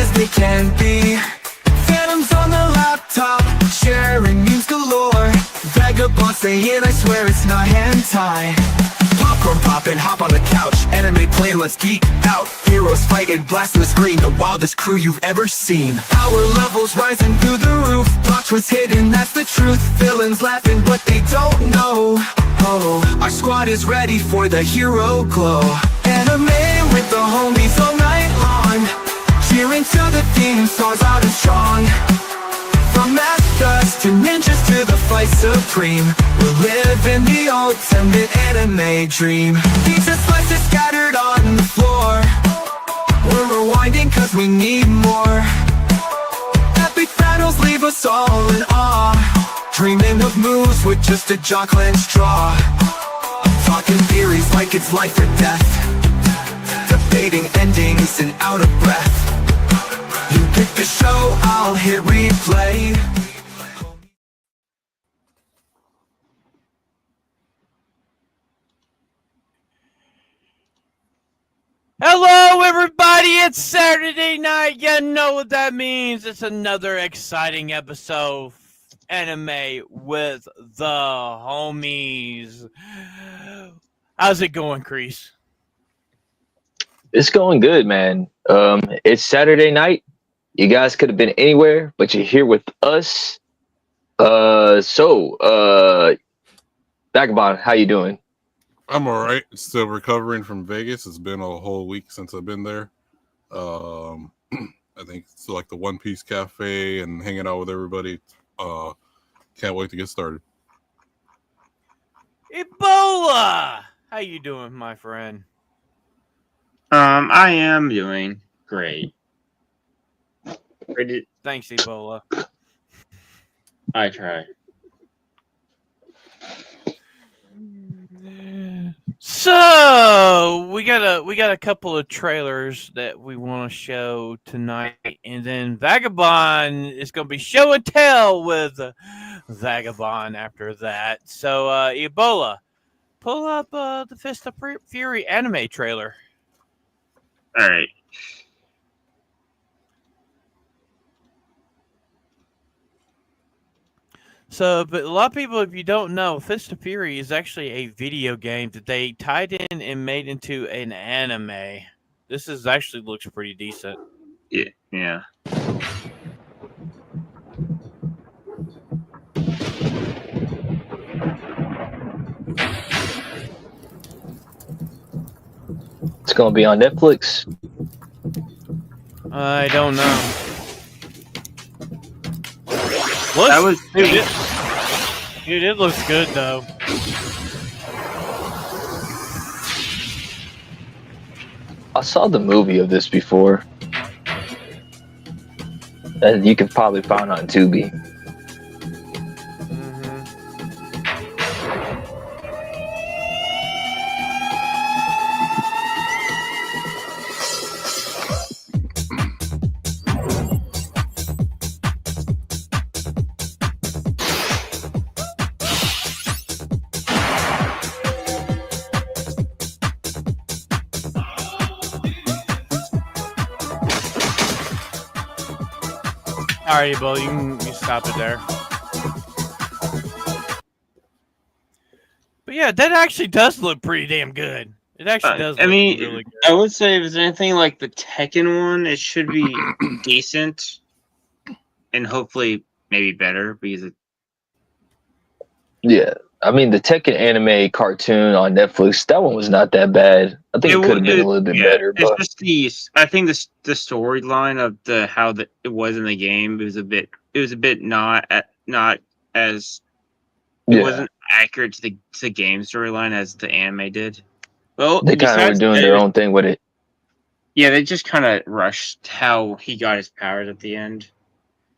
as they can be. Phantoms on the laptop, sharing memes galore. Vagabond saying I swear it's not hentai. Popcorn poppin', hop on the couch. Anime playing, let's geek out. Heroes fighting, blasting the screen. The wildest crew you've ever seen. Power levels rising through the roof. Plot twist hidden, that's the truth. Villains laughing, but they don't know. Oh, our squad is ready for the hero glow. Anime with the homies all night long. Cheering to the theme songs out and strong. From mascots to ninjas to the fight supreme, we're living the ultimate anime dream. Pizza slices scattered on the floor. We're rewinding cause we need more. Epic battles leave us all in awe. Dreaming of moves with just a jaw clenched draw. Talking theories like it's life or death. Debating endings and out of breath. You pick the show, I'll hit replay. Hello, everybody. It's Saturday night. You know what that means. It's another exciting episode of Anime with the Homies. How's it going, Kreese? It's going good, man. It's Saturday night. You guys could have been anywhere, but you're here with us. Vagabond, how you doing? I'm all right. Still recovering from Vegas. It's been a whole week since I've been there. I think it's like the One Piece Cafe and hanging out with everybody. Can't wait to get started. Ebola! How you doing, my friend? I am doing great. Thanks, Ebola. I try. So we got a couple of trailers that we want to show tonight, and then Vagabond is going to be show and tell with Vagabond after that. So Ebola, pull up the Fist of Fury anime trailer. All right. So, but a lot of people, if you don't know, Fist of Fury is actually a video game that they tied in and made into an anime. This is actually looks pretty decent. Yeah. It's gonna be on Netflix. I don't know. That was Dude, it looks good though. I saw the movie of this before. That you can probably find on Tubi. All right, Bo, you can stop it there. But yeah, that actually does look pretty damn good. It actually does. I mean, really good. I would say if it's anything like the Tekken one, it should be decent, and hopefully maybe better because Yeah, I mean the Tekken anime cartoon on Netflix. That one was not that bad. I think it could have been a little bit better. But It's just I think the storyline of it was in the game. It was a bit not as it wasn't accurate to the game storyline as the anime did. Well, they kind of were doing their own thing with it. Yeah, they just kind of rushed how he got his powers at the end.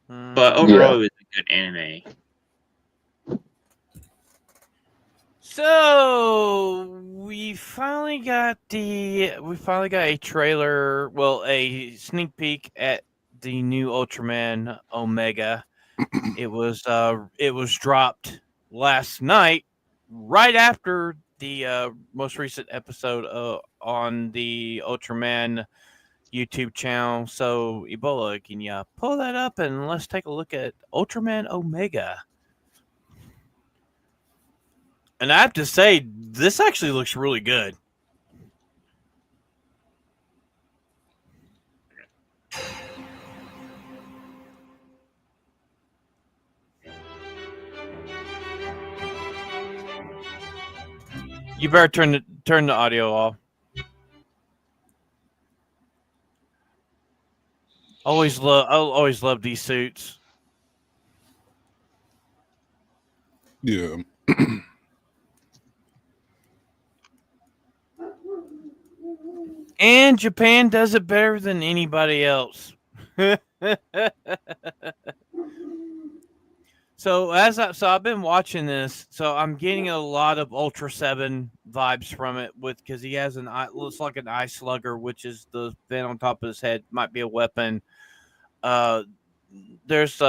But overall, it was a good anime. So we finally got a trailer, well, a sneak peek at the new Ultraman Omega. It was dropped last night, right after the most recent episode on the Ultraman YouTube channel. So, Ebola, can you pull that up and let's take a look at Ultraman Omega? And I have to say, this actually looks really good. You better turn the audio off. I'll always love these suits. Yeah. And Japan does it better than anybody else. So I've been watching this, so I'm getting a lot of Ultra 7 vibes from it because he has looks like an eye slugger, which is the fin on top of his head, might be a weapon. There's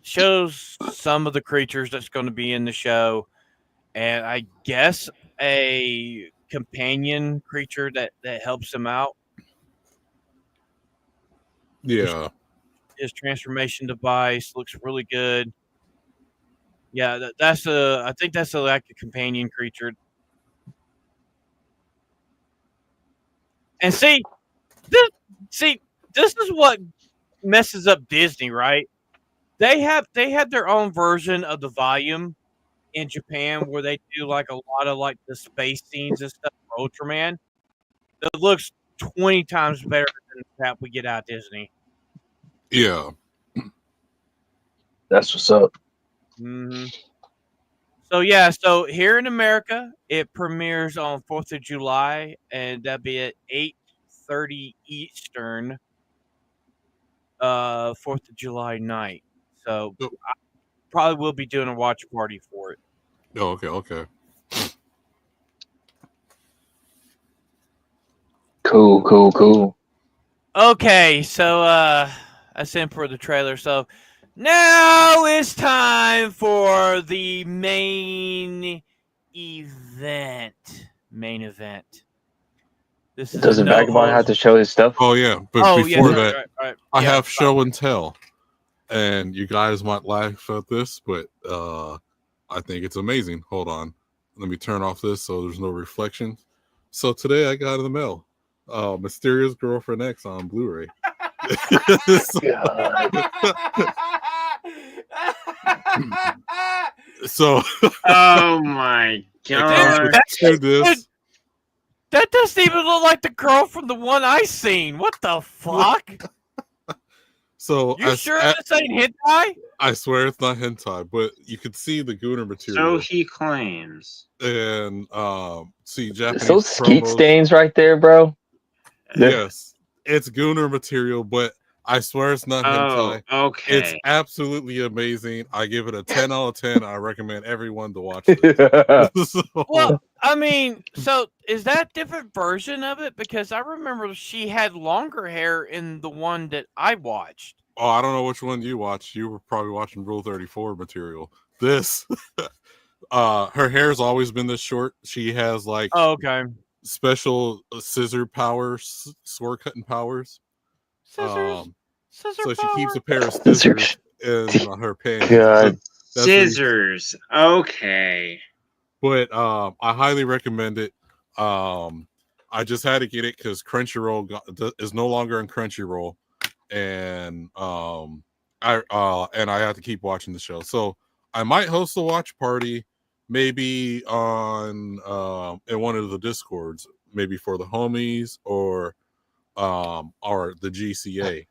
shows some of the creatures that's going to be in the show, and I guess a companion creature that helps him out. Yeah. His transformation device looks really good. Yeah, I think that's like a companion creature. And see, this is what messes up Disney, right? They have their own version of the volume in Japan where they do like a lot of like the space scenes and stuff for Ultraman. It looks 20 times better than the crap we get out of Disney. Yeah. That's what's up. Mm-hmm. So here in America, it premieres on 4th of July, and that'll be at 8:30 Eastern, 4th of July night. So Yep. I probably will be doing a watch party for it. Oh, okay. Cool. Okay, so I sent for the trailer. So now it's time for the main event. This is Doesn't Vagabond have to show his stuff? Oh yeah, but before that, right. I Yeah, have show and tell, and you guys might laugh at this, but I think it's amazing. Hold on, let me turn off this so there's no reflections. So today I got in the mail, Mysterious Girlfriend X on Blu-ray. So, Oh my god! That doesn't even look like the girl from the one I seen. What the fuck? So You sure this ain't hentai? I swear it's not hentai, but you could see the Gooner So material. he claims. And see Japanese Those skeet promos. stains right there, bro. Yes, it's Gooner material, but I swear it's not hentai. Okay. It's absolutely amazing. I give it a 10 out of 10. I recommend everyone to watch it. So, Well, I mean, so is that a different version of it? Because I remember she had longer hair in the one that I watched. oh, I don't know which one you watched. You were probably watching Rule 34 material. This, her hair's always been this short. She has like Oh, okay. special scissor powers, sword cutting powers. Scissors. So she keeps a pair of scissors in her pants. God. That's Scissors. Okay. But I highly recommend it. I just had to get it because Crunchyroll is no longer in Crunchyroll, and I have to keep watching the show. So I might host a watch party, maybe on in one of the Discords, maybe for the homies or the GCA.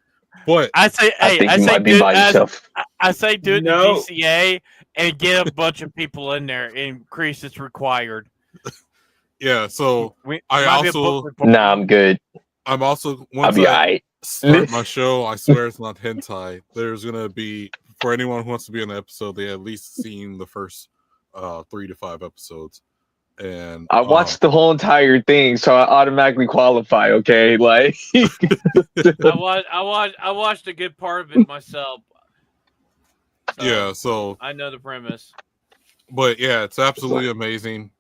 But I think you might be by yourself. I say do it No. in the GCA and get a bunch of people in there. Increase it's required. yeah, so We, I might be a also- book report. Nah, I'm good. I'm also I'll once be I alright. start my show, I swear it's not hentai. There's gonna be, for anyone who wants to be on the episode, they at least seen the first 3 to 5 episodes. And I watched the whole entire thing, so I automatically qualify. Okay, like I watched a good part of it myself. So yeah, so I know the premise. but yeah, it's absolutely amazing.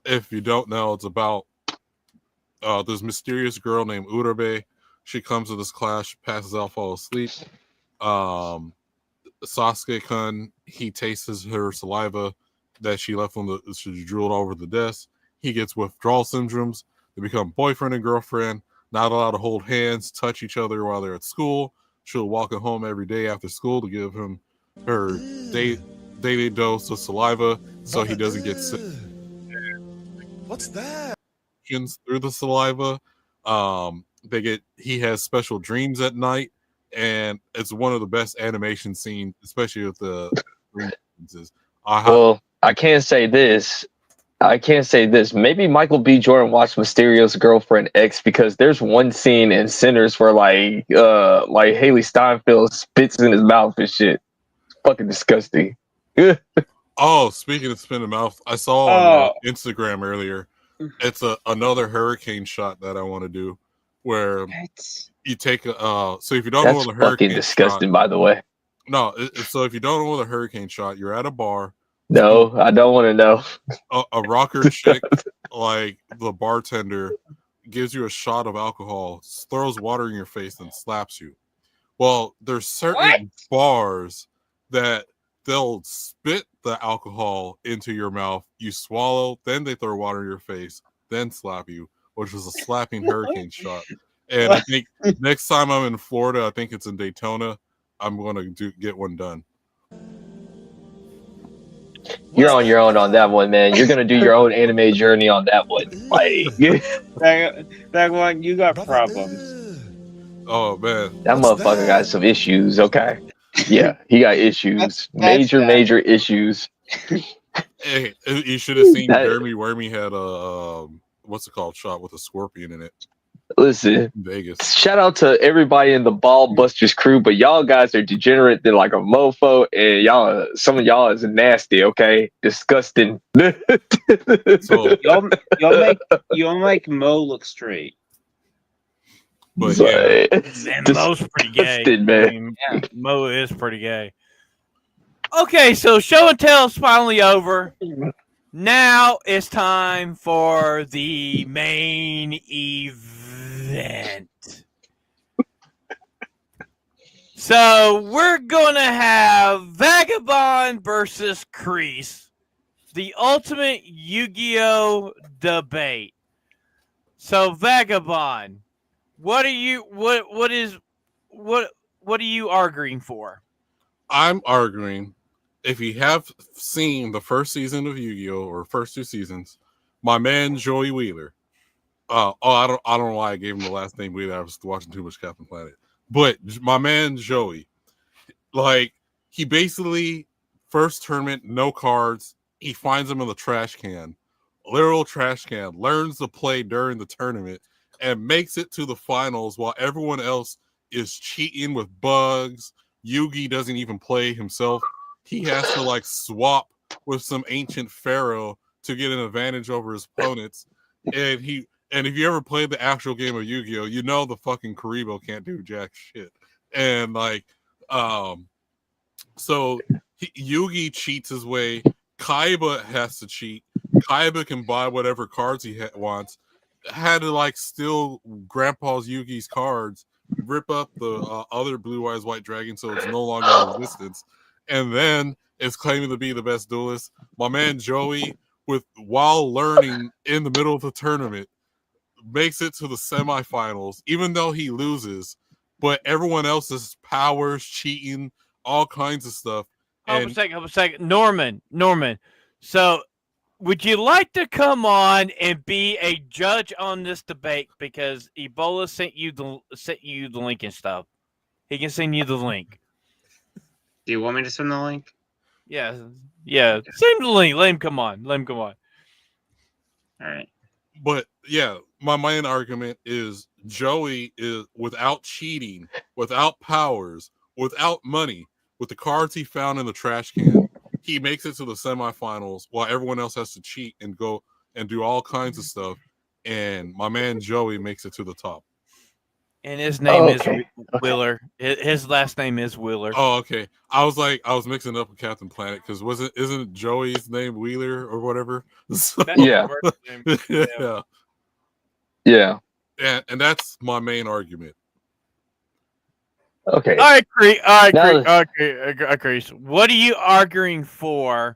If you don't know, it's about this mysterious girl named Urabe. She comes to this class, she passes out, falls asleep. Sasuke-kun, he tastes her saliva that she left she drooled over the desk. He gets withdrawal syndromes. They become boyfriend and girlfriend, not allowed to hold hands, touch each other while they're at school. She'll walk him home every day after school to give him her daily dose of saliva so he doesn't get sick. What's that? Through the saliva. He has special dreams at night, and it's one of the best animation scenes, especially with the well, I can't say this. Maybe Michael B. Jordan watched Mysterio's Girlfriend X, because there's one scene in Sinners where like Haley Steinfeld spits in his mouth and shit. It's fucking disgusting. Oh, speaking of spin in mouth, I saw on Instagram earlier. It's another hurricane shot that I want to do, where you take so if you don't know what a hurricane fucking disgusting, by the way. No, so if you don't know what a hurricane shot, you're at a bar. No, I don't want to know. A rocker chick, like the bartender, gives you a shot of alcohol, throws water in your face, and slaps you. Well, there's certain bars that they'll spit the alcohol into your mouth, you swallow, then they throw water in your face, then slap you, which was a slapping hurricane shot. And I think next time I'm in Florida, I think it's in Daytona, I'm going to get one done. You're on your own on that one, man. You're gonna do your own anime journey on that one. Like, that one, you got problems. Oh man, that motherfucker got some issues. Okay, yeah, he got issues, major issues. Hey, you should have seen Jeremy Wormy had a what's it called, shot with a scorpion in it. Listen, Vegas. Shout out to everybody in the Ball Busters crew, but y'all guys are degenerate than like a mofo, and some of y'all is nasty. Okay, disgusting. So you'll make Mo look straight. But yeah, and Mo's pretty gay. Man. I mean, yeah, Mo is pretty gay. Okay, so show and tell is finally over. Now it's time for the main event. So we're gonna have Vagabond versus Kreese, the ultimate Yu-Gi-Oh debate. So Vagabond, what are you arguing for? I'm arguing, if you have seen the first season of Yu-Gi-Oh, or first two seasons, my man Joey Wheeler. I don't know why I gave him the last name Wheeler. I was watching too much Captain Planet. But my man Joey, like, he basically first tournament, no cards. He finds them in the trash can, literal trash can. Learns to play during the tournament and makes it to the finals while everyone else is cheating with bugs. Yugi doesn't even play himself. He has to like swap with some ancient pharaoh to get an advantage over his opponents. And if you ever played the actual game of Yu-Gi-Oh, you know the fucking Karibo can't do jack shit. And like, so Yugi cheats his way. Kaiba has to cheat. Kaiba can buy whatever cards he wants. Had to like steal Grandpa's Yugi's cards, rip up the other Blue Eyes White Dragon so it's no longer in existence, and then is claiming to be the best duelist. My man Joey, while learning in the middle of the tournament, makes it to the semifinals, even though he loses, but everyone else is powers, cheating, all kinds of stuff. Hold a second. Norman. So, would you like to come on and be a judge on this debate? Because Ebola sent you the link and stuff. He can send you the link. Do you want me to send the link? Yeah. Send the link. Let him come on. All right. But yeah, my main argument is Joey is, without cheating, without powers, without money, with the cards he found in the trash can, he makes it to the semifinals while everyone else has to cheat and go and do all kinds of stuff. And my man Joey makes it to the top. And his name is Wheeler. His last name is Wheeler. Oh, okay. I was mixing up with Captain Planet because isn't Joey's name Wheeler or whatever? So, Yeah. And that's my main argument. Okay. All right, Crease. All right, Now- Crease. What are you arguing for?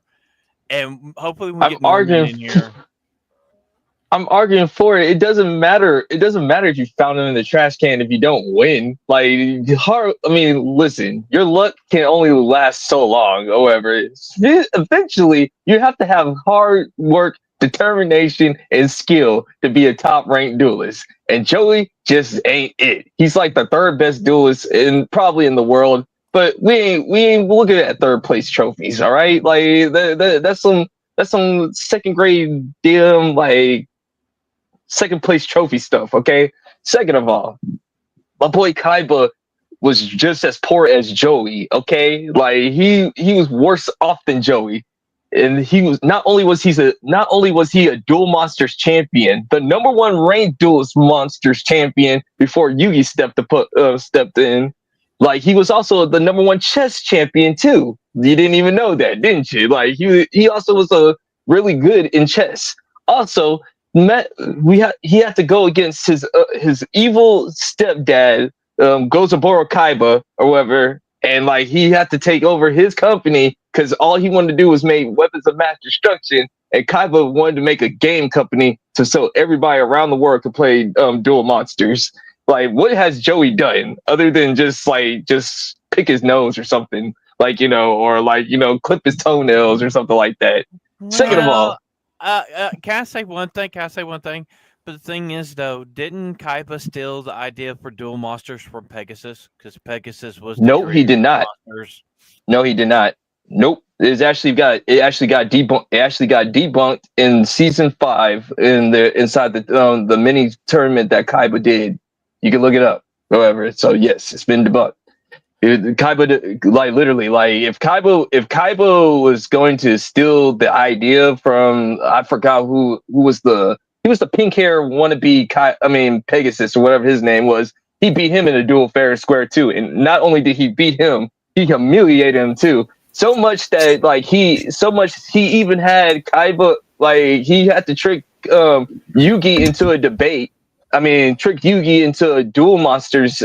And hopefully we I'm get Norman arguing. in here. I'm arguing for it. It doesn't matter. It doesn't matter if you found them in the trash can if you don't win. Like hard. I mean, listen, your luck can only last so long. However, eventually you have to have hard work, determination, and skill to be a top-ranked duelist. And Joey just ain't it. He's like the third best duelist probably in the world. But we ain't looking at third place trophies. All right, like that's some second grade damn like second place trophy stuff, okay? Second of all, my boy Kaiba was just as poor as Joey, okay? Like he was worse off than Joey. And he was not only was he a Duel Monsters champion, the number one ranked Duel Monsters champion before Yugi stepped in. Like he was also the number one chess champion too. You didn't even know that, didn't you? Like he also was a really good in chess. Also, he had to go against his evil stepdad, Gozaburo Kaiba or whatever, and like he had to take over his company because all he wanted to do was make weapons of mass destruction, and Kaiba wanted to make a game company so everybody around the world could play Duel Monsters. Like, what has Joey done other than just pick his nose or something, like, or clip his toenails or something like that? Second of all, can I say one thing? But the thing is, though, didn't Kaiba steal the idea for Duel Monsters from Pegasus? Because Pegasus was the no, he did not. Monsters. No, he did not. Nope. It actually got debunked. It actually got debunked in season 5 inside the mini tournament that Kaiba did. You can look it up. However, so yes, it's been debunked. Kaiba, like literally, like if Kaiba was going to steal the idea from, I forgot who was he was the pink hair wannabe Pegasus or whatever his name was. He beat him in a duel fair and square too, and not only did he beat him, he humiliated him too. So much that he even had Kaiba, like he had to trick Yugi into a debate. I mean, trick Yugi into a Duel Monsters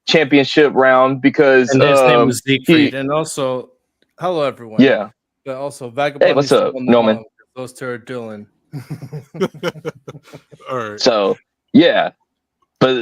championship round because and his name was Siegfried. And also, hello everyone. Yeah. But also, Vagabond. Hey, what's up, Norman? Those two are dueling. All right. So yeah, but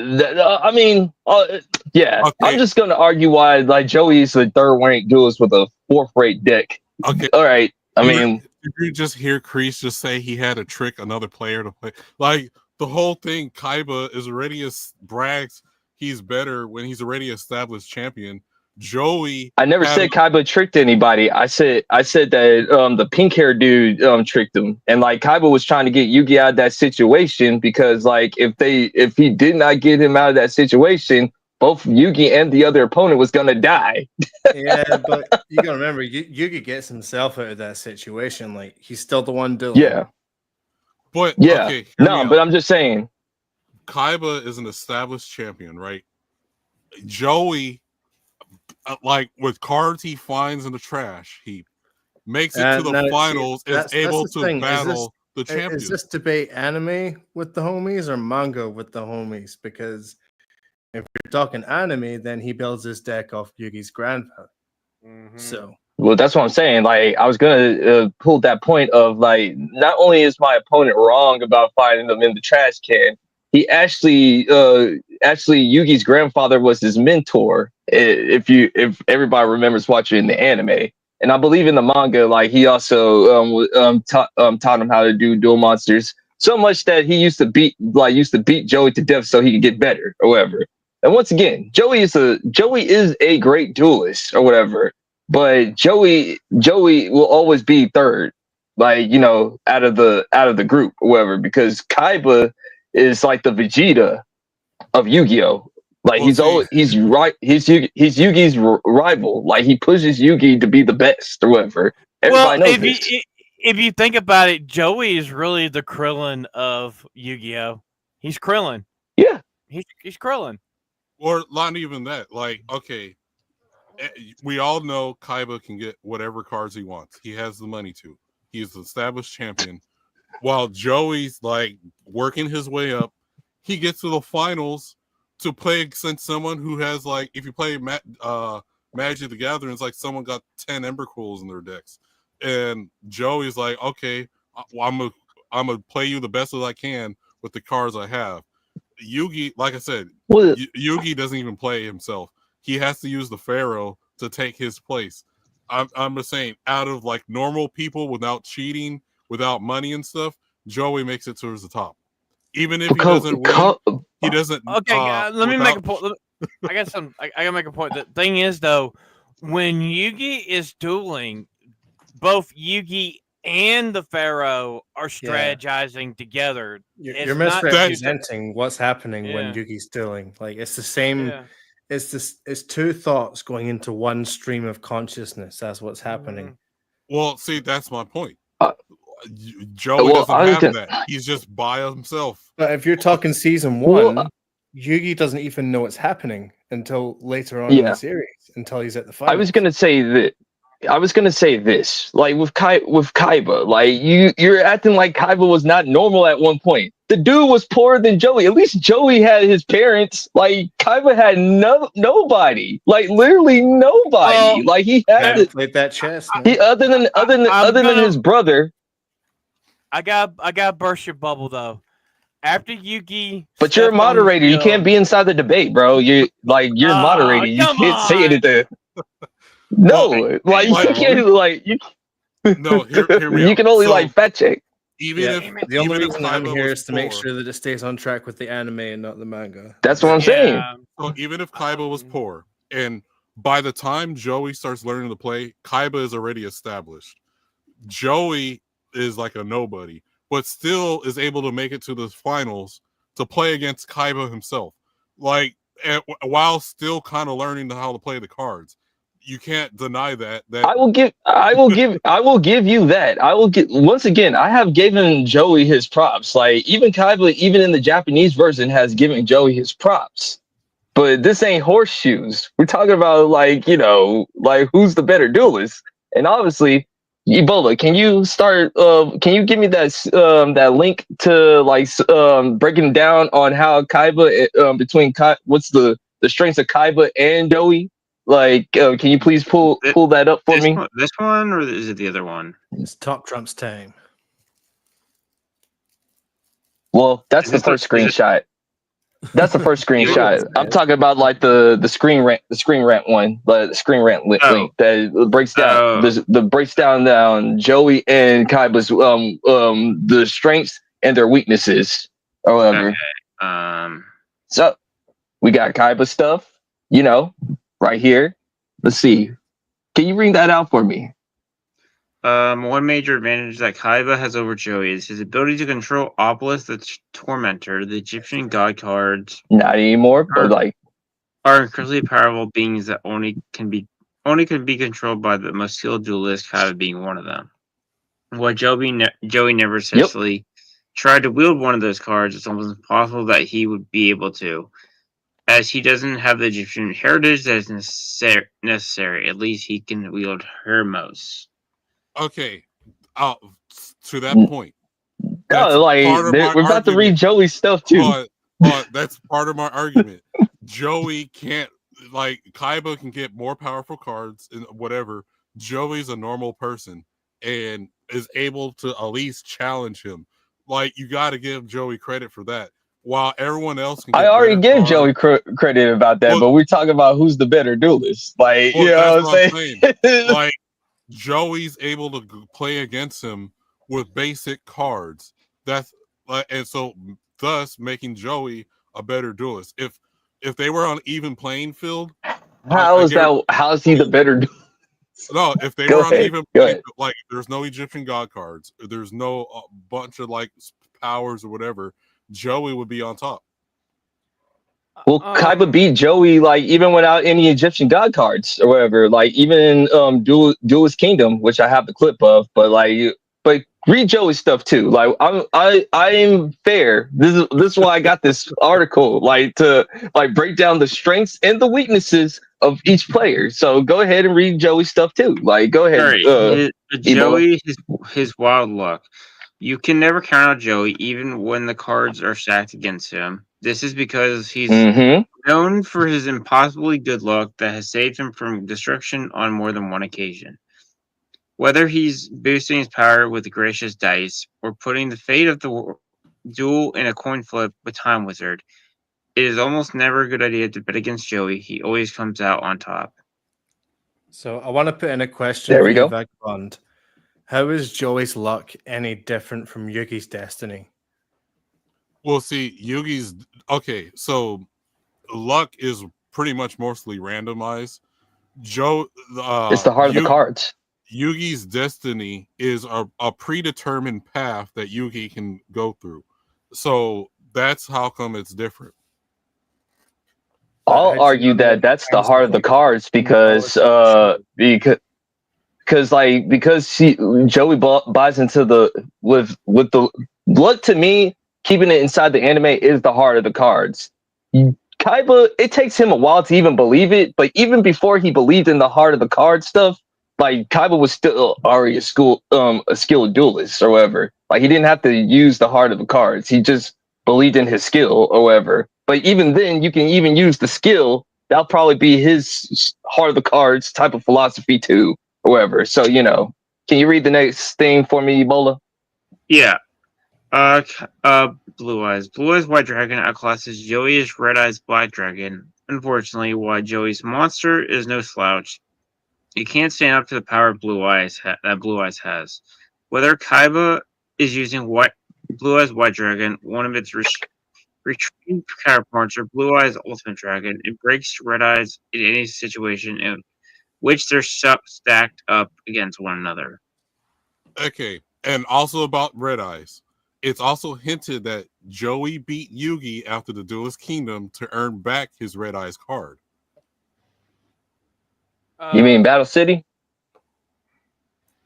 yeah. Okay. I'm just gonna argue why like Joey's the third ranked duelist with a fourth rate deck. Okay. All right. Did you just hear Kreese just say he had to trick another player to play? Like the whole thing, Kaiba is already brags he's better when he's already established champion. Joey, I never said Kaiba tricked anybody. I said that the pink hair dude tricked him, and like Kaiba was trying to get Yugi out of that situation because like if he did not get him out of that situation, both Yugi and the other opponent was gonna die. Yeah, but you gotta remember, Yugi gets himself out of that situation. Like he's still the one doing. Yeah, but yeah, okay, no, but I'm just saying, Kaiba is an established champion, right? Joey, like with cards he finds in the trash heap, makes it to the finals, is able to battle the champion. Is this debate anime with the homies or manga with the homies? Because if you're talking anime, then he builds his deck off Yugi's grandfather. Mm-hmm. So, well, that's what I'm saying. Like, I was gonna pull that point of like, not only is my opponent wrong about finding them in the trash can, he actually Yugi's grandfather was his mentor. If everybody remembers watching the anime, and I believe in the manga, like he also taught him how to do Duel Monsters so much that he used to beat Joey to death so he could get better or whatever. And once again, Joey is a great duelist or whatever, but Joey will always be third, like out of the group or whatever, because Kaiba is like the Vegeta of Yu-Gi-Oh. Like he's Yugi's rival. Like he pushes Yugi to be the best or whatever. Everybody knows this. If you think about it, Joey is really the Krillin of Yu-Gi-Oh. He's Krillin. Yeah, he's Krillin. Or not even that. Like, okay, we all know Kaiba can get whatever cards he wants. He has the money to. He's an established champion. While Joey's like working his way up, he gets to the finals to play against someone who has like, if you play Magic the Gathering, it's like someone got 10 Ember Cools in their decks, and Joey's like, okay, I'm gonna play you the best as I can with the cards I have. Yugi, like I said, Yugi doesn't even play himself. He has to use the Pharaoh to take his place. I'm just saying, out of like normal people without cheating, without money and stuff, Joey makes it towards the top. Even if he doesn't win, he doesn't. Okay, let me make a point. I gotta make a point. The thing is, though, when Yugi is dueling, both Yugi and the Pharaoh are strategizing together. You're misrepresenting what's happening when Yugi's dueling. Like, it's the same. Yeah. It's two thoughts going into one stream of consciousness. That's what's happening. Well, see, that's my point. Joey doesn't have that. He's just by himself. But if you're talking season 1, Yugi doesn't even know what's happening until later on in the series, until he's at the fight. I was gonna say this, like with Kaiba, like you're acting like Kaiba was not normal at one point. The dude was poorer than Joey. At least Joey had his parents. Like Kaiba had nobody. Like literally nobody. Like he had played that chess. Other than his brother. I got burst your bubble though. After Yugi, but you're a moderator. You can't be inside the debate, bro. You're moderator. You can't say anything. No, you can't No, hear me you can only fact check. The only reason I'm here is to make sure that it stays on track with the anime and not the manga. That's what I'm saying. So even if Kaiba was poor, and by the time Joey starts learning to play, Kaiba is already established. Joey is like a nobody, but still is able to make it to the finals to play against Kaiba himself. Like, while still kind of learning how to play the cards. You can't deny that. I will give you that. Once again, I have given Joey his props. Like even Kaiba, even in the Japanese version, has given Joey his props. But this ain't horseshoes. We're talking about like who's the better duelist. And obviously, Ebola, can you start? Can you give me that link to breaking down on how Kaiba between what's the strengths of Kaiba and Joey? Like, can you please pull that up for me? This one, or is it the other one? It's Top Trump's time. Well, that's the first screenshot. That's the first screenshot. I'm talking about like the screen rant one, the screen rant link that breaks down breaks down Joey and Kaiba's the strengths and their weaknesses or whatever. Okay. So we got Kaiba stuff, right here. Let's see. Can you read that out for me? One major advantage that Kaiba has over Joey is his ability to control Obelisk the Tormentor. The Egyptian god cards not anymore, but are incredibly powerful beings that only can be controlled by the most skilled duelist, Kaiba being one of them. While Joey never successfully tried to wield one of those cards, it's almost impossible that he would be able to. As he doesn't have the Egyptian heritage that is necessary, at least he can wield Hermos. Okay, to that point. We're about to read Joey's stuff too. But that's part of my argument. Joey can't, Kaiba can get more powerful cards and whatever. Joey's a normal person and is able to at least challenge him. Like, you got to give Joey credit for that. While everyone else can get I already give Joey credit about that, but we're talking about who's the better duelist. Like, you know what I'm saying? Like, Joey's able to play against him with basic cards. That's and so thus making Joey a better duelist. If they were on even playing field, how is he the better duelist? No, if they were on even playing field, like there's no Egyptian god cards, there's no bunch of powers or whatever, Joey would be on top. Well, Kaiba beat Joey even without any Egyptian god cards or whatever. Like even in Duelist Kingdom, which I have the clip of, but read Joey's stuff too. Like I am fair. This is why I got this article, to break down the strengths and the weaknesses of each player. So go ahead and read Joey's stuff too. Go ahead. Joey, his wild luck. You can never count out Joey, even when the cards are stacked against him. This is because he's Mm-hmm. known for his impossibly good luck that has saved him from destruction on more than one occasion. Whether he's boosting his power with the gracious dice or putting the fate of the duel in a coin flip with Time Wizard, it is almost never a good idea to bet against Joey. He always comes out on top. So I want to put in a question There for we you, go. Vagabond. How is Joey's luck any different from Yugi's destiny? Well, see, Yugi's okay. So luck is pretty much mostly randomized. It's the heart of the Yugi- cards. Yugi's destiny is a predetermined path that Yugi can go through. So that's how come it's different. But how do I'll you argue know that that's the times heart of the like cards because Joey buys into the with the luck. To me, keeping it inside the anime is the heart of the cards. Kaiba, it takes him a while to even believe it, but even before he believed in the heart of the card stuff, like Kaiba was still already a skilled duelist or whatever. Like he didn't have to use the heart of the cards. He just believed in his skill or whatever. But even then, you can even use the skill. That'll probably be his heart of the cards type of philosophy too, or whatever. So can you read the next thing for me, Ebola? Yeah. Blue Eyes. Blue Eyes White Dragon outclasses Joey as Red Eyes Black Dragon. Unfortunately, while Joey's monster is no slouch, he can't stand up to the power Blue Eyes that Blue Eyes has. Whether Kaiba is using Blue Eyes White Dragon, one of its retreating counterparts, or Blue Eyes Ultimate Dragon, it breaks Red Eyes in any situation in which they're stacked up against one another. Okay, and also about Red Eyes. It's also hinted that Joey beat Yugi after the Duelist Kingdom to earn back his Red Eyes card. You mean Battle City?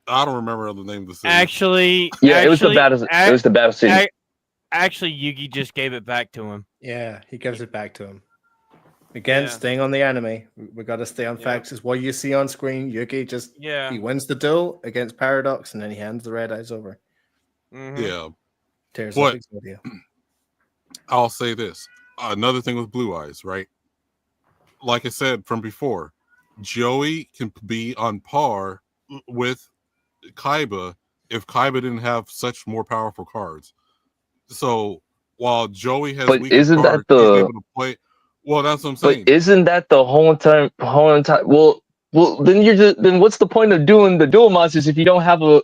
I don't remember the name of the city. Actually, Yeah, it was the Battle. It was the Battle City. Actually, Yugi just gave it back to him. Yeah, he gives it back to him. Again, Yeah. staying on the anime. We got to stay on Yeah. facts. Is what you see on screen. Yugi just he wins the duel against Paradox, and then he hands the Red Eyes over. Mhm. Yeah. Tears But- up Exodia. I'll say this. Another thing with Blue Eyes, right? Like I said from before, Joey can be on par with Kaiba if Kaiba didn't have such more powerful cards. So while Joey has But weaker isn't that cards, the- he's able to play. Well, that's what I'm saying. But isn't that the whole entire? Well, then what's the point of doing the dual monsters if you don't have a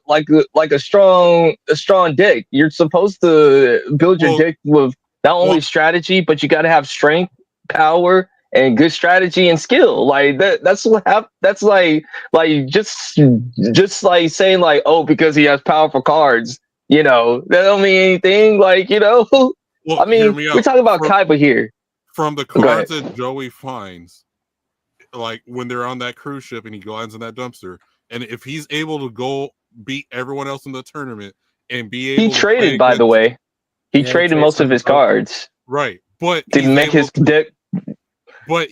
strong deck? You're supposed to build your deck with not only strategy, but you got to have strength, power, and good strategy and skill. Like that's what that's like just like saying like, oh, because he has powerful cards, that don't mean anything. Like Well, I mean, hear me we're out. talking about Kaiba here. From the Go ahead. cards that Joey finds, like when they're on that cruise ship and he glides in that dumpster, and if he's able to go beat everyone else in the tournament and be able He to traded, play by the against- way. He Yeah, he traded traded most of some his of them. cards right, but to he's make able his deck he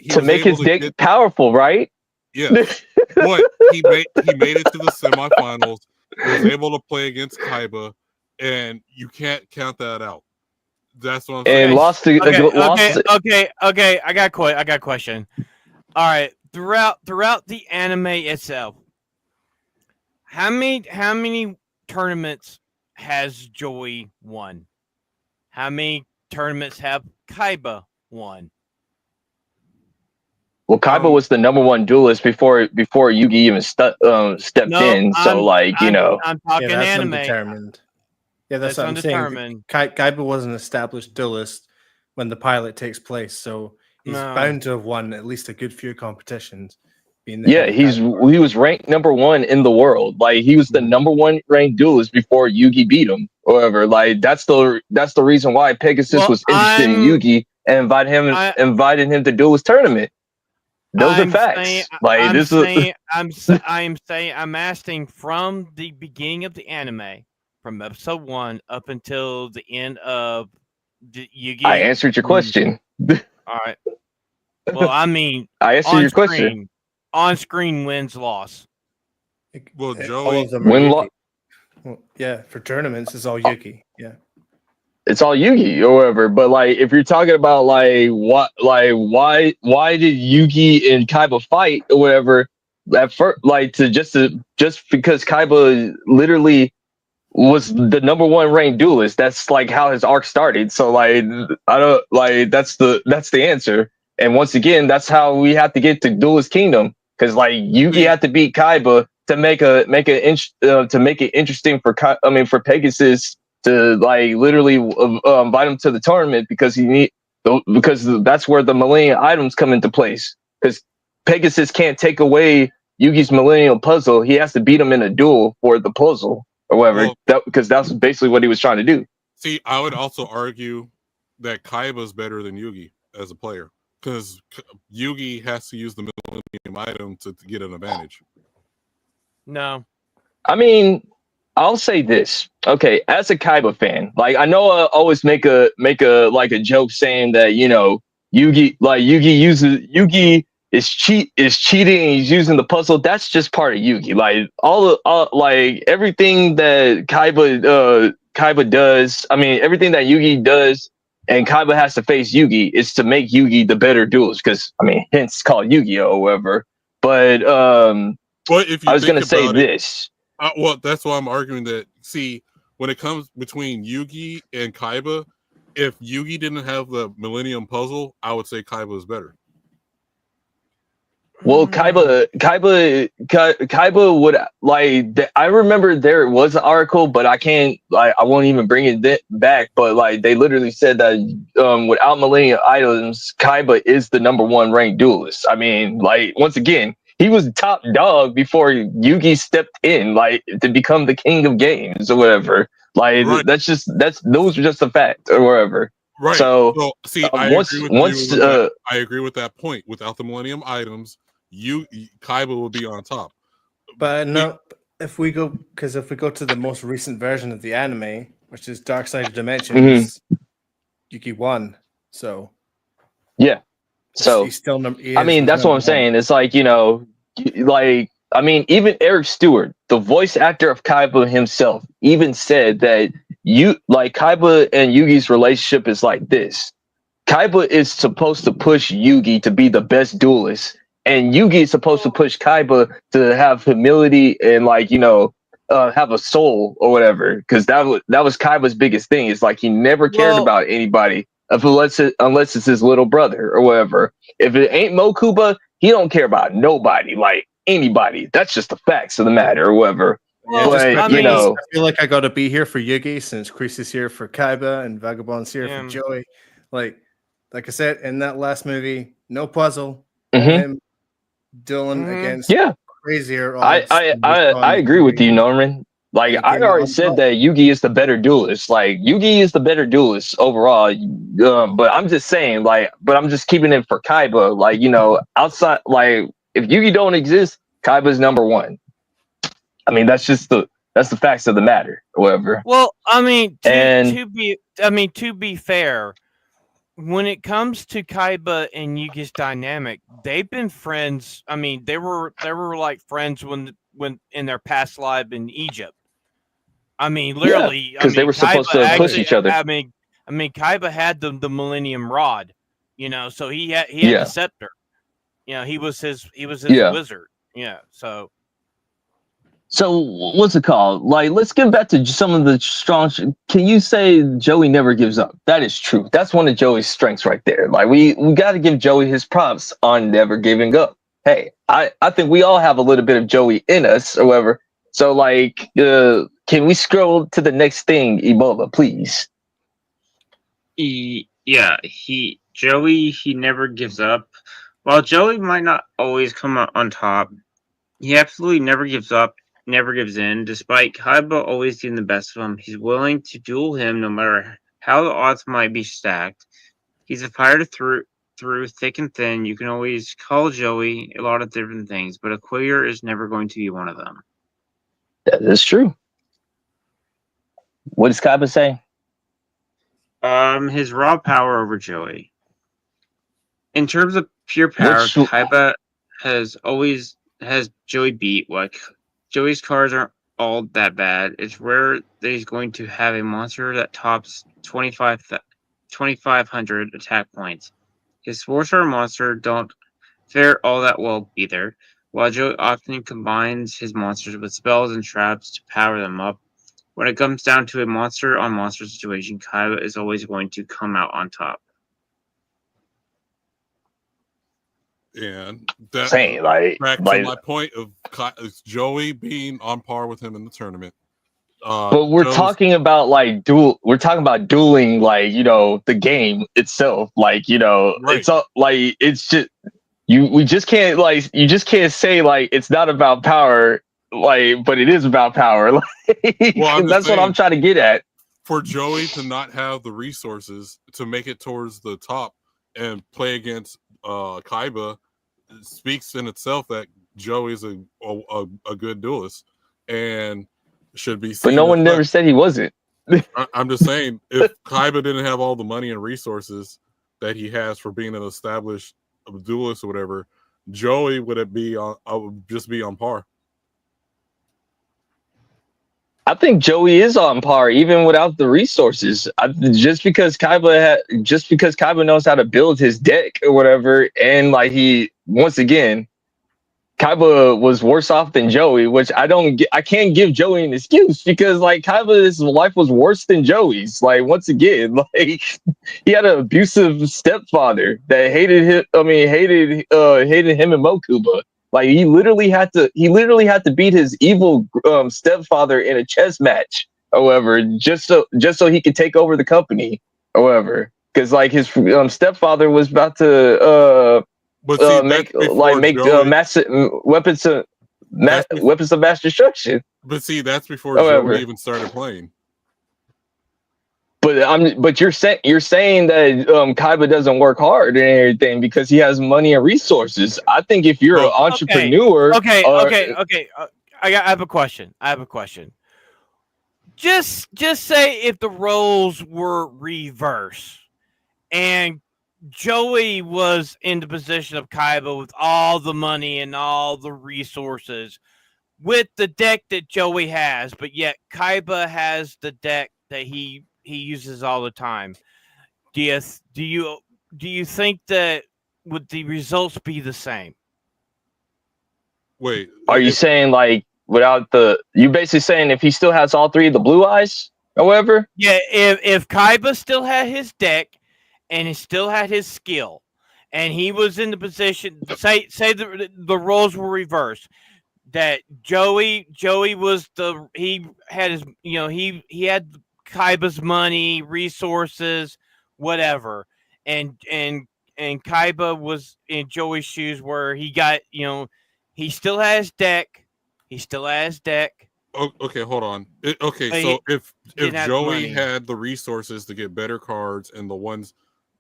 to was make able his to deck get- powerful, right? yeah, but he made it to the semifinals, was able to play against Kaiba, and you can't count that out. That's what I'm saying. And lost to Okay. I got a question. All right, throughout the anime itself, how many tournaments has Joey won? How many tournaments have Kaiba won? Well, Kaiba was the number one duelist before Yugi even stepped in. So I'm talking Yeah, that's anime. undetermined. Yeah, that's That's what I'm saying. undetermined. Kaiba was an established duelist when the pilot takes place, so he's No. bound to have won at least a good few competitions. Being the yeah, head of he was ranked number one in the world. Like he was the number one ranked duelist before Yugi beat him. Or whatever. Like that's the reason why Pegasus was interested in Yugi and invited him to duelist tournament. Those are facts. I'm asking from the beginning of the anime, from episode 1 up until the end of Yugi. I answered your question. All right. Well, I mean, I answered your question. On screen wins loss. Well, all Joey, of them are Win Yugi. loss. Well, yeah, for tournaments, it's all Yugi. Yeah. It's all Yugi or whatever. But like, if you're talking about like what, like why did Yugi and Kaiba fight or whatever? At first, like just because Kaiba literally was the number one ranked duelist. That's like how his arc started. So like, I don't like that's the answer. And once again, that's how we have to get to Duelist Kingdom, because like Yugi had to beat Kaiba to make it interesting for for Pegasus to like literally invite him to the tournament, because because that's where the Millennium items come into place. Because Pegasus can't take away Yugi's Millennium Puzzle; he has to beat him in a duel for the puzzle or whatever. Well, Because that's basically what he was trying to do. See, I would also argue that Kaiba's better than Yugi as a player, because Yugi has to use the Millennium item to get an advantage. No. I mean, I'll say this. Okay, as a Kaiba fan, like I know I always make a like a joke saying that, you know, Yugi is cheating and he's using the puzzle. That's just part of Yugi. Like like everything that Kaiba does, I mean everything that Yugi does and Kaiba has to face Yugi is to make Yugi the better duelist, because I mean hence it's called Yu-Gi-Oh or whatever. But if you I was gonna say it, this. well, that's why I'm arguing that. See, when it comes between Yugi and Kaiba, if Yugi didn't have the Millennium Puzzle, I would say Kaiba is better. Well, Kaiba would like. I remember there was an article, but I can't. Like, I won't even bring it back. But like, they literally said that without Millennium items, Kaiba is the number one ranked duelist. I mean, like once again, he was top dog before Yugi stepped in, like to become the king of games or whatever. Like Right. those are just a fact or whatever. Right. So see, I agree with that point. Without the Millennium items, Kaiba will be on top. But no, if we go to the most recent version of the anime, which is Dark Side of Dimensions, Yugi won. So yeah. So he's still I mean, that's what I'm saying. It's like, you know, like I mean, even Eric Stewart, the voice actor of Kaiba himself, even said that Kaiba and Yugi's relationship is like this. Kaiba is supposed to push Yugi to be the best duelist, and Yugi is supposed to push Kaiba to have humility and like, you know, have a soul or whatever. Because that was Kaiba's biggest thing. It's like he never cared about anybody unless it's his little brother or whatever. If it ain't Mokuba, he don't care about nobody, like anybody. That's just the facts of the matter or whatever. Well, But, I you mean, know, I feel like I got to be here for Yugi since Chris is here for Kaiba and Vagabond's here Yeah. for Joey. Like I said, in that last movie, no puzzle, Mhm. him dueling against yeah, crazier. I agree with you, Norman. Like He I came out already on said top. that Yugi is the better duelist. Like Yugi is the better duelist overall. But I'm just saying, like, but I'm just keeping it for Kaiba. Like, you know, outside, like, if Yugi don't exist, Kaiba's number one. I mean, that's the facts of the matter, or whatever. Well, I mean, And- to be fair, when it comes to Kaiba and Yugi's dynamic, they've been friends. I mean, they were like friends when in their past life in Egypt. I mean, literally, because they were supposed to push each other. I mean, Kaiba had the Millennium Rod, you know, so he had Yeah. the scepter. You know, he was his Yeah. wizard. Yeah, so. So what's it called? Like, let's get back to some of the strong. Can you say Joey never gives up? That is true. That's one of Joey's strengths right there. Like, we got to give Joey his props on never giving up. Hey, I think we all have a little bit of Joey in us, or whatever. So, like, can we scroll to the next thing, Ebola, please? Joey never gives up. While Joey might not always come out on top, he absolutely never gives up, never gives in. Despite Kaiba always getting the best of him, he's willing to duel him no matter how the odds might be stacked. He's a fighter through thick and thin. You can always call Joey a lot of different things, but a quitter is never going to be one of them. That is true. What does Kaiba say? His raw power over Joey. In terms of pure power, Kaiba has Joey beat. Like, Joey's cards all that bad. It's rare that he's going to have a monster that tops 2,500 attack points. His 4-star monster don't fare all that well either, while Joey often combines his monsters with spells and traps to power them up. When it comes down to a monster-on-monster situation, Kaiba is always going to come out on top. And that Saying like back to my point of Joey being on par with him in the tournament. But we're talking about like we're talking about dueling, like, you know, the game itself, like, you know, Right. it's like, it's just you just can't say like it's not about power, like, but it is about power. Like, Well, that's what I'm trying to get at. For Joey to not have the resources to make it towards the top and play against Kaiba speaks in itself that Joey's a good duelist and should be seen. But no one never said he wasn't. I'm just saying, if Kaiba didn't have all the money and resources that he has for being an established duelist or whatever, Joey would just be on par. I think Joey is on par even without the resources. Just because Kaiba knows how to build his deck or whatever, and like once again, Kaiba was worse off than Joey, which I can't give Joey an excuse because like Kaiba's life was worse than Joey's. Like, once again, like, he had an abusive stepfather that hated him. I mean, hated him and Mokuba. Like, he literally had to beat his evil stepfather in a chess match. However, just so he could take over the company. However, because like his stepfather was about to make massive weapons of mass destruction. But see, that's before Joey even started playing. But you're saying that Kaiba doesn't work hard and everything because he has money and resources. I think if you're an entrepreneur, I have a question. Just say if the roles were reversed and Joey was in the position of Kaiba with all the money and all the resources with the deck that Joey has, but yet Kaiba has the deck that he uses all the time. Do you think that would the results be the same? Wait, are you saying like you basically saying if he still has all three of the blue eyes, however? Yeah, if Kaiba still had his deck and he still had his skill and he was in the position, say the roles were reversed, that Joey was he had his, you know, he had Kaiba's money, resources, whatever, and Kaiba was in Joey's shoes where he got, you know, he still has deck. Okay, hold on. So if Joey had the resources to get better cards and the ones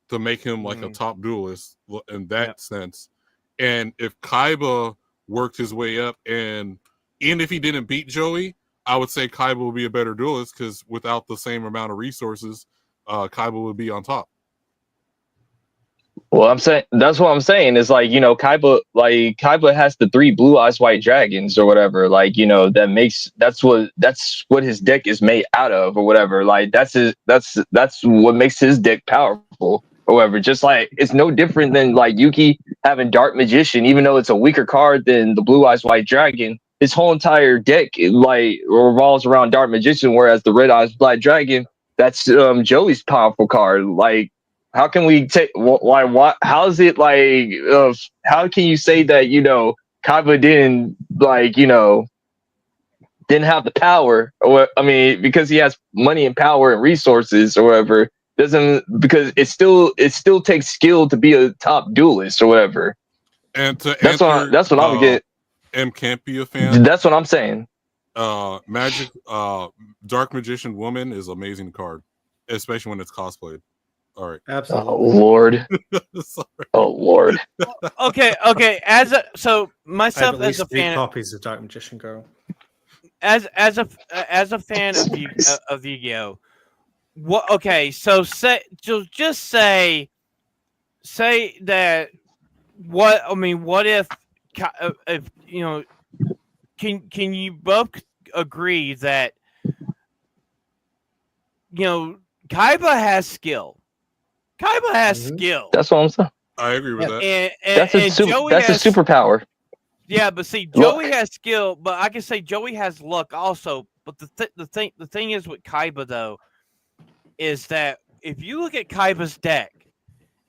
to make him like a top duelist in that sense, and if Kaiba worked his way up, and even if he didn't beat Joey, I would say Kaiba would be a better duelist because without the same amount of resources, Kaiba would be on top. Well, that's what I'm saying is like, you know, Kaiba has the 3 blue eyes white dragons or whatever, like, you know, that's what his deck is made out of or whatever. Like, that's what makes his deck powerful. However, just like it's no different than like Yuki having Dark Magician, even though it's a weaker card than the blue eyes white dragon. His whole entire deck like revolves around Dark Magician, whereas the red eyes black dragon, that's Joey's powerful card. Like, how can we take what? How is it like? How can you say that, you know, Kaiba didn't, like, you know, didn't have the power, or I mean, because he has money and power and resources or whatever, because it still takes skill to be a top duelist or whatever. And that's what I would get. M can't be a fan. That's what I'm saying. Magic Dark Magician Woman is an amazing card, especially when it's cosplayed. All right. Absolutely. Oh Lord. Oh Lord. Okay. Myself as a fan, copies of Dark Magician Girl. As a fan of Yu-Gi-Oh. What? Okay. So just say that. What I mean. What if you know? Can you both agree that Kaiba has skill. Kaiba has skill. That's what I'm saying. I agree with that. And Joey That's has a superpower. Yeah, but see, Luck. Joey has skill, but I can say Joey has luck also. But the thing is with Kaiba though, is that if you look at Kaiba's deck,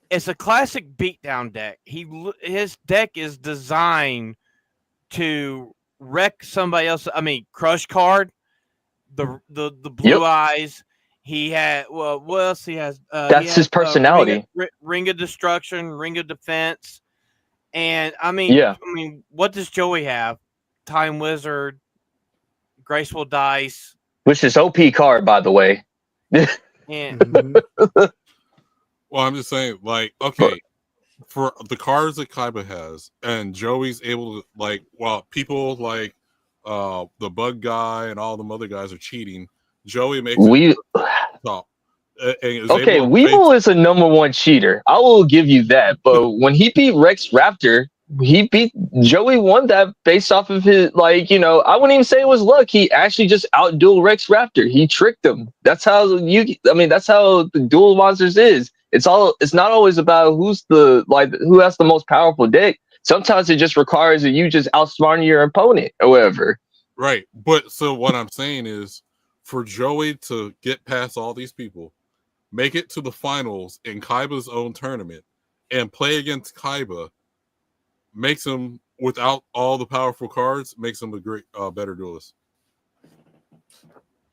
it's a classic beatdown deck. His deck is designed to wreck somebody else. I mean, Crush Card, the blue eyes. He had what else he has? That's his personality. Ring of Destruction, Ring of Defense. And I mean, what does Joey have? Time Wizard, Graceful Dice, which is OP card, by the way. and Well, I'm just saying, like, okay, for the cards that Kaiba has, and Joey's able to, like, while people like the Bug Guy and all them other guys are cheating, Joey makes it top. Okay, Weevil is a number one cheater. I will give you that. But when he beat Rex Raptor, Joey won that based off of his, like, I wouldn't even say it was luck. He actually just outdueled Rex Raptor. He tricked him. That's how that's how the Duel Monsters is. It's not always about who has the most powerful deck. Sometimes it just requires that you just outsmarting your opponent or whatever. Right. But so what I'm saying is, for Joey to get past all these people, make it to the finals in Kaiba's own tournament, and play against Kaiba, makes him, without all the powerful cards, makes him a great, better duelist.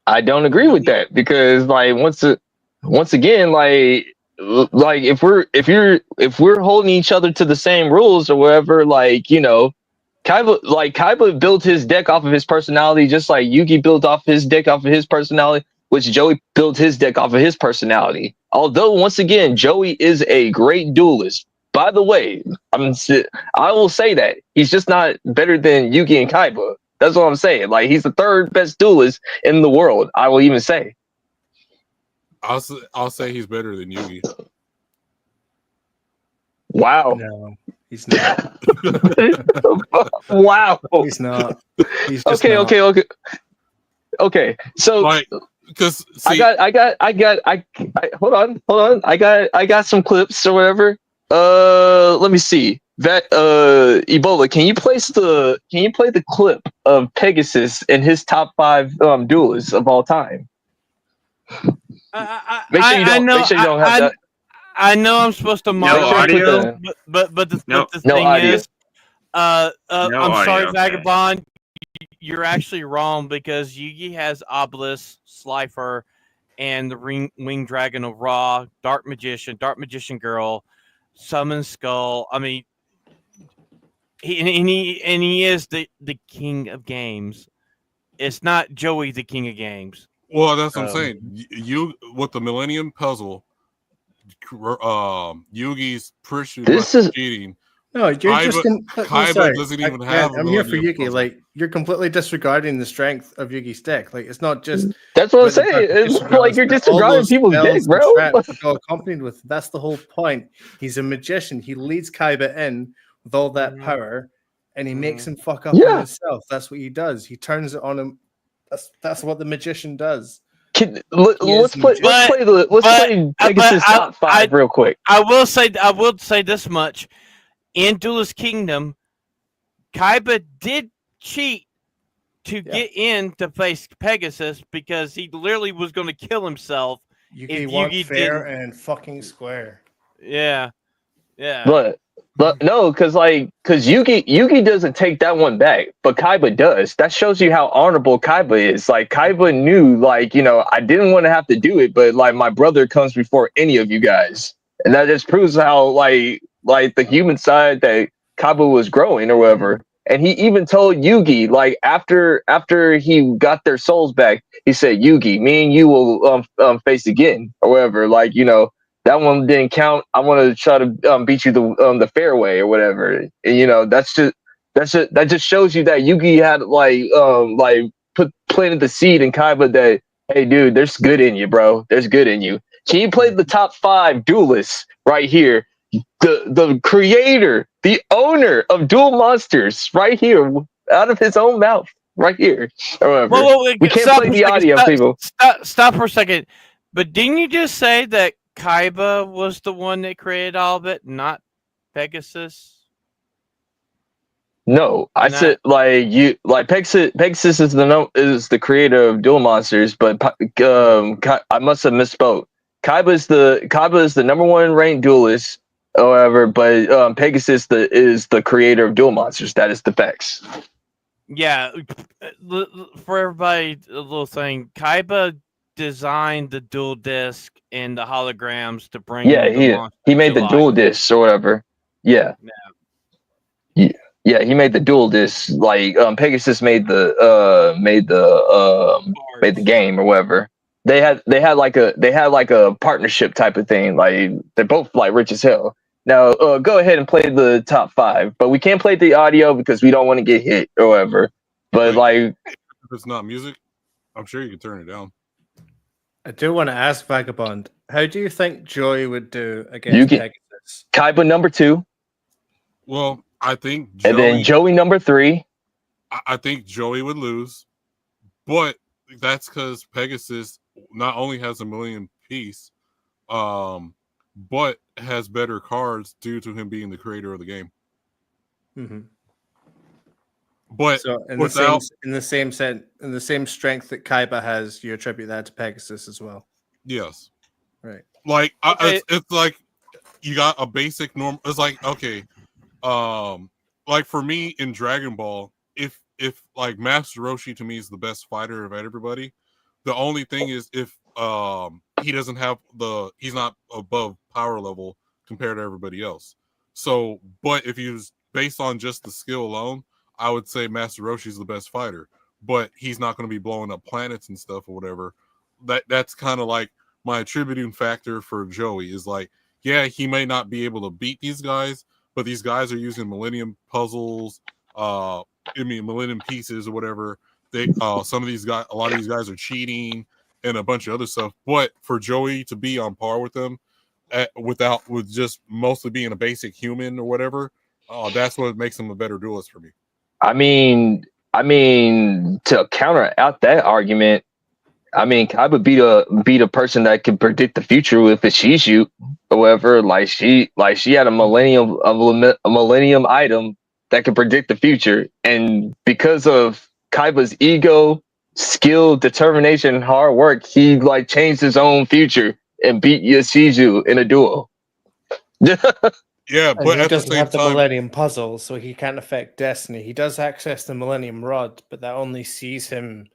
I don't agree with that because, like, once again, like if we're holding each other to the same rules or whatever, like, Kaiba built his deck off of his personality, just like Yugi built off his deck off of his personality, which Joey built his deck off of his personality. Although, once again, Joey is a great duelist. By the way, I will say that he's just not better than Yugi and Kaiba. That's what I'm saying. Like, he's the third best duelist in the world, I will even say. I'll say he's better than Yugi. Wow. No, he's not. Wow. He's not. He's just Okay. not. Okay. So, Like, because I hold on. I got some clips or whatever. Let me see. That Ebola, can you play the clip of Pegasus and his top 5 duelists of all time? Make sure you don't have that. I know I'm supposed to monitor, audio? but the No thing audio. is, I'm sorry, audio, okay. Vagabond, you're actually wrong because Yugi has Obelisk, Slifer, and the Winged Dragon of Ra, Dark Magician Girl, Summon Skull. I mean, he is the king of games. It's not Joey the king of games. Well, that's what I'm saying. You with the Millennium Puzzle, Yugi's pretty much cheating. No, you're just Kaiba doesn't even have. I'm here for Millennium Yugi. Puzzle. Like, you're completely disregarding the strength of Yugi's deck. Like, it's not just. That's what I'm saying. It's like you're disregarding people's deck, bro. Go accompanied with. That's the whole point. He's a magician. He leads Kaiba in with all that power, and he makes him fuck up on himself. That's what he does. He turns it on him. That's what the magician does. Let's play Pegasus top 5 real quick. I will say this much: in Duelist Kingdom, Kaiba did cheat to get in to face Pegasus because he literally was going to kill himself. Yugi fair and fucking square. Yeah. But no, because Yugi doesn't take that one back, but Kaiba does. That shows you how honorable Kaiba is. Like, Kaiba knew, like, I didn't want to have to do it, but like, my brother comes before any of you guys, and that just proves how like the human side that Kaiba was growing or whatever. And he even told Yugi, like, after he got their souls back, he said, "Yugi, me and you will face again or whatever." Like, that one didn't count. I want to try to beat you the fair way or whatever. And that just shows you that Yugi had planted the seed in Kaiba that, hey, dude, there's good in you, bro. There's good in you. Can you play the top 5 duelists right here? The creator, the owner of Duel Monsters, right here, out of his own mouth. right here. However, Well, we can't stop play for a the second, audio, people. Stop for a second. But didn't you just say that Kaiba was the one that created all of it, not Pegasus? No, I And said Pegasus is the creator of Duel Monsters, but I must have misspoke. Kaiba is the number one ranked duelist, however, but Pegasus is the creator of Duel Monsters. That is the facts. Yeah, for everybody, a little thing. Kaiba designed the dual disc and the holograms to bring Yeah, the monster he made to the life. dual discs or whatever. Yeah. Yeah, he made the dual discs. Like Pegasus made the game or whatever. They had like a partnership type of thing. Like they're both like rich as hell. Now go ahead and play the top 5, but we can't play the audio because we don't want to get hit or whatever. But If it's not music, I'm sure you can turn it down. I do want to ask Vagabond, how do you think Joey would do against Pegasus? Kaiba number 2. Well, I think And then Joey number 3. I think Joey would lose, but that's because Pegasus not only has a Millennium Piece, but has better cards due to him being the creator of the game. Mm-hmm. But so in the same strength that Kaiba has, you attribute that to Pegasus as well. Yes. Right. Like it's like you got a basic norm. It's like okay, like for me in Dragon Ball, if like Master Roshi to me is the best fighter of everybody, the only thing is if he doesn't have he's not above power level compared to everybody else. So, but if he was based on just the skill alone, I would say Master Roshi is the best fighter, but he's not going to be blowing up planets and stuff or whatever. That's kind of like my attributing factor for Joey is like, yeah, he may not be able to beat these guys, but these guys are using Millennium puzzles, Millennium pieces or whatever. They some of these guys, a lot of these guys are cheating and a bunch of other stuff. But for Joey to be on par with them, with just mostly being a basic human or whatever, that's what makes him a better duelist for me. I mean, to counter out that argument, I mean, Kaiba beat a person that can predict the future with a Shishu, however, like she had a millennium item that could predict the future, and because of Kaiba's ego, skill, determination, and hard work, he like changed his own future and beat Yashiju in a duel. Yeah, but he at doesn't the same have the time, Millennium Puzzle, so he can't affect Destiny. He does access the Millennium Rod, but that only sees him.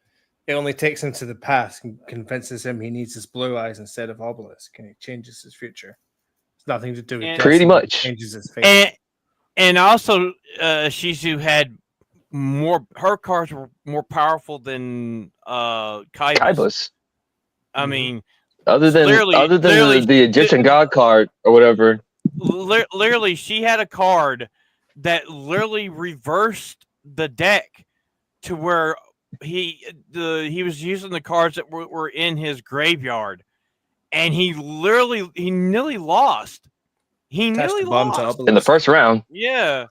It only takes him to the past and convinces him he needs his blue eyes instead of Obelisk, and it changes his future. It's nothing to do with Destiny. Pretty much. It changes his fate. And also, Shizu had more. Her cards were more powerful than Kaiba's. I mean, other than the Egyptian God card or whatever. Literally, she had a card that literally reversed the deck to where he was using the cards that were in his graveyard, and he nearly lost. He nearly lost in the first round. Yeah.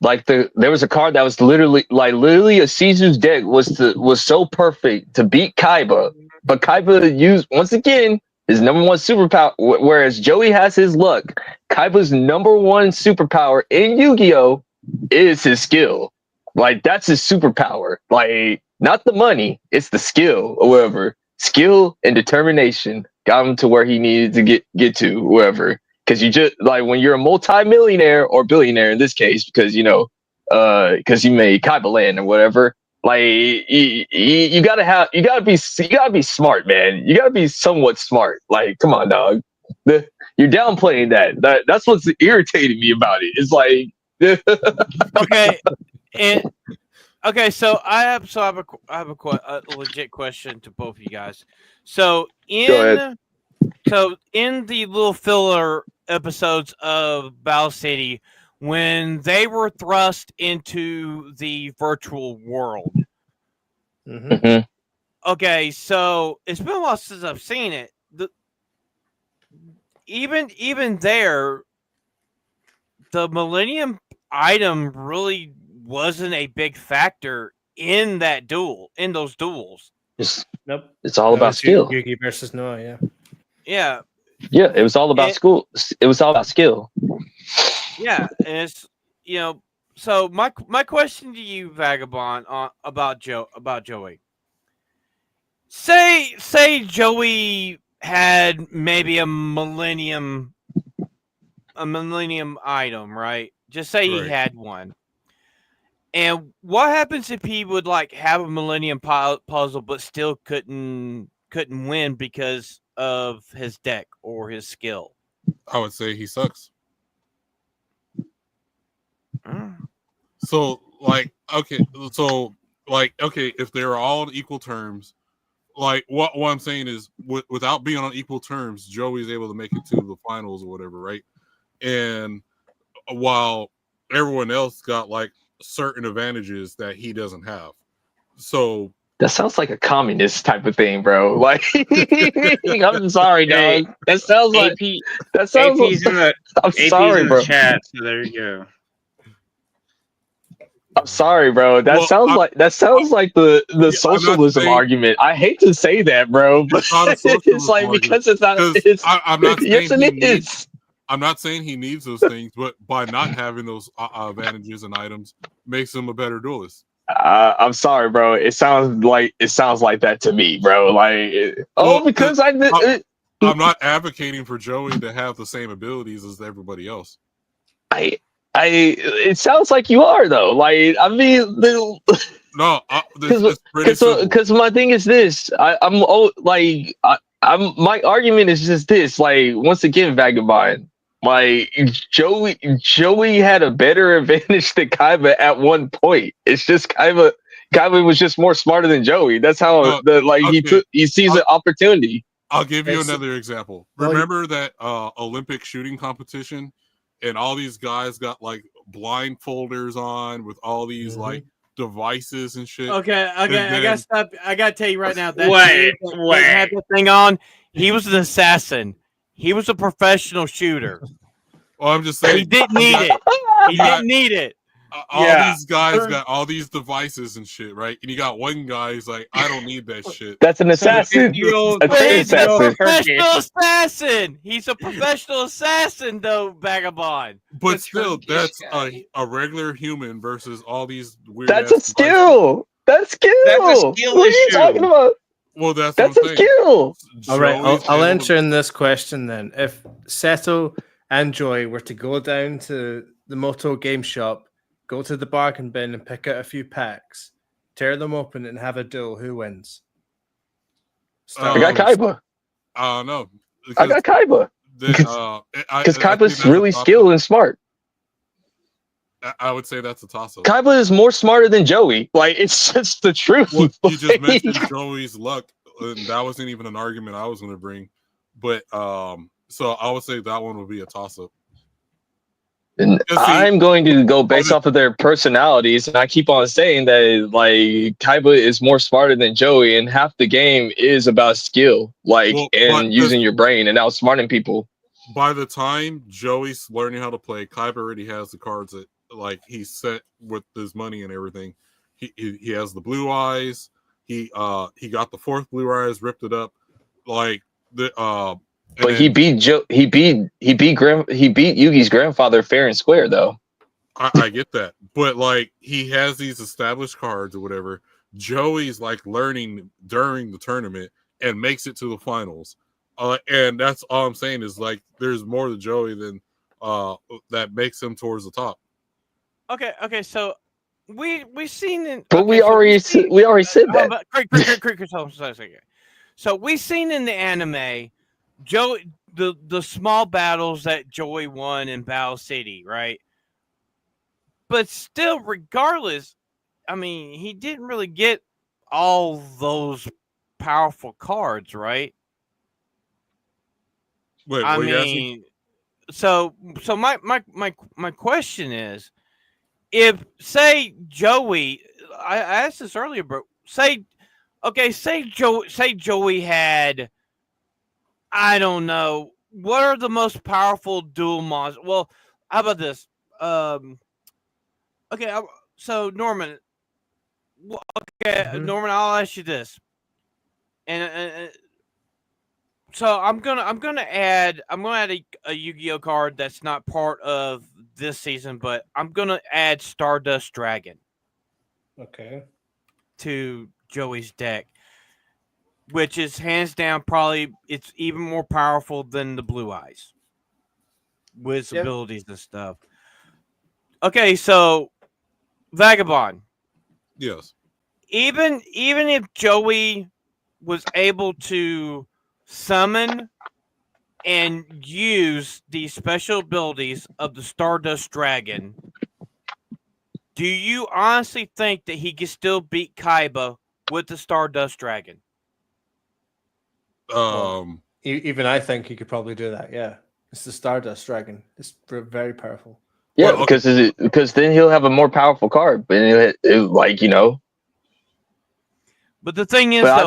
Like there was a card that was literally Asizu's deck was so perfect to beat Kaiba, but Kaiba used once again his number one superpower. Whereas Joey has his luck, Kaiba's number one superpower in Yu-Gi-Oh is his skill. Like that's his superpower. Like not the money, it's the skill or whatever. Skill and determination got him to where he needed to get to, wherever. Because you just like when you're a multi-millionaire or billionaire in this case, because you because you made Kaiba land or whatever. Like you gotta be smart, man. You gotta be somewhat smart. Like, come on, dog. You're downplaying that. That's what's irritating me about it. It's like okay. So I have a legit question to both of you guys. So in the little filler episodes of Battle City, when they were thrust into the virtual world. Mm-hmm. Okay, so it's been a while since I've seen it. Even there, the Millennium item really wasn't a big factor in those duels. Nope. It's all about skill. Yugi versus Noah, yeah. Yeah, Yeah, it was all about school. It was all about skill. yeah, and it's So my question to you, Vagabond, about Joey. Say Joey had maybe a millennium item, right? Just say he Right. had one. And what happens if he would like have a millennium puzzle but still couldn't win because of his deck or his skill? I would say he sucks. Mm. So like okay, if they're all on equal terms, like what I'm saying is without being on equal terms, Joey's able to make it to the finals or whatever, right? And while everyone else got like certain advantages that he doesn't have. So that sounds like a communist type of thing, bro. Like, I'm sorry, dog. That sounds like that sounds. AP's in the I'm AP's sorry, in bro. the chat, so there you go. I'm sorry, bro. That sounds like the socialism argument. I hate to say that, bro, but it's not a it's like argument. because it's not. It's, I'm not saying yes, it is. I'm not saying he needs those things, but by not having those advantages and items makes him a better duelist. I'm sorry, bro. It sounds like that to me, bro. Like, because I'm not advocating for Joey to have the same abilities as everybody else. It sounds like you are though. Like, I mean, no, because my thing is this. My argument is just this. Like, once again, Vagabond. Like Joey had a better advantage than Kaiba at one point. It's just Kaiba was just more smarter than Joey. That's how he sees an opportunity. I'll give you another example. Remember that Olympic shooting competition, and all these guys got like blindfolders on with all these like devices and shit. Okay, I gotta stop. I gotta tell you right now. That Wait. had the thing on. He was an assassin. He was a professional shooter. Well, I'm just saying he didn't need it. He didn't need it. These guys got all these devices and shit, right? And you got one guy who's like, I don't need that shit. That's an assassin. He's a professional assassin. He's a professional assassin, though, Vagabond. But still, that's a regular human versus all these weird. That's a skill. That's skill. That's a skill what are you talking about? Well, that's a skill. All right, I'll answer in this question then. If Seto and Joy were to go down to the Moto game shop, go to the bargain bin and pick out a few packs, tear them open and have a duel, who wins? I got Kaiba. I don't know. I got Kaiba. Because Kaiba's really skilled and smart. I would say that's a toss-up. Kaiba is more smarter than Joey. Like, it's just the truth. Well, you just mentioned Joey's luck, and that wasn't even an argument I was going to bring. But so I would say that one would be a toss-up. And I'm going to go based off of their personalities, and I keep on saying that like Kaiba is more smarter than Joey, and half the game is about skill, and using your brain and outsmarting people. By the time Joey's learning how to play, Kaiba already has the cards that he's set with his money and everything. He has the blue eyes. He got the fourth blue eyes, ripped it up, But he beat Yugi's grandfather fair and square, though. I get that, but he has these established cards or whatever. Joey's learning during the tournament and makes it to the finals, and that's all I'm saying is there's more to Joey than that makes him towards the top. Okay, so we've seen in, but we already said that. So we've seen in the anime. The small battles that Joey won in Battle City, right? But still, regardless, I mean, he didn't really get all those powerful cards, right? Wait, I mean, so my question is, if say Joey, I asked this earlier, bro. Say Joey had, I don't know, what are the most powerful dual monsters? Well, how about this? Okay, So Norman, okay, Mhm. Norman, I'll ask you this, and so I'm gonna add a Yu-Gi-Oh card that's not part of this season, but I'm gonna add Stardust Dragon Okay. to Joey's deck, which is hands down probably it's even more powerful than the Blue Eyes with its Yeah. abilities and stuff. Okay, so Vagabond. Yes. Even if Joey was able to summon and use the special abilities of the Stardust Dragon, do you honestly think that he could still beat Kaiba with the Stardust Dragon? Even I think he could probably do that. Yeah, it's the Stardust Dragon. It's very powerful. Yeah, Well, okay. because then he'll have a more powerful card, but like But the thing is, But though,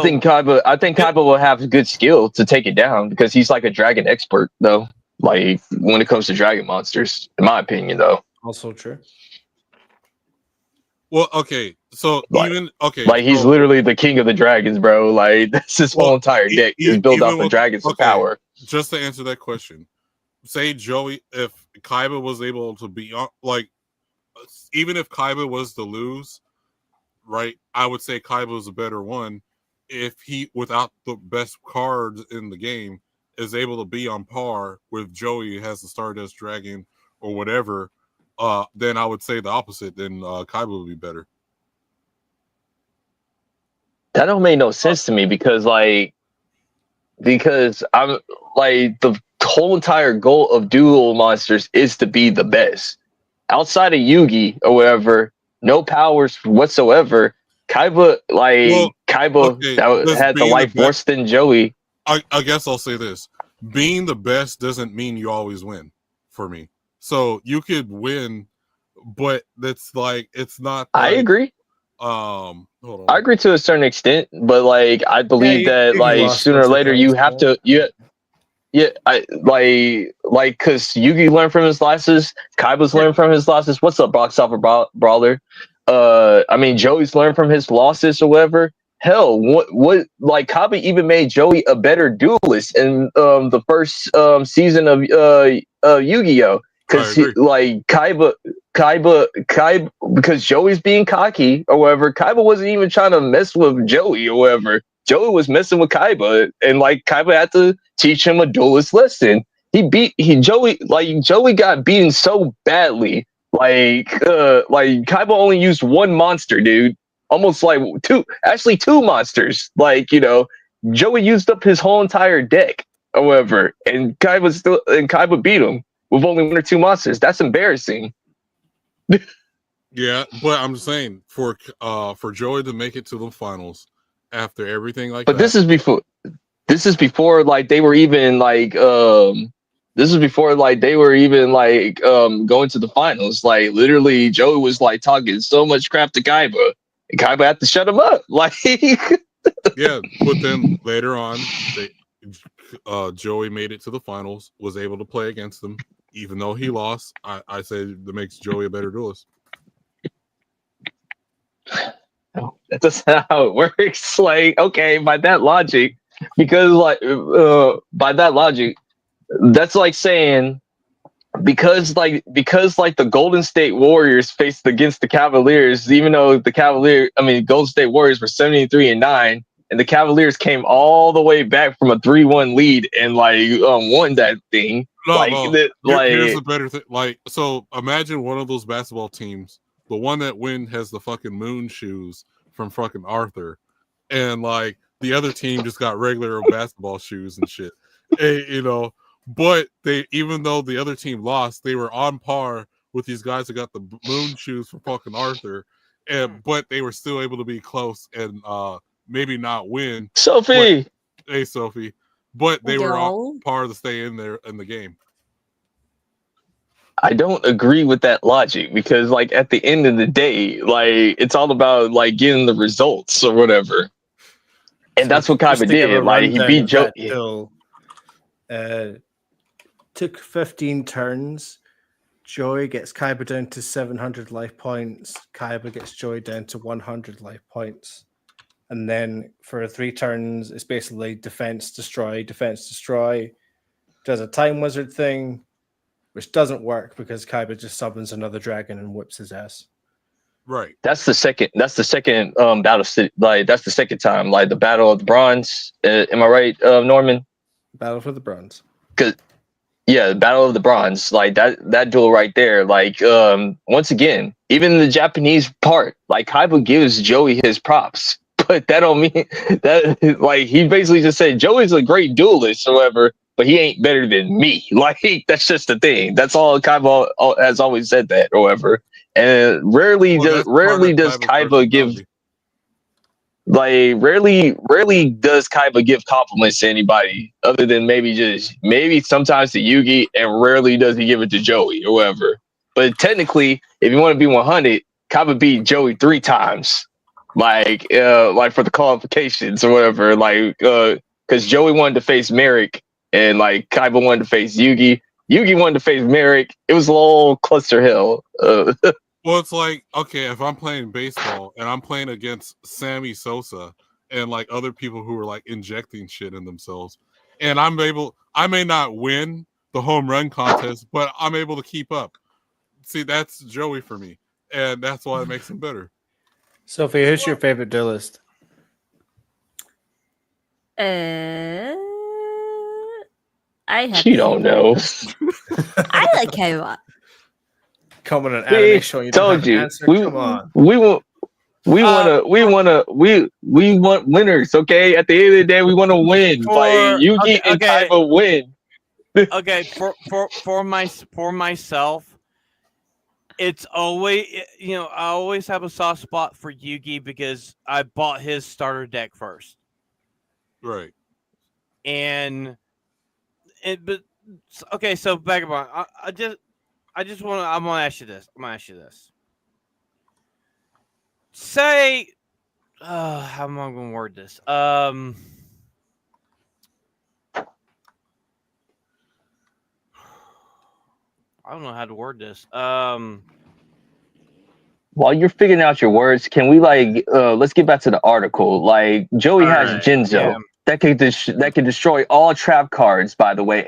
I think Kaiba will have good skill to take it down because he's like a dragon expert, though. Like when it comes to dragon monsters, in my opinion, though. Also true. Well, okay. So Like- even okay, Like he's so, literally the king of the dragons, bro. Like that's his whole entire deck is built even off of with- dragons of okay. power. just to answer that question, say Joey, if Kaiba was able to be on, like, even if Kaiba was to lose, right? I would say Kaiba was a better one. If he, without the best cards in the game, is able to be on par with Joey, has the Stardust Dragon or whatever, then I would say the opposite. Then Kaiba would be better. That don't make no sense to me because I'm like the whole entire goal of duel monsters is to be the best. Outside of Yugi or whatever, no powers whatsoever. Kaiba okay, just had the being the life best- worse than Joey. I guess I'll say this: being the best doesn't mean you always win. For me, so you could win, but that's like it's not. I like, agree. Hold on. I agree to a certain extent, but like I believe that Yugi like lost sooner or once or later you twice, have to I like because Yugi learned from his losses, Kaiba's learned from his losses. What's up, Box Offer Brawler? I mean Joey's learned from his losses or whatever. Hell, what like Kaiba even made Joey a better duelist in the first season of Yu-Gi-Oh! Because like Kaiba, because Joey's being cocky or whatever. Kaiba wasn't even trying to mess with Joey or whatever. Joey was messing with Kaiba, and like Kaiba had to teach him a duelist lesson. Joey got beaten so badly. Like Kaiba only used one monster, dude. Almost like two monsters. Like Joey used up his whole entire deck or whatever, and Kaiba beat him with only one or two monsters. That's embarrassing. Yeah, but I'm saying for Joey to make it to the finals after everything like But that. this is before like they were even like going to the finals. Like literally Joey was like talking so much crap to Kaiba, and Kaiba had to shut him up. Like Yeah, but then later on, Joey made it to the finals, was able to play against them, even though he lost. I say that makes Joey a better duelist. that's not how it works. Like, okay, by that logic, because by that logic, that's like saying because the Golden State Warriors faced against the Cavaliers, even though Golden State Warriors were 73-9, and the Cavaliers came all the way back from a 3-1 lead and won that thing. Here's the better thing. Like, so imagine one of those basketball teams, the one that win has the fucking moon shoes from fucking Arthur, and like the other team just got regular basketball shoes and shit. And, but even though the other team lost, they were on par with these guys that got the moon shoes from fucking Arthur, but they were still able to be close and maybe not win. Sophie, hey Sophie, but they were on par to stay in there in the game. I don't agree with that logic because like at the end of the day, like it's all about like getting the results or whatever. And that's what Kaiba did. Like he beat Joe. Took 15 turns Joey gets Kaiba down to 700 life points. Kaiba gets Joey down to 100 life points. And then for 3 turns, it's basically defense, destroy. Does a time wizard thing, which doesn't work because Kaiba just summons another dragon and whips his ass. Right. That's the second battle. Like that's the second time. Like the Battle of the Bronze. Am I right, Norman? Battle for the Bronze. Yeah, the Battle of the Bronze, like that duel right there, like once again, even the Japanese part, like Kaiba gives Joey his props, but that don't mean that like he basically just said Joey's a great duelist, however, but he ain't better than me. Like that's just the thing. That's all Kaiba has always said that, however, and rarely does Kaiba give. Like rarely does Kaiba give compliments to anybody other than maybe sometimes to Yugi, and rarely does he give it to Joey or whoever. But technically, if you want to be 100, Kaiba beat Joey 3 times, like for the qualifications or whatever. Like because Joey wanted to face Merrick and like Kaiba wanted to face Yugi. Yugi wanted to face Merrick. It was a little cluster hell. Well, it's like, okay, if I'm playing baseball and I'm playing against Sammy Sosa and like other people who are like injecting shit in themselves, and I may not win the home run contest, but I'm able to keep up. See, that's Joey for me, and that's why it makes him better. Sophie, who's your favorite duelist? I have. She don't know. I like Kaiba. Come on, an anime show. You Told you. Answer. Come on. We want winners. Okay, at the end of the day, we want to win. Like Yugi and Kaiba win. Okay, for myself, it's always I always have a soft spot for Yugi because I bought his starter deck first, Right. but okay, so Vagabond, I'm gonna ask you this. Say, how am I gonna word this? I don't know how to word this. While you're figuring out your words, can we let's get back to the article. Like Joey has Jinzo that can destroy all trap cards. By the way,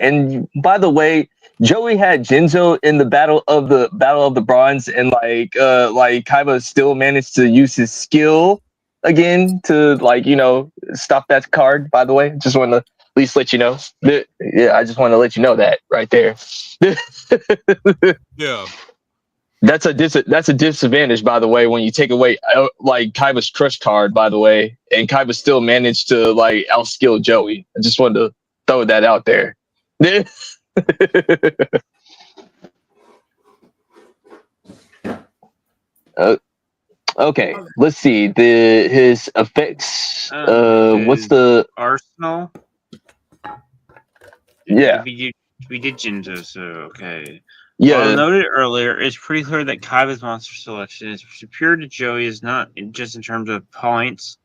Joey had Jinzo in the Battle of the Bronze, and Kaiba still managed to use his skill again to stop that card. By the way, just want to at least let you know. Yeah, I just want to let you know that right there. Yeah. That's a disadvantage, by the way, when you take away Kaiba's crush card, by the way, and Kaiba still managed to outskill Joey. I just wanted to throw that out there. Okay, let's see his effects. What's the Arsenal? Yeah, we did Jinzo, so okay. yeah. Well, noted earlier, it's pretty clear that Kaiba's monster selection is superior to Joey's, not just in terms of points,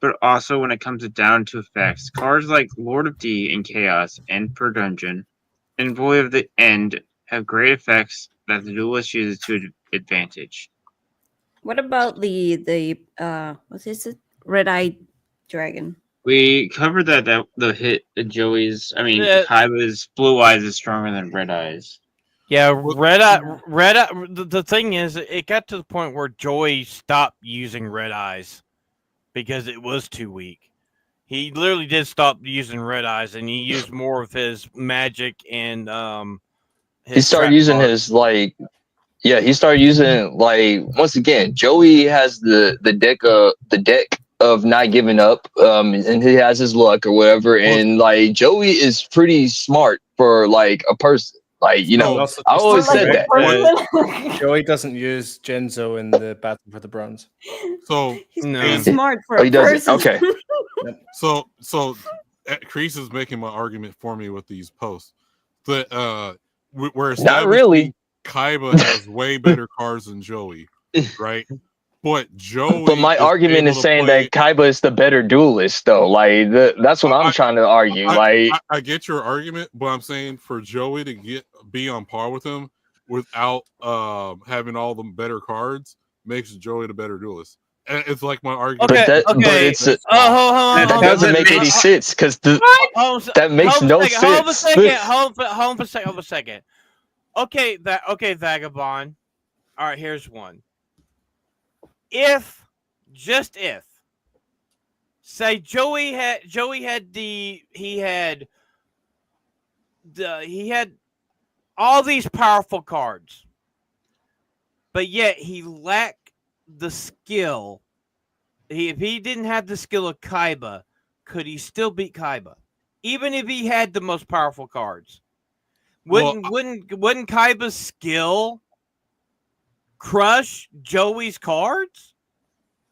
but also when it comes down to effects. Cards like Lord of D and Chaos, End per Dungeon, and Void of the End have great effects that the duelist uses to advantage. What about the what is it? Red-eyed dragon. We covered that the hit Joey's. I mean, Kaiba's Blue Eyes is stronger than Red Eyes. Yeah, Red Eye. The thing is, it got to the point where Joey stopped using Red Eyes because it was too weak. He literally did stop using Red Eyes, and he used more of his magic and he started using his he started using once again. Joey has the deck of not giving up, and he has his luck or whatever. And Joey is pretty smart for a person. I always said that. Joey doesn't use Jinzo in the Battle for the Bronze. So He's No. pretty smart for he a doesn't. person. Okay. So Kreese is making my argument for me with these posts. But we're Not establishing really. Kaiba has way better cards than Joey, right? But Joey. But my argument is saying that Kaiba is the better duelist, though. That's what I'm trying to argue. I get your argument, but I'm saying for Joey to be on par with him, without having all the better cards makes Joey the better duelist. And it's like my argument. Okay, but it's hold on, that hold doesn't on. make any sense because Hold that makes no sense. Hold a second. Okay, Vagabond. All right, here's one. If, say Joey had all these powerful cards, but yet he lacked the skill. If he didn't have the skill of Kaiba, could he still beat Kaiba? Even if he had the most powerful cards? Wouldn't Kaiba's skill crush Joey's cards?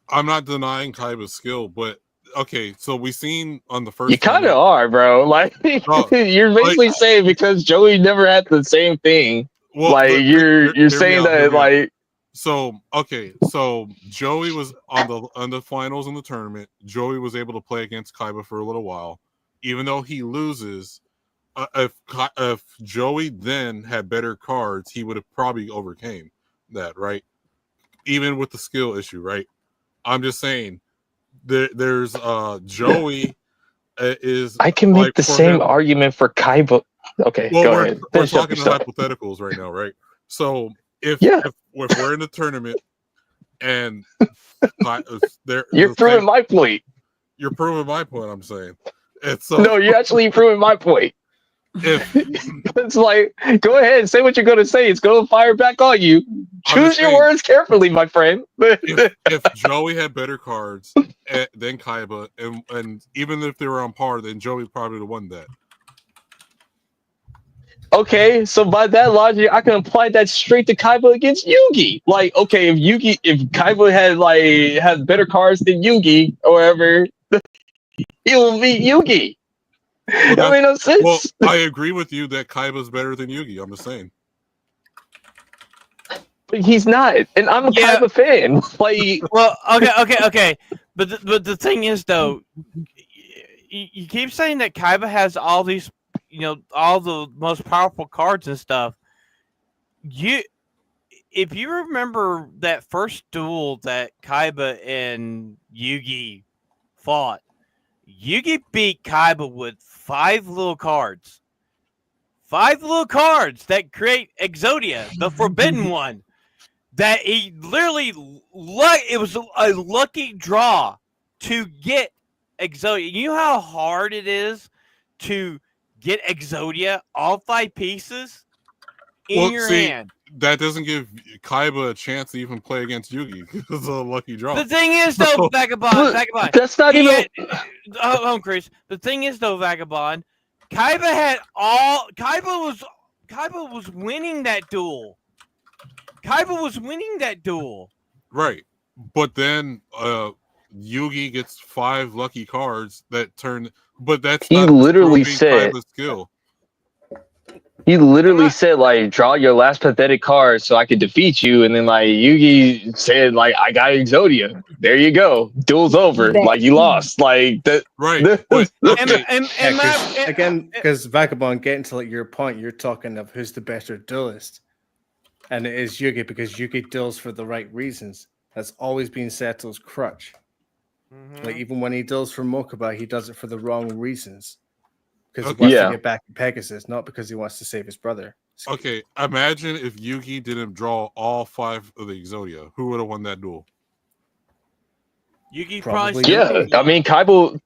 I'm not denying Kaiba's skill, but okay, so we seen on the first. You kind of are, bro. Like you're basically saying because Joey never had the same thing. Well, like you're saying that like. So okay, so Joey was on the finals in the tournament. Joey was able to play against Kaiba for a little while, even though he loses. If Joey then had better cards, he would have probably overcame that, right? Even with the skill issue, right? I'm just saying there's Joey is. I can make the same argument for Kaiba. Okay, well, go ahead. We're talking hypotheticals right now, right? So if we're in the tournament and you're proving my point. You're proving my point. I'm saying. So, no, you're actually proving my point. It's like, go ahead, say what you're going to say. It's going to fire back on you. Choose your words carefully, my friend. if Joey had better cards than Kaiba, and even if they were on par, then Joey probably would have won that. Okay, so by that logic, I can apply that straight to Kaiba against Yugi. Like, okay, if Kaiba had better cards than Yugi or whatever, he will beat Yugi. Well, that made no sense. Well, I agree with you that Kaiba's better than Yugi. I'm just saying. But he's not, and I'm a Kaiba fan. Like, well, okay. But the thing is, though, you keep saying that Kaiba has all these, all the most powerful cards and stuff. If you remember that first duel that Kaiba and Yugi fought, Yugi beat Kaiba with 5 little cards. 5 little cards that create Exodia, the forbidden one. That he literally, it was a lucky draw to get Exodia. You know how hard it is to get Exodia, all 5 pieces, in your hand? That doesn't give Kaiba a chance to even play against Yugi. It's a lucky draw. The thing is, though, Vagabond. That's not even. Chris. The thing is, though, Vagabond. Kaiba was winning that duel. Right, but then Yugi gets 5 lucky cards that turn. But that's he not literally said Kaiba's skill. He literally said, like, draw your last pathetic card so I could defeat you. And then, like, Yugi said, like, I got Exodia. There you go. Duel's over. Like, you lost. Like, that. Right. Again, because Vagabond, getting to like your point, you're talking of who's the better duelist. And it is Yugi because Yugi duels for the right reasons. That's always been Seto's crutch. Mm-hmm. Like, even when he duels for Mokuba, he does it for the wrong reasons. Because he wants to get back to Pegasus, not because he wants to save his brother. Okay, imagine if Yugi didn't draw all 5 of the Exodia. Who would have won that duel? Yugi probably. Yeah, I mean, Kaiba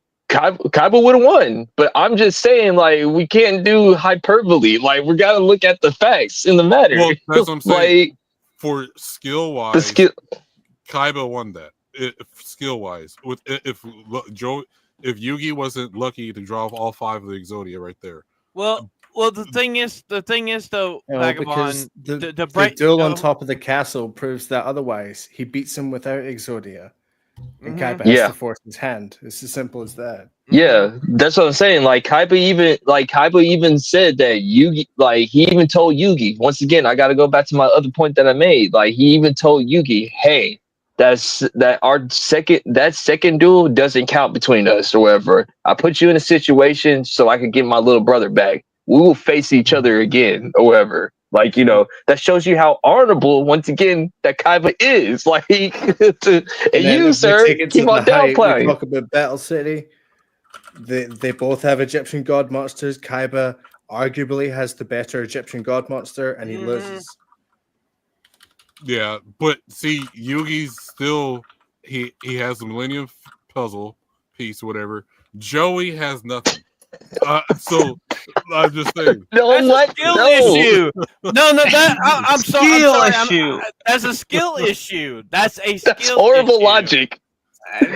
would have won. But I'm just saying, like, we can't do hyperbole. Like, we got to look at the facts in the matter. Well, that's what I'm saying. Like, for skill-wise, Kaiba won that. Skill-wise, if Yugi wasn't lucky to draw all 5 of the Exodia right there. Well, the thing is though, Vagabond, the duel on top of the castle proves that otherwise. He beats him without Exodia, and Kaiba has to force his hand. It's as simple as that. Yeah, that's what I'm saying. Like, Kaiba even said that Yugi, like, he even told Yugi. Once again, I got to go back to my other point that I made. Like, he even told Yugi, "Hey, that second duel doesn't count between us or whatever. I put you in a situation so I could get my little brother back. We will face each other again or whatever." Like, that shows you how honorable, once again, that Kaiba is. Like, and then you, if we sir, take it to keep on the height, we downplaying. talk about Battle City. They both have Egyptian god monsters. Kaiba arguably has the better Egyptian god monster, and he loses. Yeah, but see, Yugi's still he has the Millennium Puzzle piece, or whatever. Joey has nothing. So I'm just saying. No, That's a skill issue. No, I'm sorry. That's a skill issue. That's a skill That's horrible issue. logic.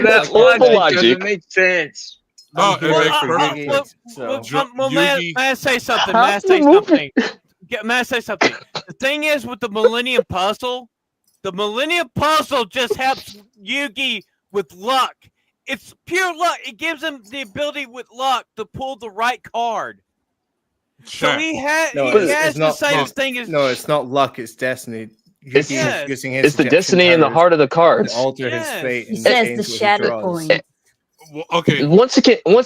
That's horrible logic. Doesn't make sense. No, I'm it here makes for perfect Yugi, sense. so- Yugi- May I say something? How May I say the movie- something? May I say something? The thing is with the Millennium Puzzle just helps Yugi with luck. It's pure luck. It gives him the ability with luck to pull the right card. So Shaq. he has it's the not same luck. thing as No, it's not luck. It's destiny. It's- Yugi Yes. is using his It's the Egyptian destiny in the powers heart of the to cards. alter Yes. his fate. He and says change the what he shadow draws. coin. Well, okay, Once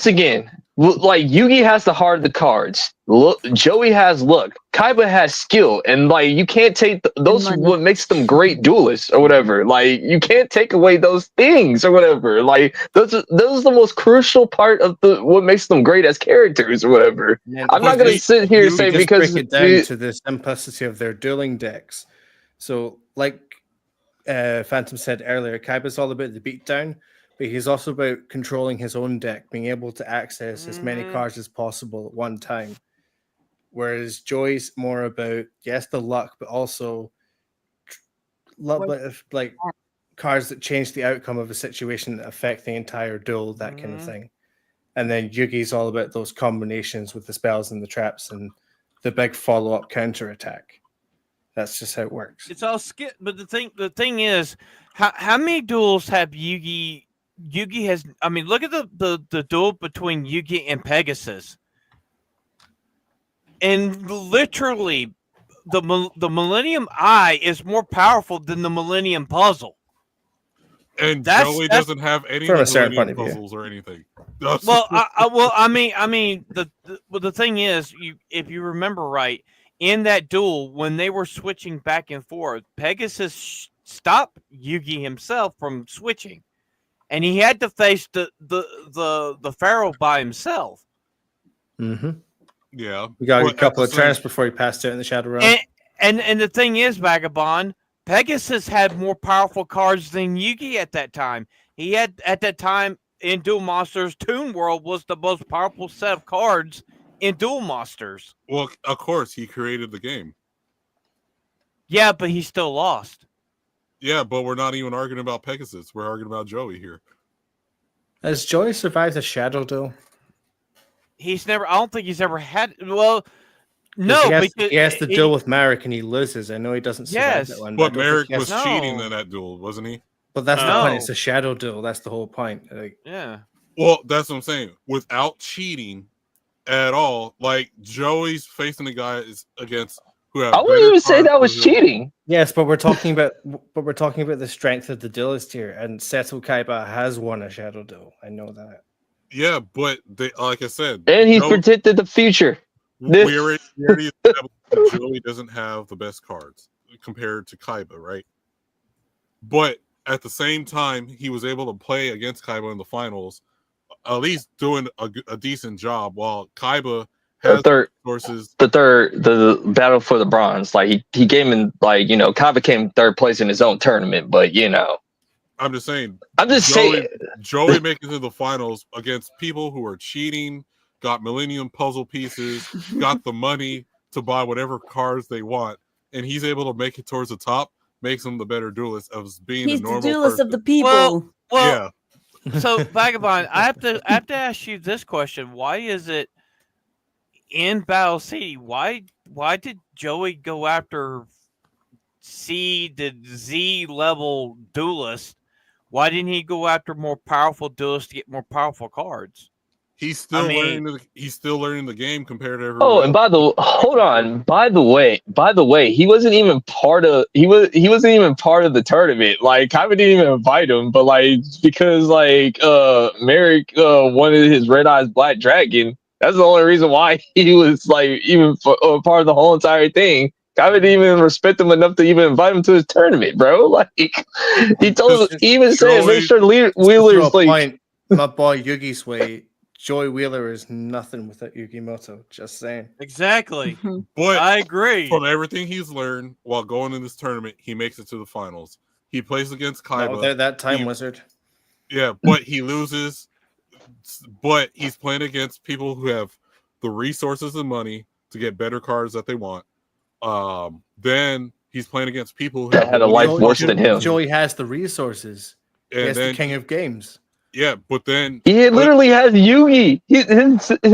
again, like Yugi has the heart of the cards. Look, Joey has luck. Kaiba has skill, and like you can't take those. money. What makes them great duelists or whatever. Like you can't take away those things or whatever. Like those are the most crucial part of what makes them great as characters or whatever. And then I'm not if gonna you- sit here and you say just because break it down to the simplicity of their dueling decks. So, like Phantom said earlier, Kaiba's all about the beatdown, but he's also about controlling his own deck, being able to access as many cards as possible at one time. Whereas Joy's more about the luck, but also like cards that change the outcome of a situation that affect the entire duel, that kind of thing. And then Yugi's all about those combinations with the spells and the traps and the big follow-up counter attack. That's just how it works. it's all skill. But the thing is, how many duels have Yugi has? I mean, look at the duel between Yugi and Pegasus, and literally, the Millennium Eye is more powerful than the Millennium Puzzle. and That's- Joey that's- doesn't have any From a certain Millennium point of view. puzzles or anything. Well, the thing is, if you remember right, in that duel when they were switching back and forth, Pegasus stopped Yugi himself from switching, and he had to face the Pharaoh by himself. Mm-hmm. yeah, We got but a at couple the of same- turns before he passed out in the Shadow Realm. And the thing is, Vagabond, Pegasus had more powerful cards than Yugi at that time. He had at that time in Duel Monsters, Toon World was the most powerful set of cards in Duel Monsters. Well, of course, he created the game. Yeah, but he still lost. Yeah, but we're not even arguing about Pegasus. We're arguing about Joey here. Has Joy survived a Shadow Duel? He's never. I don't think he's ever had. Well, no, he has, because he has to he- deal with Marek and he loses. I know he doesn't survive Yes. that one. But I don't think Merrick he has- was No. cheating in that duel, wasn't he? But that's the No. point. It's a Shadow Duel. That's the whole point. Like, Yeah. Well, that's what I'm saying. Without cheating at all, like Joey's facing the guys against who have. I wouldn't better even say cards that was than him. cheating. yes, but we're talking about the strength of the duelist here, and Seto Kaiba has won a Shadow Duel. I know that. Yeah, but they, like I said, And he Joe- predicted the future. we already established that Joey doesn't have the best cards compared to Kaiba, right? But at the same time, he was able to play against Kaiba in the finals, at least doing a decent job, while Kaiba The has third, resources. the battle for the bronze. Like he came in, like Kaiba came third place in his own tournament, but I'm just saying, I'm just saying. Joey making it to the finals against people who are cheating, got Millennium Puzzle pieces, got the money to buy whatever cards they want, and he's able to make it towards the top, makes him the better duelist of being He's a the normal duelist person. of the people. Well, Yeah, so Vagabond, I have to ask you this question: why is it in Battle City? Why did Joey go after C to Z level duelists? Why didn't he go after more powerful duelists to get more powerful cards? he's still I mean- learning the game compared to everyone. Oh, and hold on. By the way, he wasn't even part of the tournament. Like Kaiba didn't even invite him, but like because Merrick wanted his Red Eyes Black Dragon. That's the only reason why he was like even part of the whole entire thing. Kaiba didn't even respect him enough to even invite him to his tournament, bro. Like he told him, he even said, make sure Wheeler's like. Point, my boy Yugi's way. Joey Wheeler is nothing without Yugimoto. Just saying. Exactly. But I agree. from everything he's learned while going in this tournament, he makes it to the finals. He plays against Kaiba. No, they're that time wizard. Yeah, but he loses. But he's playing against people who have the resources and money to get better cards that they want. Then he's playing against people who that had a life worse than him. Joey has the resources. He has the king of games. Yeah, but then he literally has Yugi.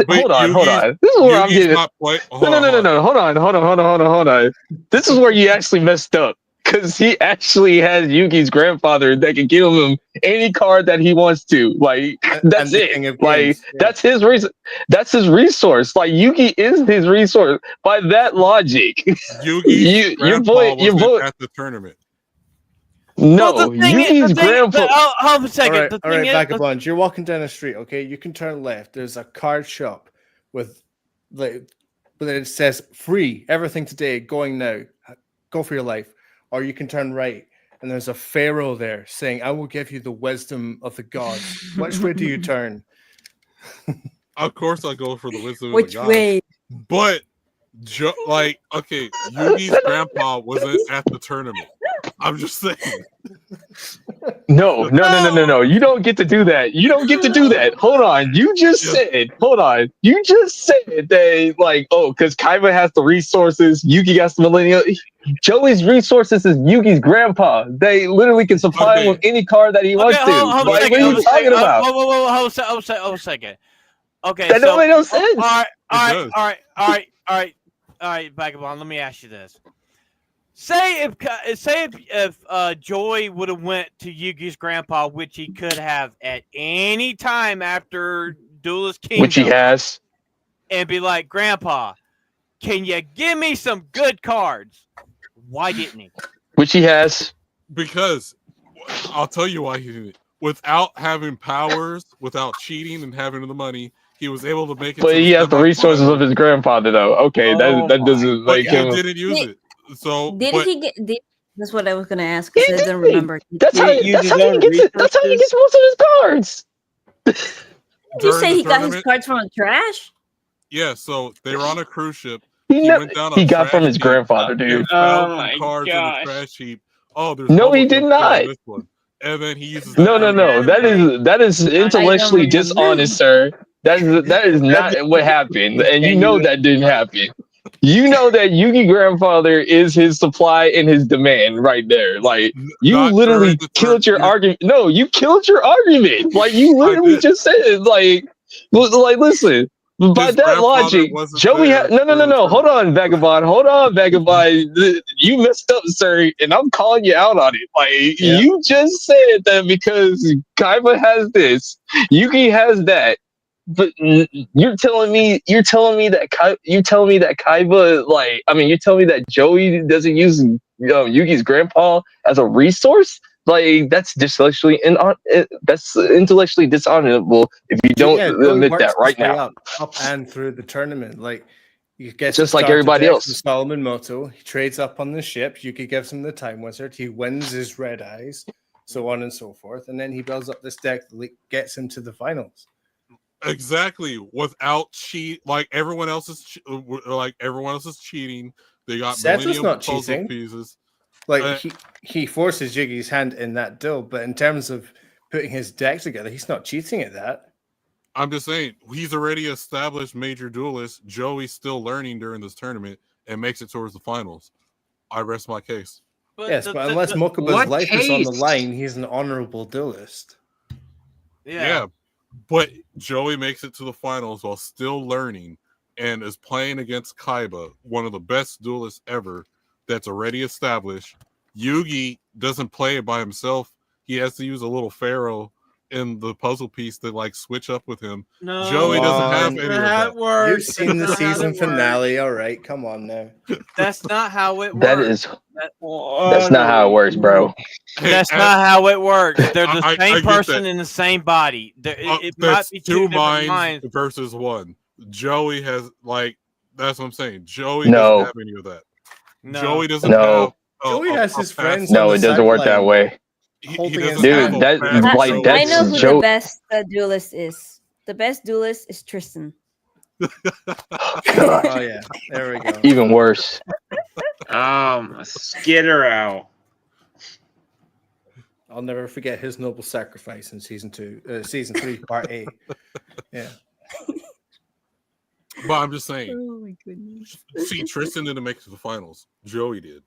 Hold on. This is where I'm getting. No. Hold on. This is where you actually messed up. Because he actually has Yugi's grandfather that can give him any card that he wants to. Like that's it. Like that's his reason. That's his resource. Like Yugi is his resource. By that logic, Yugi's grandpa was at the tournament. No, Yugi's grandpa. Hold a second. All right, Vagabond. You're walking down the street. Okay, you can turn left. There's a card shop with but it says free everything today. Going now. Go for your life. Or you can turn right, and there's a pharaoh there saying, "I will give you the wisdom of the gods." Which way do you turn? Of course, I go for the wisdom of Which the gods. way? But Yugi's grandpa wasn't at the tournament. I'm just saying. No. You don't get to do that. Hold on. You just said that, like, because Kaiba has the resources, Yugi has the millennial. Joey's resources is Yugi's grandpa. They literally can supply him with any card that he wants to. Like, what are you talking about? Hold a second. Okay, that don't make no sense. All right, Vagabond. Let me ask you this: Say if Joey would have went to Yugi's grandpa, which he could have at any time after Duelist Kingdom, which he has, and be like, "Grandpa, can you give me some good cards?" Why didn't he? Which he has. Because I'll tell you why he didn't. Without having powers, without cheating and having the money, he was able to make it. But he has the resources of his grandfather, though. Okay, that doesn't make him. He didn't use it. So he get? That's what I was going to ask. Because I didn't remember. That's how he gets most of his cards. Did you say he got his cards from the trash? Yeah. So they were on a cruise ship. He got from his grandfather, dude. Oh my cards gosh. in the trash heap. Oh, there's no, he did not. And then he uses no. That is intellectually dishonest, sir. That is not what happened, and you know that didn't happen. You know that Yugi grandfather is his supply and his demand right there. Like you literally killed your argument. No, you killed your argument. Like you literally just said, like listen. By that logic, Joey had no. Hold on, Vagabond. You messed up, sir, and I'm calling you out on it. Like you just said that because Kaiba has this, Yugi has that. But you're telling me that Kaiba, you're telling me that Joey doesn't use Yugi's grandpa as a resource? Like that's intellectually dishonorable if you don't admit that right now. Up and through the tournament, like you get just like everybody else. Solomon Moto, he trades up on the ship. Yuki gives him the Time Wizard. He wins his Red Eyes, so on and so forth, and then he builds up this deck that gets him to the finals. Exactly, without cheat, like everyone else is cheating. They got Seto's not cheating. Pieces. Like he forces Yugi's hand in that duel, but in terms of putting his deck together, he's not cheating at that. I'm just saying he's already established major duelist. Joey's still learning during this tournament and makes it towards the finals. I rest my case. But unless Mokuba's life is on the line, he's an honorable duelist. Yeah. But Joey makes it to the finals while still learning and is playing against Kaiba, one of the best duelists ever that's already established. Yugi doesn't play it by himself. He has to use a little pharaoh in the puzzle piece to like switch up with him. No, Joey doesn't have any of that. You've seen the season finale. All right, come on now. That's not how it works. That's not how it works, bro. That's not how it works. They're the same person in the same body. It might be two minds versus one. Joey has that's what I'm saying. Joey doesn't have any of that. No. Joey doesn't No. have. Joey has his friends No, on it the doesn't work that sideline. way. He Holding doesn't his have Dude, a that- fast like, Joey. I know who Joe- the best duelist is. The best duelist is Tristan. God, Oh yeah, there we go. even worse. Skitter out. I'll never forget his noble sacrifice in season 3, part 8. Yeah. But I'm just saying. Oh my goodness. See, Tristan didn't make it to the finals. Joey did.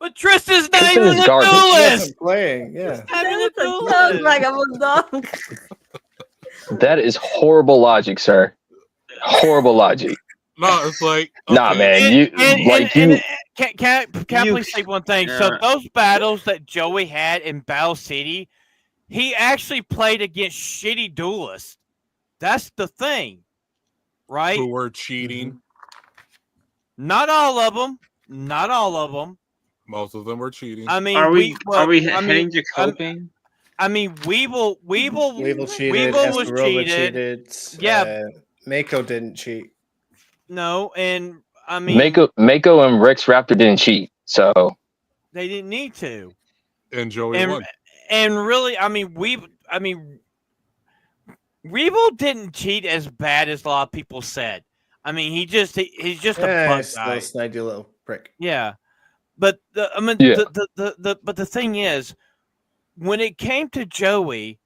But Tristan's not Tristan even is a garbage. He duelist. wasn't playing. Yeah. Not even a Sounds duelist. like I'm a dog. That is horrible logic, sir. Horrible logic. No, it's like Nah, okay, man. You Can I You- please say one thing? So Yeah. those battles that Joey had in Battle City, he actually played against shitty duelists. That's the thing, right? who were cheating. Not all of them. Not all of them. Most of them were cheating. I mean, Are we I heading mean, to coping? I mean, Weevil Weevil cheated. Weevil was Esparova cheated. cheated. Yeah. Mako didn't cheat. No, and I mean, Mako and Rex Raptor didn't cheat. So they didn't need to. and Joey won. And really, I mean, Weevil didn't cheat as bad as a lot of people said. I mean, he's just a bug It's guy. a snidey little prick. Yeah, but Yeah. the thing is, when it came to Joey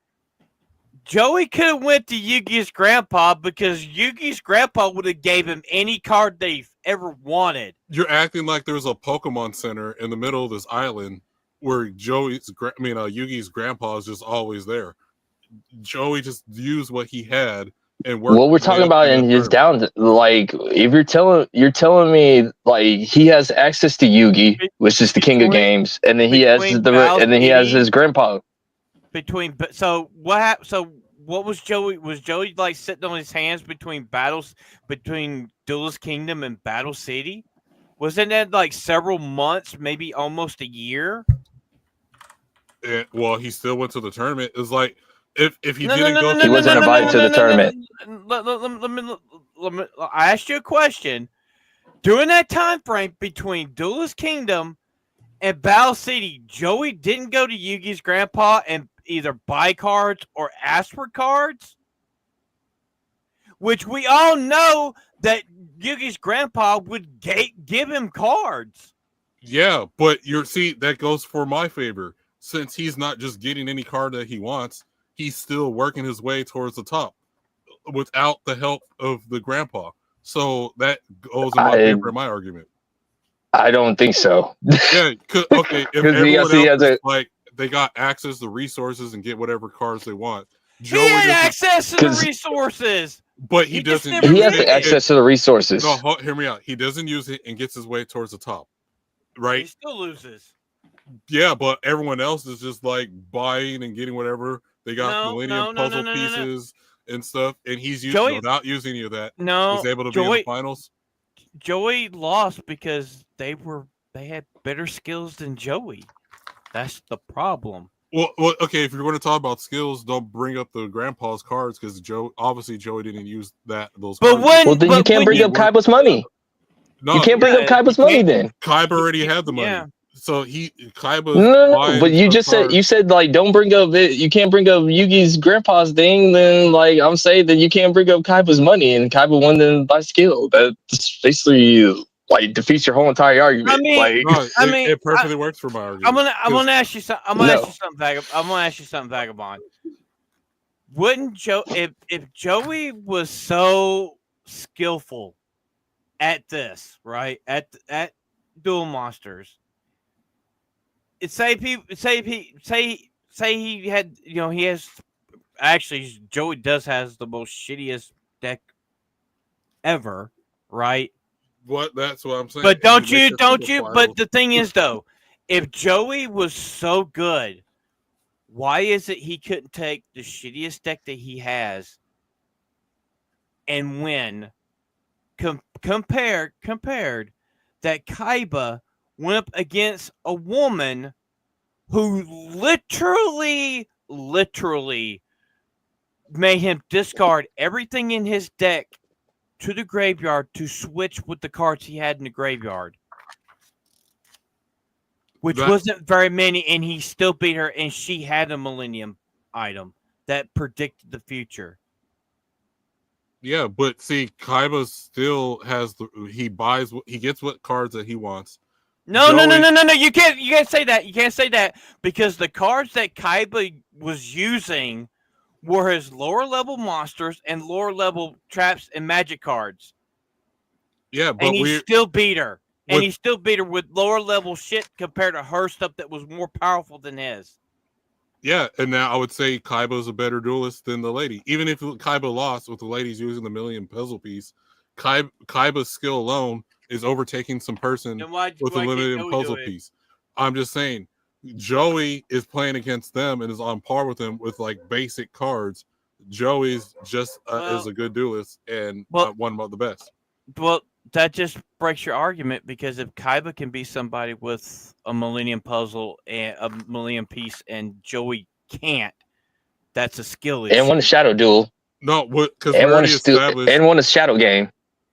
could have went to Yugi's grandpa because Yugi's grandpa would have gave him any card they've ever wanted. You're acting like there's a Pokemon Center in the middle of this island where Yugi's grandpa is just always there. Joey just used what he had and worked. what we're his way talking up about to in the his tournament. down, like if you're telling me like he has access to Yugi, which is the king of Between- games, and then he has between he has Baldi- his grandpa. So what happened? So what was Joey? Was Joey like sitting on his hands between Duelist Kingdom and Battle City? Wasn't that like several months, maybe almost a year? Well, he still went to the tournament. It's like if he No, didn't no, go, no, He no, wasn't no, no, invited no, to no, the no, tournament. Let me. I asked you a question. During that time frame between Duelist Kingdom and Battle City, Joey didn't go to Yugi's grandpa and either buy cards or ask for cards, which we all know that Yugi's grandpa would give him cards. yeah, but that goes for my favor. Since he's not just getting any card that he wants, he's still working his way towards the top without the help of the grandpa. So that goes in my favor in my argument. I don't think so. Yeah, okay. If 'Cause he everyone has else is a- like they got access to resources and get whatever cards they want, He had doesn't- access to the 'cause- resources. but he he just doesn't. never He has did the access to the resources. No, hear me out. He doesn't use it and gets his way towards the top, He right? still loses. Yeah, but everyone else is just like buying and getting whatever they got. No, Millennium no, puzzle no. pieces and stuff, and he's Joey- without using any of that. No, Was able to be in the finals. Joey lost because they had better skills than Joey. That's the problem. Well, okay. If you're going to talk about skills, don't bring up the grandpa's cards because Joey didn't use those. But cards. when Well, then you can't bring up Kaiba's money. No, You can't bring up Kaiba's money then. Kaiba already had the money, Yeah. so Kaiba. No, but you just said like don't bring up it. You can't bring up Yugi's grandpa's thing. Then like I'm saying that you can't bring up Kaiba's money, and Kaiba won then by skill. That's basically like defeats your whole entire argument. I mean- like No, I mean, it perfectly works for my argument. I'm gonna ask you something. I'm gonna No. ask you something, Vagabond. Wouldn't if Joey was so skillful at this, right? At Duel Monsters, say he had, he has, actually Joey does has the most shittiest deck ever, right? That's what I'm saying. But And he makes it to the but finals. the thing is though, if Joey was so good, why is it he couldn't take the shittiest deck that he has and win? Compared that Kaiba went up against a woman who literally made him discard everything in his deck to the graveyard to switch with the cards he had in the graveyard, which That- wasn't very many, and he still beat her, and she had a Millennium item that predicted the future. Yeah, but see, Kaiba still has he gets what cards that he wants. No. Joey- You can't say that. You can't say that because the cards that Kaiba was using were his lower level monsters and lower level traps and magic cards. Yeah, but And he still beat her. And with- he still beat her with lower level shit compared to her stuff that was more powerful than his. yeah, and now I would say Kaiba's a better duelist than the lady. Even if Kaiba lost with the ladies using the million puzzle piece, Kaiba's skill alone is overtaking some person Then why with a limited Joey puzzle do it? piece. I'm just saying, Joey is playing against them and is on par with them with like basic cards. Joey's just is a good duelist and one of the best. Well, that just breaks your argument because if Kaiba can be somebody with a Millennium Puzzle and a Millennium Piece and Joey can't, that's a skill issue. And won a shadow duel. No, because And won a shadow game.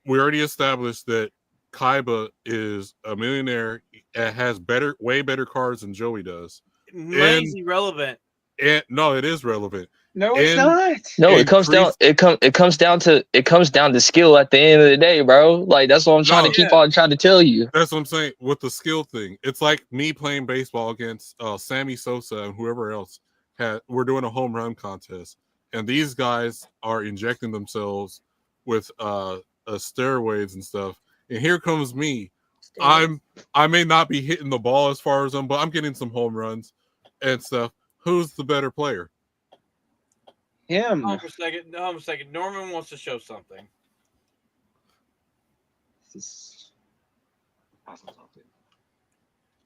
We already established that Kaiba is a millionaire and has way better cards than Joey does. Money's irrelevant. And no, it is relevant. No, it's And- not. No, And it comes down. It comes down to skill at the end of the day, bro. Like that's what I'm trying to keep on trying to tell you. That's what I'm saying with the skill thing. It's like me playing baseball against Sammy Sosa and whoever else. We're doing a home run contest, and these guys are injecting themselves with steroids and stuff. And here comes me. I may not be hitting the ball as far as them, but I'm getting some home runs and stuff. Who's the better player? Him. Hold on a second. Norman wants to show something.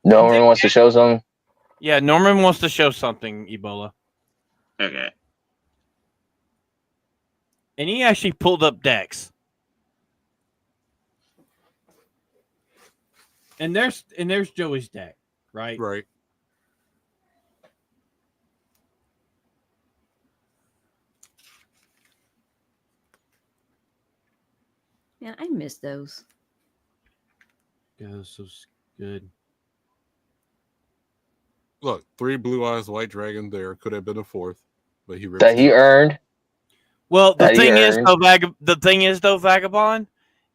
No one wants to show something. Yeah, Norman wants to show something, Ebola. Okay. And he actually pulled up decks. And there's Joey's deck, right? Right. Man, I miss those. Yeah, so good. Look, 3 Blue Eyes White Dragon there could have been a 4th, but he ripped That he it. earned. Well, the That he thing is though, Vagabond,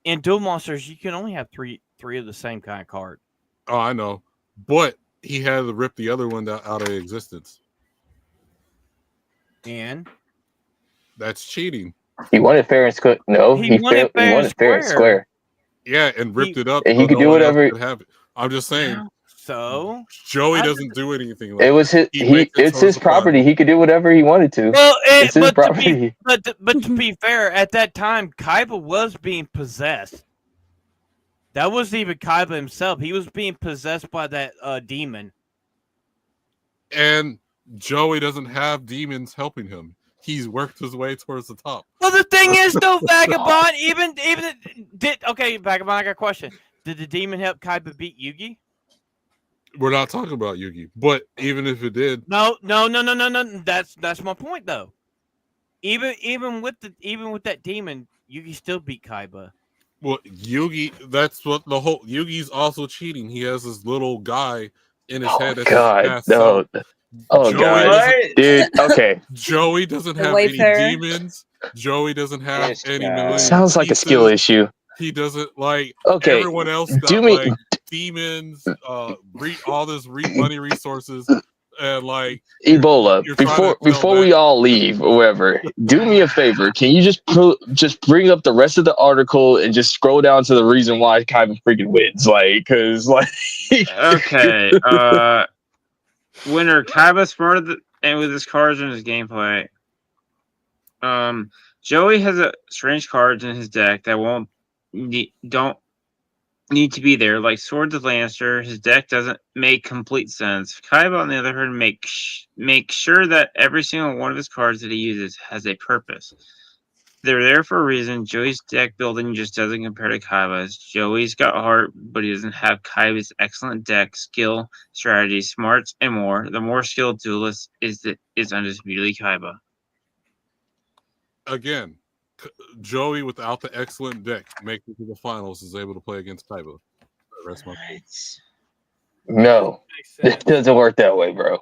in Duel Monsters, you can only have three of the same kind of card. Oh, I know, but he had to rip the other one out of existence. And That's cheating. He won it fair and square. No, He won it fair and square. Yeah, and ripped it up. And he so could do no one else whatever- could have it. I'm just saying, so Joey I- doesn't do anything. Like It was his. makes it It's his towards the front. property. He could do whatever he wanted to. well, It's his but property. to be fair, at that time, Kaiba was being possessed. That wasn't even Kaiba himself. He was being possessed by that demon. And Joey doesn't have demons helping him. He's worked his way towards the top. Well, the thing is, though, Vagabond, even Vagabond, I got a question. Did the demon help Kaiba beat Yugi? We're not talking about Yugi, but even if it did, No. That's my point, though. Even with that demon, Yugi still beat Kaiba. well, Yugi. That's what the whole Yugi's also cheating. He has this little guy in his Oh head. That's God, his past no. self. Oh Joey God, doesn't- dude. Okay, Joey doesn't The have any Wayfarer. demons. Joey doesn't have This any. guy. million sounds like a skill pieces. issue. He doesn't like Okay, everyone else. Got, do me. like demons, all this money resources, and like Ebola, you're trying to tell before we that- all leave or whatever, do me a favor. Can you just bring up the rest of the article and just scroll down to the reason why Kaiba freaking wins? Like, cause like, Okay. Winner Kaiba smarter and with his cards and his gameplay. Joey has a strange cards in his deck that don't need to be there. Like Swords of Lannister, his deck doesn't make complete sense. Kaiba, on the other hand, make sure that every single one of his cards that he uses has a purpose. They're there for a reason. Joey's deck building just doesn't compare to Kaiba's. Joey's got heart, but he doesn't have Kaiba's excellent deck, skill, strategy, smarts, and more. The more skilled duelist is undisputedly Kaiba. again, Joey, without the excellent deck, making it to the finals, is able to play against Kaiba. Rest my No, it doesn't work that way, bro.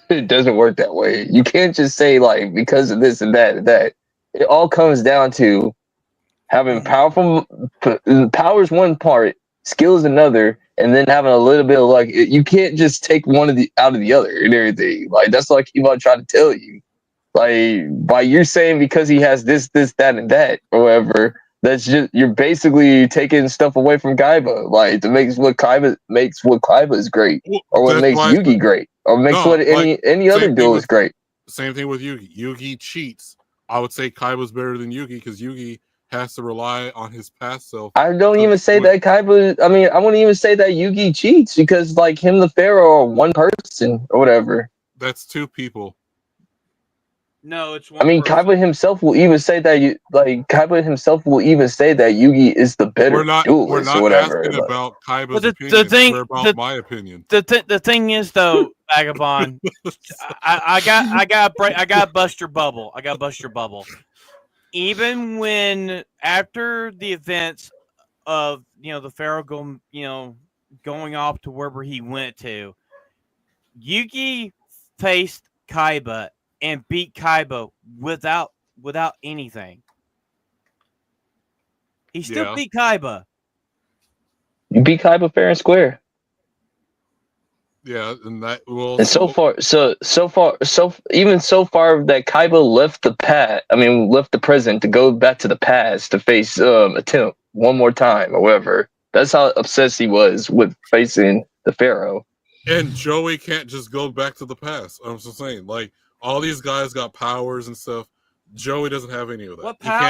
It doesn't work that way. You can't just say like because of this and that and that. It all comes down to having powerful power is one part, skill is another, and then having a little bit of luck. You can't just take one of the out of the other and everything. Like that's what I keep on trying to tell you. Like by you saying because he has this, that, and that, or whatever, that's just you're basically taking stuff away from Kaiba. Like to make what Kaiba is great, or what makes Yugi great, or makes any other duel is great. Same thing with Yugi. Yugi cheats. I would say Kaiba's better than Yugi because Yugi has to rely on his past self. I don't even say that Kaiba. I mean, I wouldn't even say that Yugi cheats because like him, the Pharaoh, are one person or whatever. That's two people. No, it's one. I mean, Kaiba himself will even say that Yugi is the better duelist or whatever. Asking about Kaiba's opinion. We're about my opinion. The thing is though, Vagabond, I got bust your bubble. Even when after the events of the Pharaoh going off to wherever he went to, Yugi faced Kaiba and beat Kaiba without anything. He still beat Kaiba. You beat Kaiba fair and square. Yeah, and that will. And so far that Kaiba left the present to go back to the past to face Attempt one more time or whatever. That's how obsessed he was with facing the Pharaoh. And Joey can't just go back to the past. I'm just saying, like all these guys got powers and stuff. Joey doesn't have any of that. What powers?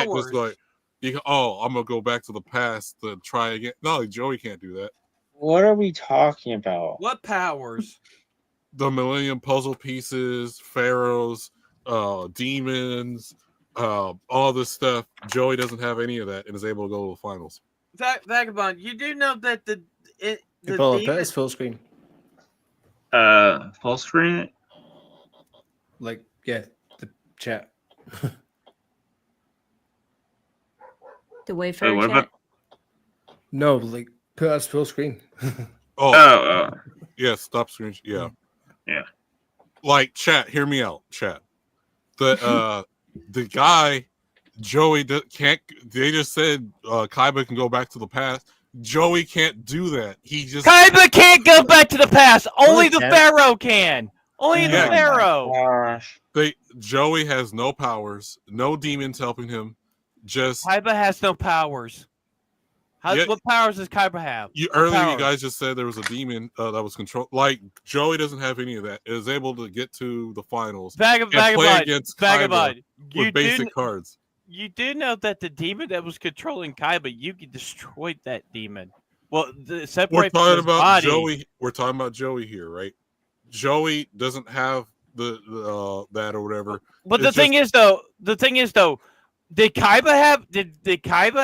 He can't just I'm gonna go back to the past to try again. No, Joey can't do that. What are we talking about? What powers? The Millennium Puzzle pieces, pharaohs, demons, all this stuff. Joey doesn't have any of that and is able to go to the finals. Vagabond, you do know that the It's full screen. Full screen it? Like, yeah, the chat. The Wayfarer what chat. about- No, like put us full screen. Yeah, stop screen. Yeah. Yeah. Like chat, hear me out, chat. The guy Joey can't. They just said Kaiba can go back to the past. Joey can't do that. Kaiba can't go back to the past. Only the Pharaoh can. Only the Pharaoh. Gosh. Joey has no powers, no demons helping him. Just Kaiba has no powers. What powers does Kaiba have? Earlier, you guys just said there was a demon that was controlled. Like Joey doesn't have any of that. Is able to get to the finals and play against Kaiba with basic cards. You do know that the demon that was controlling Kaiba, Yugi destroyed that demon. Well, We're talking about Joey. We're talking about Joey here, right? Joey doesn't have the that or whatever. But the thing is though, did Kaiba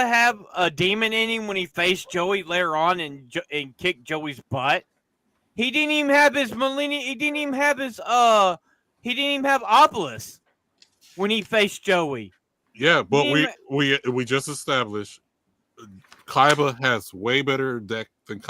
have a demon in him when he faced Joey later on and kicked Joey's butt? He didn't even have his millennium. He didn't even have Obelisk when he faced Joey. Yeah, but we just established Kaiba has way better deck than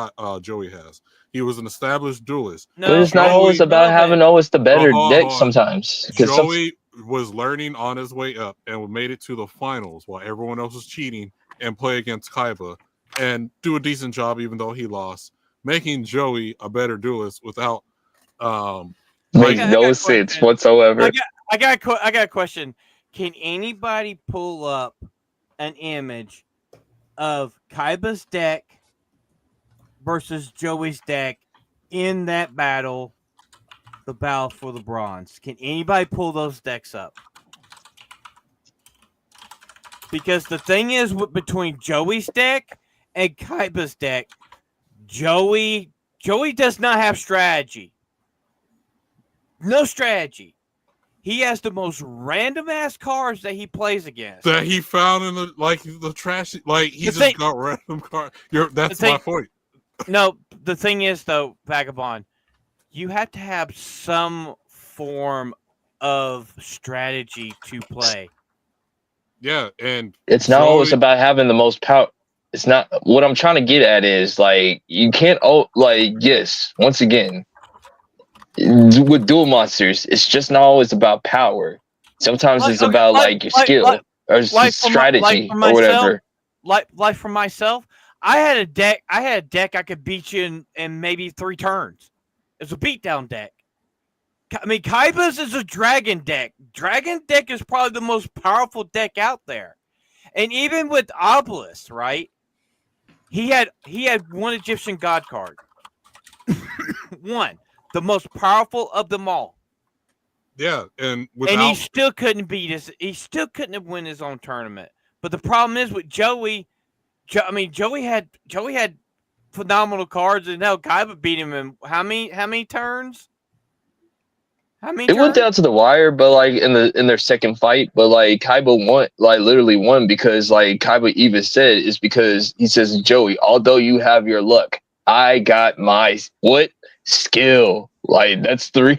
Joey has. He was an established duelist. No, but it's not always about having the better deck sometimes. Joey was learning on his way up and made it to the finals while everyone else was cheating and play against Kaiba and do a decent job even though he lost, making Joey a better duelist without makes no sense whatsoever. I got a question. Can anybody pull up an image of Kaiba's deck versus Joey's deck in that battle, the battle for the bronze? Can anybody pull those decks up? Because the thing is, between Joey's deck and Kaiba's deck, Joey does not have strategy. No strategy. He has the most random ass cards that he plays against. That he found in the trash. Like he got random cards. That's my point. No, the thing is though, Vagabond, you have to have some form of strategy to play. Yeah, and It's not always Joey- about having the most power. It's not what I'm trying to get at is like you can't yes, once again, with duel monsters, it's just not always about power. Sometimes it's about like your skill or strategy or whatever. Like for myself, I had a deck I could beat you in maybe 3 turns. It's a beatdown deck. I mean, Kaiba's is a dragon deck. Dragon deck is probably the most powerful deck out there. And even with Obelisk, right? He had one Egyptian god card. One. The most powerful of them all. Yeah, and he still couldn't beat us. He still couldn't win his own tournament. But the problem is with Joey. Joey had phenomenal cards, and now Kaiba beat him in how many turns? It went down to the wire, but like in their second fight, but like Kaiba won, like literally won because like Kaiba even said is because he says, Joey, although you have your luck, I got my skill. Like that's the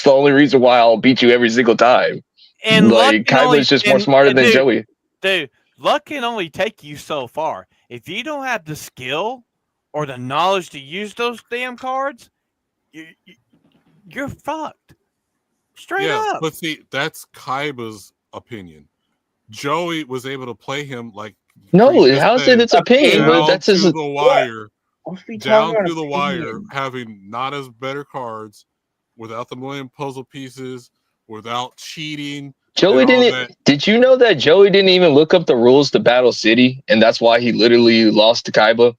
only reason why I'll beat you every single time. And like Kaiba is just more smarter than Joey. Dude, luck can only take you so far. If you don't have the skill or the knowledge to use those damn cards, you're fucked. Straight up. But see, that's Kaiba's opinion. Joey was able to play him like how's it its opinion? But that's his the wire. Down to the wire, having not as better cards, without the million puzzle pieces, without cheating. Joey didn't. Did you know that Joey didn't even look up the rules to Battle City, and that's why he literally lost to Kaiba?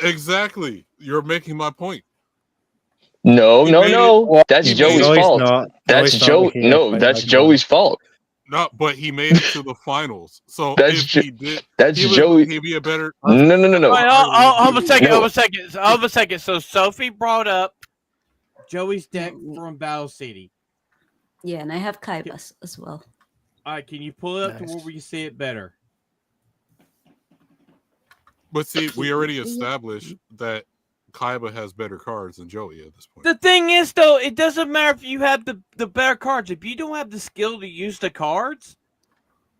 Exactly. You're making my point. No. That's Joey's fault. That's Joey. No, that's Joey's fault. No, but he made it to the finals. So that's Joey. He'd be a better. No. Hold a second. So Sophie brought up Joey's deck from Battle City. Yeah, and I have Kaiba's as well. All right, can you pull it up to where we can see it better? But see, we already established that Kaiba has better cards than Joey at this point. The thing is, though, it doesn't matter if you have the better cards. If you don't have the skill to use the cards.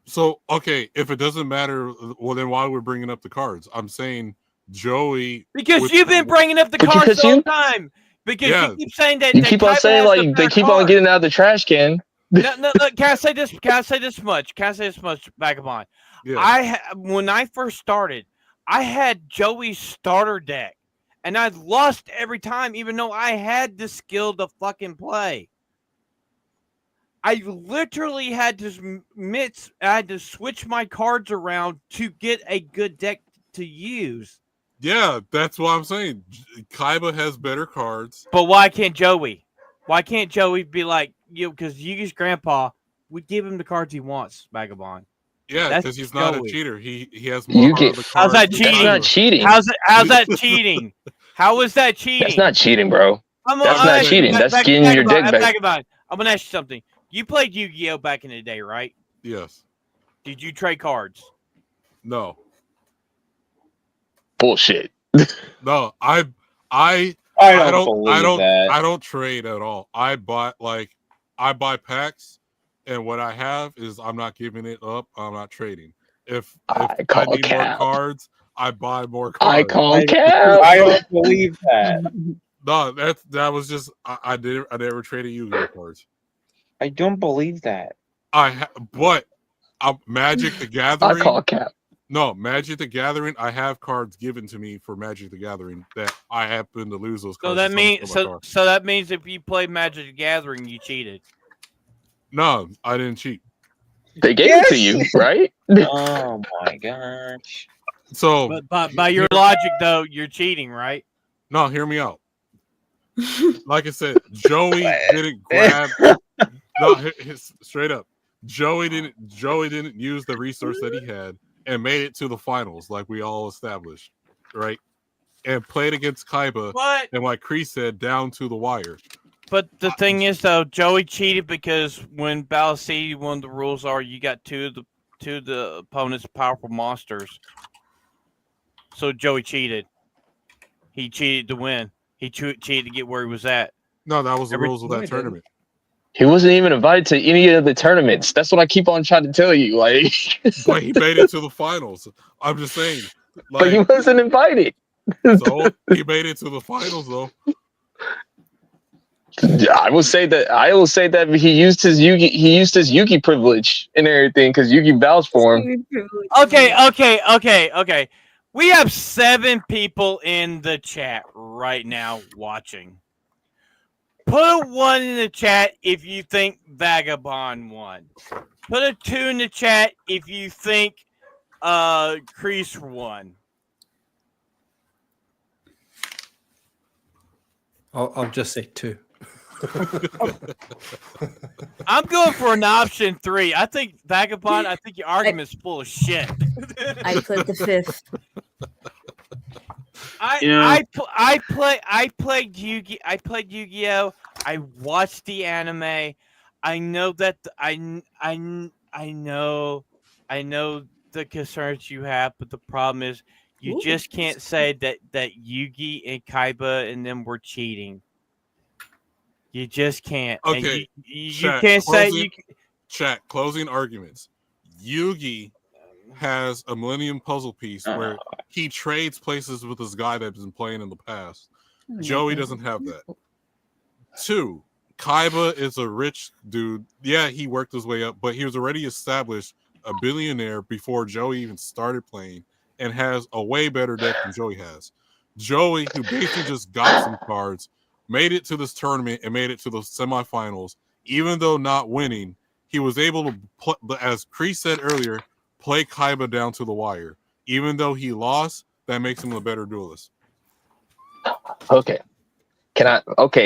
So, okay, if it doesn't matter, well, then why are we bringing up the cards? I'm saying Joey. Because you've been bringing up the cards the whole time. Because you keep saying that. You keep on saying, like, they keep on getting out of the trash can. No, can I say this? Can I say this much? Vagabond? Yeah. When I first started, I had Joey's starter deck. And I lost every time, even though I had the skill to fucking play. I literally had to switch my cards around to get a good deck to use. Yeah, that's what I'm saying. Kaiba has better cards. But why can't Joey? Why can't Joey be like, because Yugi's grandpa would give him the cards he wants, Vagabond. Yeah, because he's not a cheater. He has more of the cards. How's that cheating? That's not cheating. How's that cheating? How is that cheating? That's not cheating, bro. That's not cheating. That's getting your deck back. Vagabond, I'm gonna ask you something. You played Yu-Gi-Oh back in the day, right? Yes. Did you trade cards? No. Bullshit. No, I don't trade at all. I buy packs, and what I have is I'm not giving it up. I'm not trading. If I need more cards, I buy more cards. I call cap. I don't believe that. No, that was just I never traded Yu-Gi-Oh cards. I don't believe that. But Magic the Gathering. I call cap. No, Magic the Gathering. I have cards given to me for Magic the Gathering that I happen to lose those cards. So that means if you played Magic the Gathering, you cheated. No, I didn't cheat. They gave it to you, right? Oh my gosh. So, but by your logic, though, you're cheating, right? No, hear me out. Like I said, Joey didn't grab. No, straight up, Joey didn't use the resource that he had and made it to the finals, like we all established, right? And played against Kaiba, and like Chris said, down to the wire. But the thing is, though, Joey cheated because when Battle City, one of the rules are you got two of the opponent's powerful monsters. So Joey cheated. He cheated to win. He cheated to get where he was at. No, that was the rules of that tournament. He wasn't even invited to any of the tournaments. That's what I keep on trying to tell you. Like, But he made it to the finals. I'm just saying. but he Like, wasn't invited. so he made it to the finals though. I will say that he used his Yugi privilege and everything because Yugi vouched for him. Okay. We have 7 people in the chat right now watching. Put a 1 in the chat if you think Vagabond won. Put a 2 in the chat if you think Kreese won. I'll just say 2. I'm going for an option 3. I think Vagabond. I think your argument's full of shit. I put the 5th. I played Yu-Gi. I played Yu-Gi-Oh. I watched the anime. I know that I know the concerns you have, but the problem is you just can't say that Yugi and Kaiba and them were cheating. You just can't. Okay, And you chat, can't say you. Chat, closing arguments. Yugi has a Millennium Puzzle piece where he trades places with this guy that's been playing in the past. Joey doesn't have that. 2, Kaiba is a rich dude. Yeah, he worked his way up, but he was already established a billionaire before Joey even started playing and has a way better deck than Joey has. Joey, who basically just got some cards, made it to this tournament and made it to the semifinals. Even though not winning, he was able to, as Kreese said earlier, play Kaiba down to the wire. Even though he lost, that makes him a better duelist. Okay.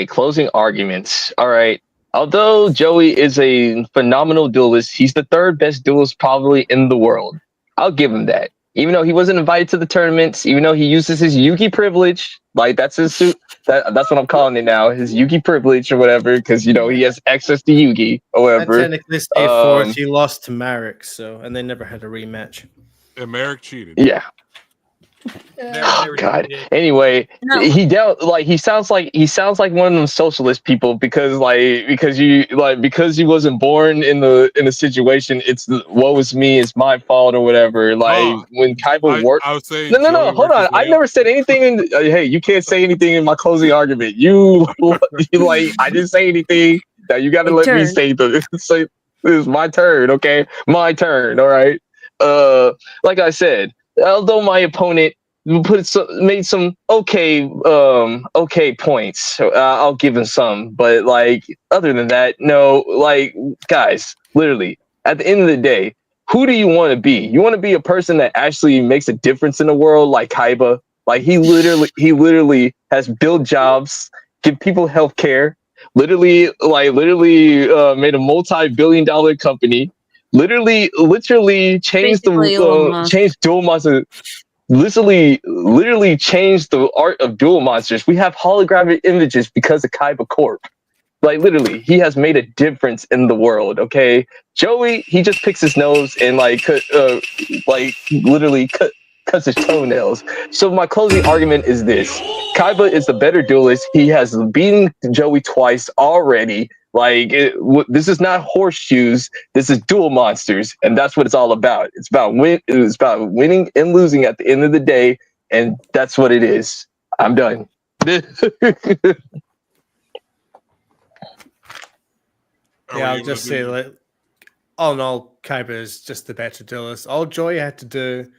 Closing arguments. All right. Although Joey is a phenomenal duelist, he's the 3rd best duelist probably in the world. I'll give him that. Even though he wasn't invited to the tournaments, even though he uses his Yugi privilege, like that's his suit. That's what I'm calling it now, his Yugi privilege or whatever, because he has access to Yugi or whatever. And technically, stay 4th. He lost to Marek, and they never had a rematch. And Marek cheated. Yeah. Oh, God. Anyway, No. he sounds like one of them socialist people because you wasn't born in the situation. It's woe is me, it's my fault or whatever. When Kaiba worked. I would say No. Hold on. I never said anything. Hey, you can't say anything in my closing argument. You I didn't say anything. Now you got to let me say this is my turn. Okay, my turn. All right. Like I said. Although my opponent made some okay points, I'll give him some. But other than that, no. Guys, literally, at the end of the day, who do you want to be? You want to be a person that actually makes a difference in the world, like Kaiba. He literally has built jobs, give people health care. Literally made a multi-billion-dollar company. Literally changed changed Duel Monster. Literally changed the art of Duel Monsters. We have holographic images because of Kaiba Corp. Literally, he has made a difference in the world. Okay, Joey, he just picks his nose and literally cuts his toenails. So my closing argument is this: Kaiba is the better duelist. He has beaten Joey twice already. This is not horseshoes. This is Duel Monsters, and that's what it's all about. It's about winning and losing at the end of the day, and that's what it is. I'm done. I'll just say all in all, Kaiba is just the better duelist. All Joey had to do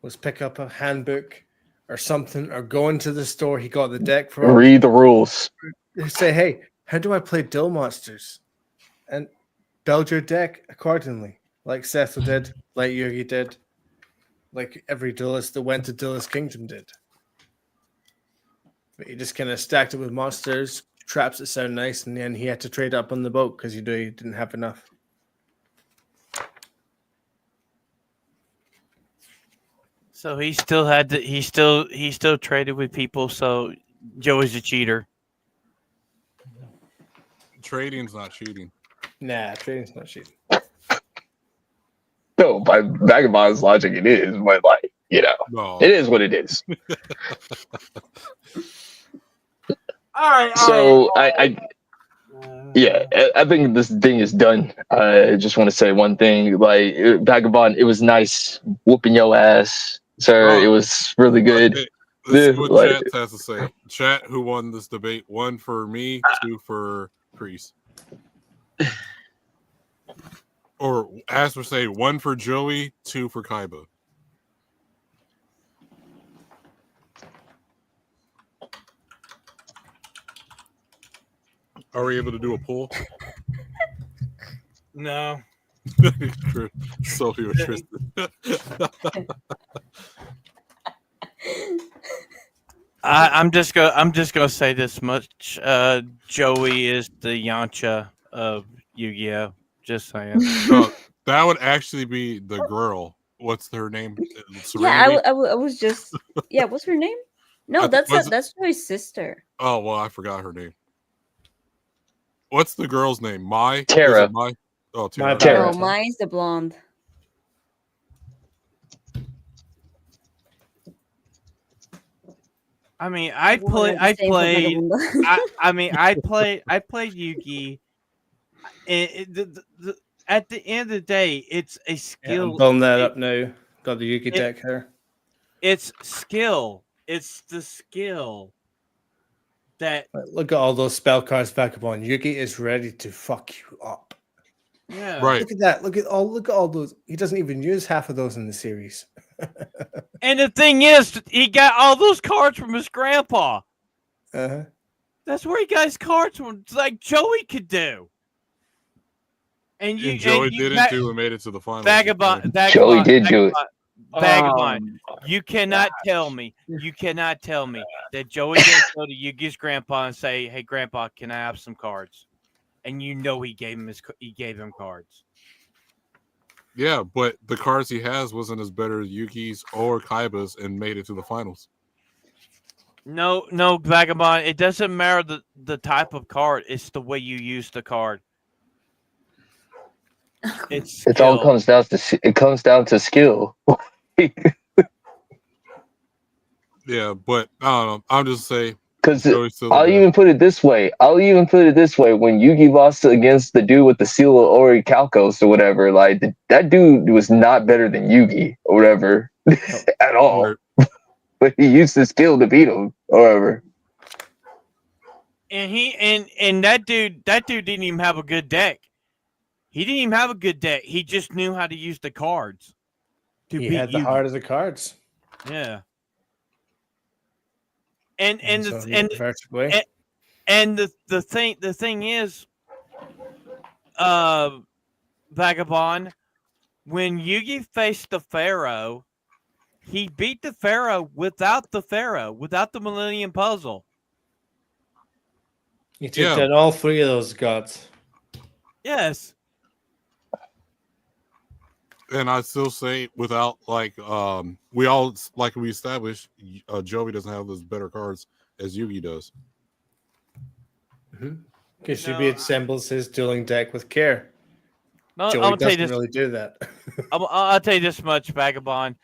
was pick up a handbook or something, or go into the store he got the deck from. Read the rules. Say, hey, how do I play Duel Monsters? And build your deck accordingly, like Setho did, like Yugi did, like every duelist that went to Duelist Kingdom did. But he just kind of stacked it with monsters, traps that sound nice, and then he had to trade up on the boat because he didn't have enough. So he still had to. He still traded with people. So Joey's a cheater. Trading's not cheating. Nah, trading's not cheating. No, by Vagabond's logic, it is, but No. it is what it is. All right. So Yeah, I think this thing is done. I just want to say one thing. Like, Vagabond, it was nice whooping your ass, sir. Oh, It was really good. Okay, let's see Yeah, what like- chat has to say. Chat, who won this debate? 1 for me, 2 for Priest. Or as we say, 1 for Joey, 2 for Kaiba. Are we able to do a poll? No. Sophie or Tristan. I'm just gonna say this much. Joey is the Yamcha of Yu-Gi-Oh. Just saying. No, that would actually be the girl. What's her name? Yeah, Serenity? I was just. Yeah, what's her name? No, that's Joey's sister. Oh well, I forgot her name. What's the girl's name? Mai? Tara. Is it Mai? Oh, Tara. Mai Tara. No, mine's the blonde. I mean, I played Yugi. And at the end of the day, it's a Yeah, skill. I'm building that up now. Got the Yugi deck here. It's skill. It's the skill that. Like, look at all those spell cards Vagabond. Yugi is ready to fuck you up. Yeah. Right. Look at that. Look at all those. He doesn't even use half of those in the series. And the thing is, he got all those cards from his grandpa. Uh-huh. That's where he got his cards from, like Joey could do. And you, And Joey and you didn't do and made it to the finals. Vagabond. Joey did do it. Vagabond. You cannot tell me. You cannot tell me that Joey didn't go to Yugi's grandpa and say, "Hey, Grandpa, can I have some cards?" And you know he gave him cards. Yeah, but the cards he has wasn't as better as Yuki's or Kaiba's and made it to the finals. No, Vagabond. It doesn't matter the type of card. It's the way you use the card. It's It all skill. comes down to skill. Yeah, but I don't know. I'm just saying. Because Joey's still the I'll best. even put it this way. When Yugi lost against the dude with the seal of Orichalcos or whatever, like that dude was not better than Yugi or whatever at all. But he used his skill to beat him or whatever. And and that dude didn't even have a good deck. He didn't even have a good deck. He just knew how to use the cards to He beat had the Yugi. heart of the cards. Yeah. And So he reversed away. the thing is, Vagabond, when Yugi faced the Pharaoh, he beat the Pharaoh, without the Millennium Puzzle. He took down all three of those gods. Yes. And I still say, without we established, Joey doesn't have those better cards as Yugi does. Because Yugi assembles his dueling deck with care. No, Joey I'll tell you doesn't this. really do that. I'll tell you this much, Vagabond.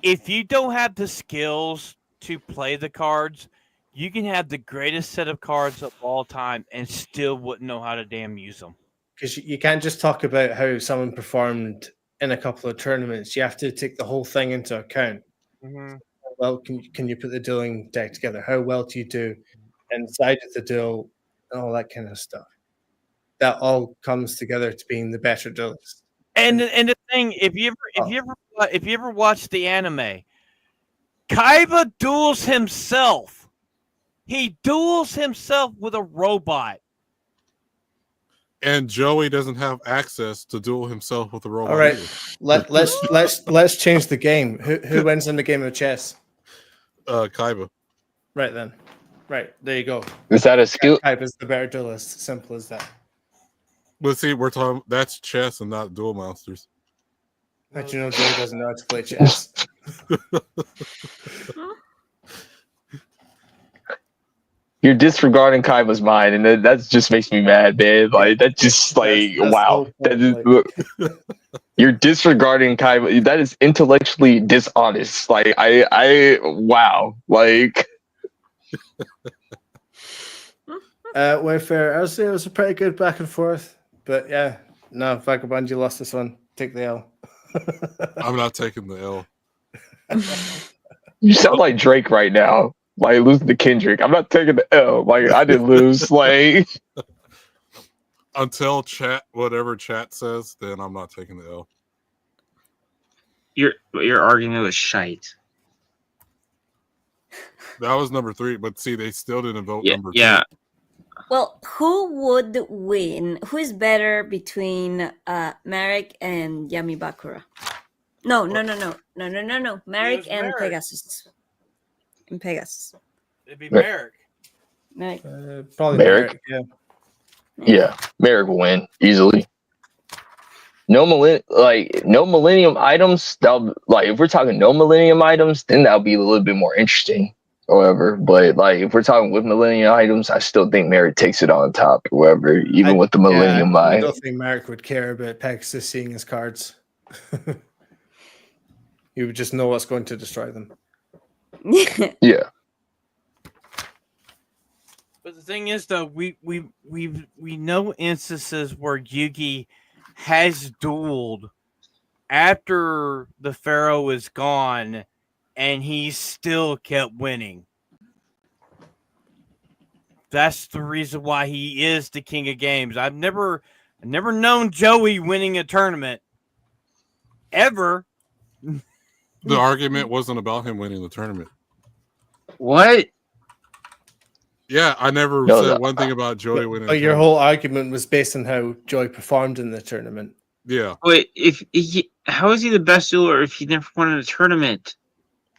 If you don't have the skills to play the cards, you can have the greatest set of cards of all time and still wouldn't know how to damn use them. Because you can't just talk about how someone performed in a couple of tournaments. You have to take the whole thing into account. Mm-hmm. How well can you put the dueling deck together? How well do you do inside of the duel and all that kind of stuff? That all comes together to being the better duelist. And the thing, if you ever watch the anime, Kaiba duels himself. He duels himself with a robot. And Joey doesn't have access to duel himself with a robot. All right, either. let's change the game. Who wins in the game of chess? Kaiba. Right then. Right, there you go. Is that a skill? Kaiba's the better duelist. Simple as that. But see, we're talking that's chess and not duel monsters. But you know, Joey doesn't know how to play chess. You're disregarding Kaiba's mind, and that just makes me mad, man. Like that just like That's wow. the whole point, You're disregarding Kaiba. That is intellectually dishonest. Like I wow. Like Wayfair, I would say it was a pretty good back and forth, but yeah, no, Vagabond, you lost this one. Take the L. I'm not taking the L. You sound like Drake right now. Like losing to Kendrick. I'm not taking the L. Like I didn't lose. Like Until whatever chat says, then I'm not taking the L. Your argument was shite. That was number 3, but see, they still didn't vote Yeah, number 2. yeah. Well, who would win? Who is better between Marek and Yami Bakura? No. Marek and Marek. Pegasus. And Pegasus. It'd be Right. Merrick. Marek. Probably Merrick. Merrick, yeah. yeah, Merrick will win easily. No millennium items. Like if we're talking no millennium items, then that'll be a little bit more interesting. However, but like if we're talking with millennium items, I still think Merrick takes it on top. However, even with the millennium I item. don't think Merrick would care about Pegasus seeing his cards. He would just know what's going to destroy them. Yeah. But the thing is, though, we know instances where Yugi has dueled after the Pharaoh is gone, and he still kept winning. That's the reason why he is the king of games. I've never known Joey winning a tournament ever. The argument wasn't about him winning the tournament. What? Yeah, I never No, said that- one thing about Joey winning. But the your tournament. whole argument was based on how Joy performed in the tournament. Yeah. Wait, how is he the best dueler if he never won a tournament?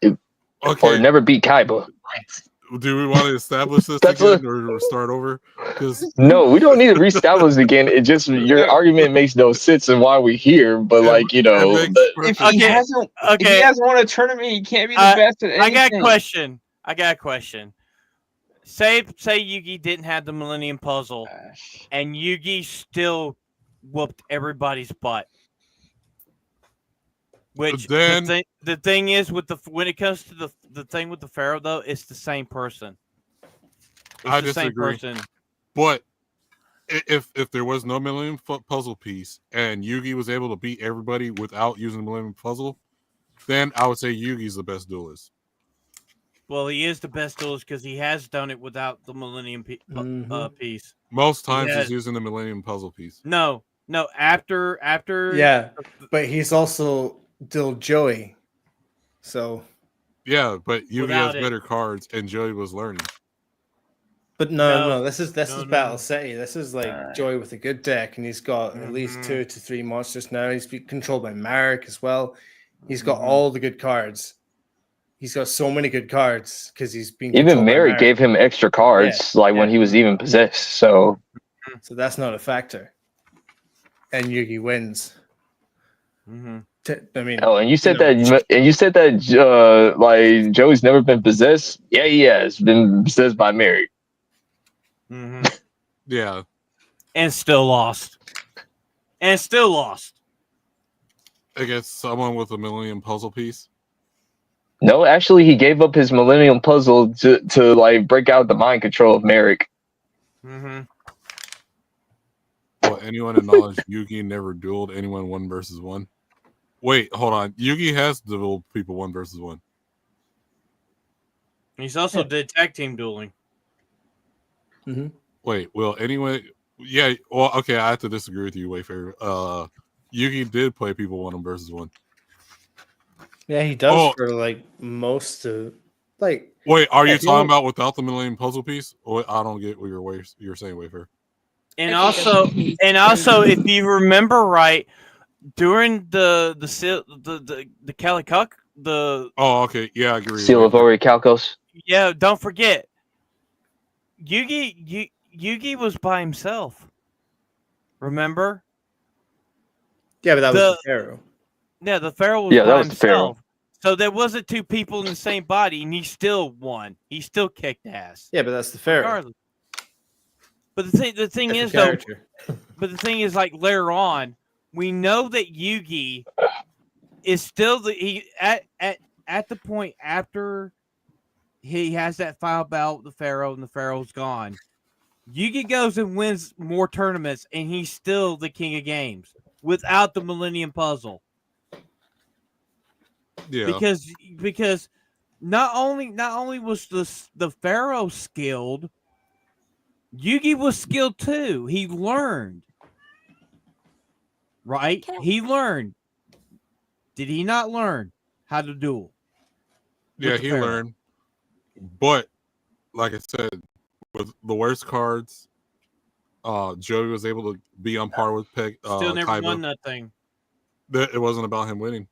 Or Okay. never beat Kaiba. Do we want to establish this That's again or start over? Because No, we don't need to reestablish again. It just your argument makes no sense and why we're here. But like you know, If Okay, he hasn't, if Okay, he hasn't won a tournament, he can't be the Uh, best at anything. I got a question. Say Yugi didn't have the Millennium Puzzle, Gosh. and Yugi still whooped everybody's butt. Which Then- the thing is with when it comes to the thing with the Pharaoh though, it's the same person. It's I the same disagree. person. But if there was no Millennium Puzzle piece and Yugi was able to beat everybody without using the Millennium Puzzle, then I would say Yugi's the best duelist. Well, he is the best duelist because he has done it without the Millennium Mhm. piece. Most times Yeah. he's using the Millennium Puzzle piece. No, after Yeah, but he's also still Joey. So, Yeah, but Yugi Without has it. better cards and Joey was learning. but no, No. this is No. Battle City. This is like Alright. Joey with a good deck, and he's got at least Mhm. 2 to 3 monsters now. He's controlled by Marek as well. He's got Mhm. all the good cards. He's got so many good cards because he's been even controlled by Mary Marek. gave him extra cards like when he was even possessed. So So that's not a factor. And Yugi wins. Mm-hmm. I mean, oh, and you said know, that like Joey's never been possessed. Yeah, he has been possessed by Mary. Mm-hmm. Yeah. And still lost. Against someone with a Millennium Puzzle piece. No, actually, he gave up his Millennium Puzzle to like break out the mind control of Merrick. Mm-hmm. Well, anyone in knowledge, Yugi never dueled anyone 1 versus 1. Wait, hold on. Yugi has dueled people 1 versus 1. He's also did tag team dueling. Wait, well, anyway, yeah. Well, okay, I have to disagree with you, Wayfair. Yugi did play people 1 versus 1. yeah, he does Oh. for like most of like Wait, are you Yeah, he talking won't- about without the Millennium Puzzle piece? Or I don't get what you're saying, Wayfair. And I think also, that's- and also, if you remember right, during the Calicux, Oh, okay, yeah, I agree. Seal of Ori Calcos. yeah, don't forget, Yugi was by himself. Remember? yeah, but that was The- the Pharaoh. Yeah, the Pharaoh was Yeah, that by was the Pharaoh. himself. So there wasn't 2 people in the same body, and he still won. He still kicked ass. Yeah, but that's the Pharaoh. Regardless. But the thing Different is though, character. but the thing is, like later on, we know that Yugi is still at the point after he has that final battle with the Pharaoh and the Pharaoh's gone. Yugi goes and wins more tournaments, and he's still the king of games without the Millennium Puzzle. Yeah. Because not only was the Pharaoh skilled, Yugi was skilled too. He learned. Right? He learned. Did he not learn how to duel? Yeah, he learned. But like I said, with the worst cards, Joey was able to be on par with Peg. Still never Kaiba. won that thing. It wasn't about him winning.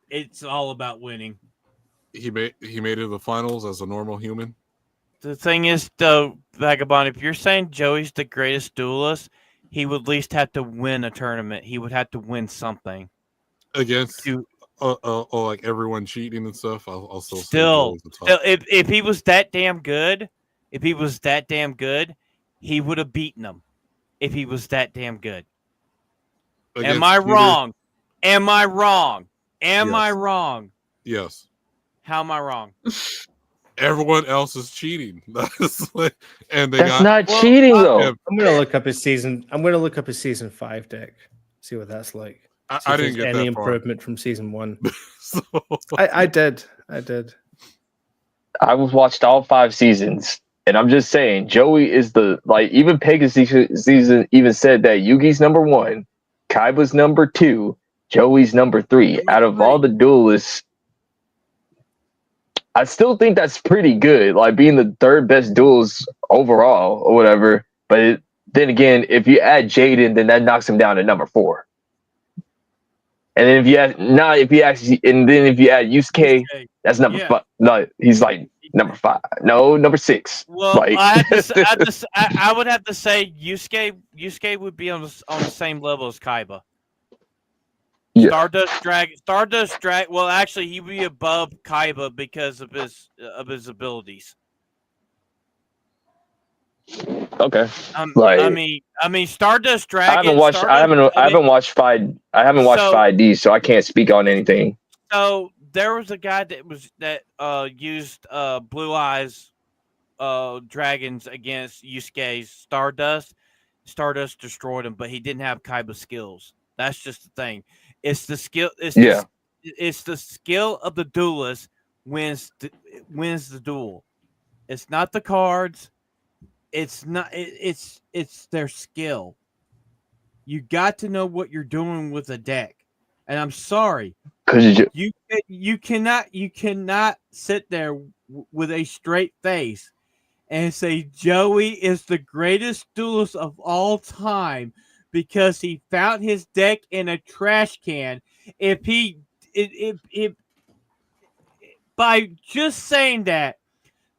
It's all about winning. He made it to the finals as a normal human. The thing is, though, Vagabond, if you're saying Joey's the greatest duelist, he would at least have to win a tournament. He would have to win something Against like everyone cheating and stuff. I'll still say still Joey's the top. if he was that damn good, he would have beaten them. If he was that damn good. Against Am I Peter- wrong? Am I wrong? Am Yes. I wrong? Yes. How am I wrong? Everyone else is cheating. And they That's got not cheating though. Yeah, I'm gonna look up his season. I'm gonna look up his season 5 deck. See what that's like. See I if didn't there's get any that far. improvement from season 1. So, I did. I watched all 5 seasons, and I'm just saying, Joey is even Pegasus season even said that Yugi's number 1, Kaiba's number 2, Joey's number 3. Out of all the duelists, I still think that's pretty good, like being the 3rd best duels overall or whatever. But then again, if you add Jaden, then that knocks him down to number 4. And then if you add Yusuke, that's number 5. No, he's like number 5. No, number 6. Well, Like- I would have to say Yusuke would be on the same level as Kaiba. Yeah. Stardust Dragon. Well, actually, he would be above Kaiba because of his abilities. Okay. I mean, Stardust Dragon. I haven't watched 5D, so I can't speak on anything. So there was a guy that used Blue Eyes dragons against Yusuke's Stardust. Stardust destroyed him, but he didn't have Kaiba skills. That's just the thing. It's the skill. It's the skill of the duelist wins the duel. It's not the cards. It's not. It's their skill. You got to know what you're doing with a deck. And I'm sorry, Because you cannot sit there with a straight face and say Joey is the greatest duelist of all time because he found his deck in a trash can. If by just saying that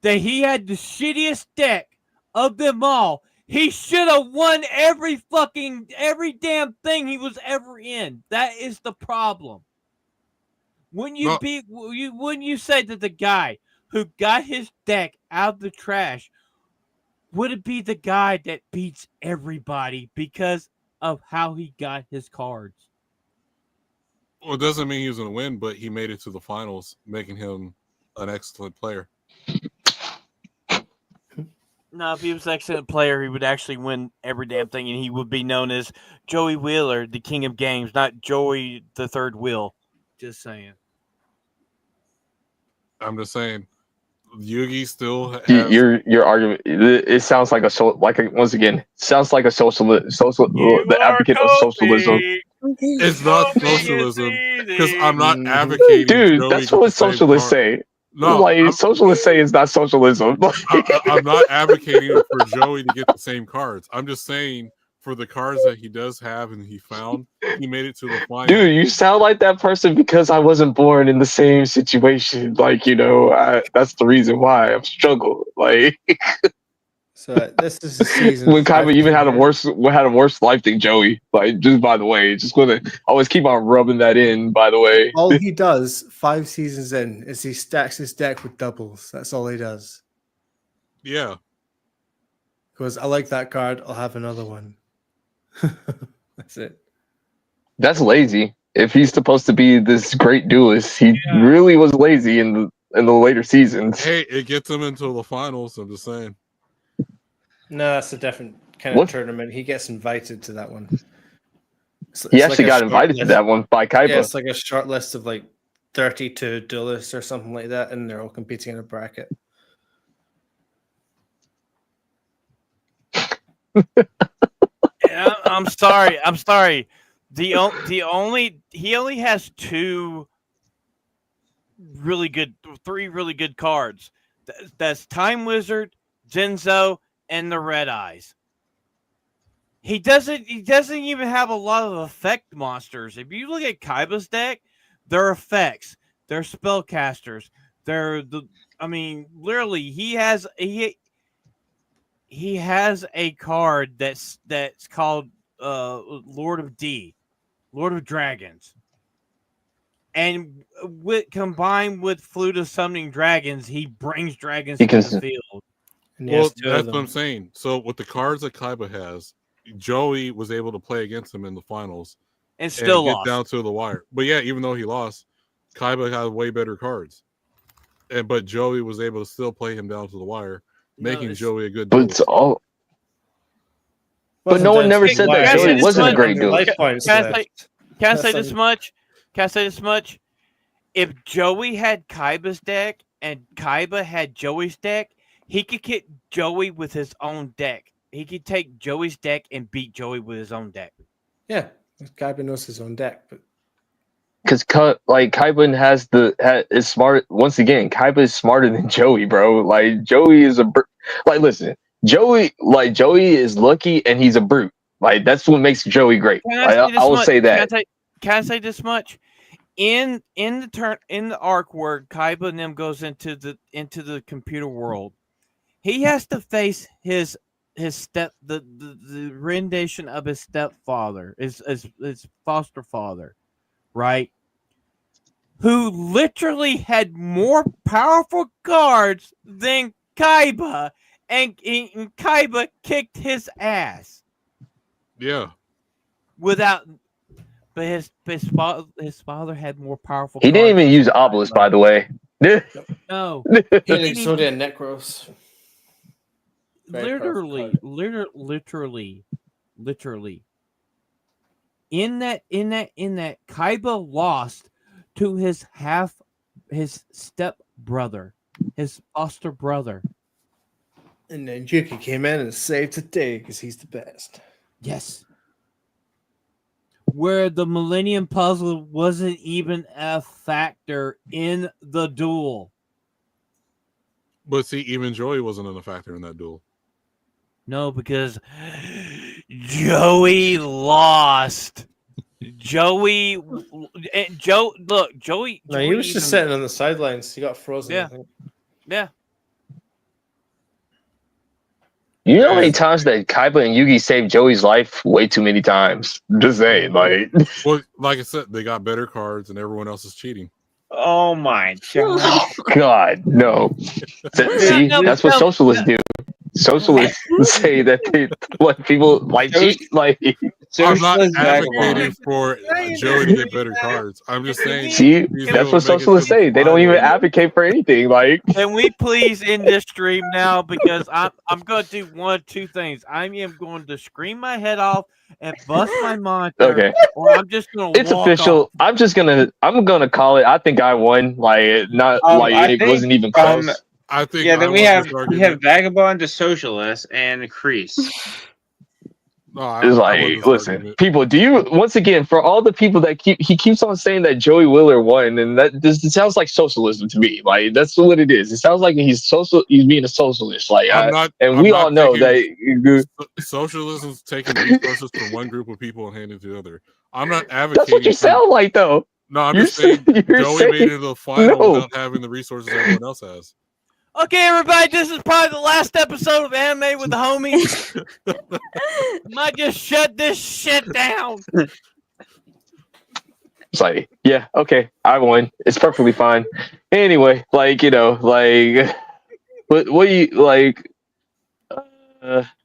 he had the shittiest deck of them all, he should have won every damn thing he was ever in. That is the problem. Wouldn't you say that the guy who got his deck out of the trash would it be the guy that beats everybody because of how he got his cards? well, it doesn't mean he was going to win, but he made it to the finals, making him an excellent player. No, if he was an excellent player, he would actually win every damn thing, and he would be known as Joey Wheeler, the king of games, not Joey the third wheel. Just saying. I'm just saying, Yugi still has, your argument, it sounds like once again, sounds like the advocate of socialism. it's not socialism because I'm not advocating. Dude, Joey that's get what the same socialists card. say. No, like socialists say it's not socialism. I'm not advocating for Joey to get the same cards. I'm just saying for the cards that he does have and he found, he made it to the final. Dude, you sound like that person because I wasn't born in the same situation. Like, that's the reason why I've struggled. Like, So this is the season. when Kaiba 5 even had a here. worse life than Joey. Like, just by the way, just gonna always keep on rubbing that in. By the way, All he does 5 seasons in is he stacks his deck with doubles. That's all he does. Yeah. Because I like that card. I'll have another one. That's it. that's lazy. If he's supposed to be this great duelist, he really was lazy in in the later seasons. Hey, it gets him into the finals. I'm just saying. No, that's a different kind of What? tournament. He gets invited to that one. He actually got invited to that one by Kaiba. Yeah, it's like a short list of like 32 duelists or something like that, and they're all competing in a bracket. I'm sorry. I'm sorry. He only has three really good cards. That's Time Wizard, Zenzo, and the Red Eyes. He doesn't even have a lot of effect monsters. If you look at Kaiba's deck, they're effects, they're spellcasters, literally he has a card that's called Lord of Dragons. And combined with Flute of Summoning Dragons, he brings dragons to the field. Well, that's what I'm saying. So with the cards that Kaiba has, Joey was able to play against him in the finals and still lost. Get down to the wire. But yeah, even though he lost, Kaiba had way better cards. But Joey was able to still play him down to the wire, making Joey a good duelist. But it's all. But no one never said that Joey wasn't a great duelist. Can I say this much? If Joey had Kaiba's deck and Kaiba had Joey's deck, he could get Joey with his own deck. He could take Joey's deck and beat Joey with his own deck. Yeah, Kaiba knows his own deck, but because Kaiba is smart. Once again, Kaiba is smarter than Joey, bro. Like Joey is listen, Joey is lucky and he's a brute. Like that's what makes Joey great. I will say that. Can I say this much? In the arc where Kaiba and them goes into the computer world, he has to face the rendition of his stepfather, his foster father, right? Who literally had more powerful cards than Kaiba, and Kaiba kicked his ass. Yeah. But his father had more powerful. He didn't even use Obelisk, by the way. No, he sold in Necros. Literally. In that, Kaiba lost to his step brother, his foster brother. And then Yuki came in and saved the day because he's the best. Yes. Where the Millennium Puzzle wasn't even a factor in the duel. But see, even Joey wasn't a factor in that duel. No, because Joey lost. Joey. No, he was just sitting on the sidelines. He got frozen. Yeah. Yeah. You know how many times that Kaiba and Yugi saved Joey's life? Way too many times. Just saying, like. Well, like I said, they got better cards, and everyone else is cheating. Oh my god! Oh, God, no. See, that's what socialists do. Socialists say that they let people like cheat. Like, I'm not advocating for Joey to get better cards. I'm just saying. See, that's what socialists say. They don't even advocate for anything. Like, can we please end this stream now? Because I'm going to do one of two things. I am going to scream my head off and bust my monitor. Okay. Or I'm just going to. It's official. Off. I'm gonna call it. I think I won. Like, not it wasn't even close. I think. Yeah, then we have Vagabond, the Socialist, and Crease. It's like, listen, people. Do you once again for all the people that he keeps on saying that Joey Wheeler won, and that this sounds like socialism to me. Like that's what it is. It sounds like he's being a socialist. Like, we all know that socialism is taking resources from one group of people and handing to the other. I'm not advocating. That's what you sound like, though. No, I'm just saying Joey made it to the final without having the resources everyone else has. Okay, everybody, this is probably the last episode of Anime with the Homies. Might just shut this shit down. It's like, yeah, okay, I won. It's perfectly fine. Anyway, like, what do you like?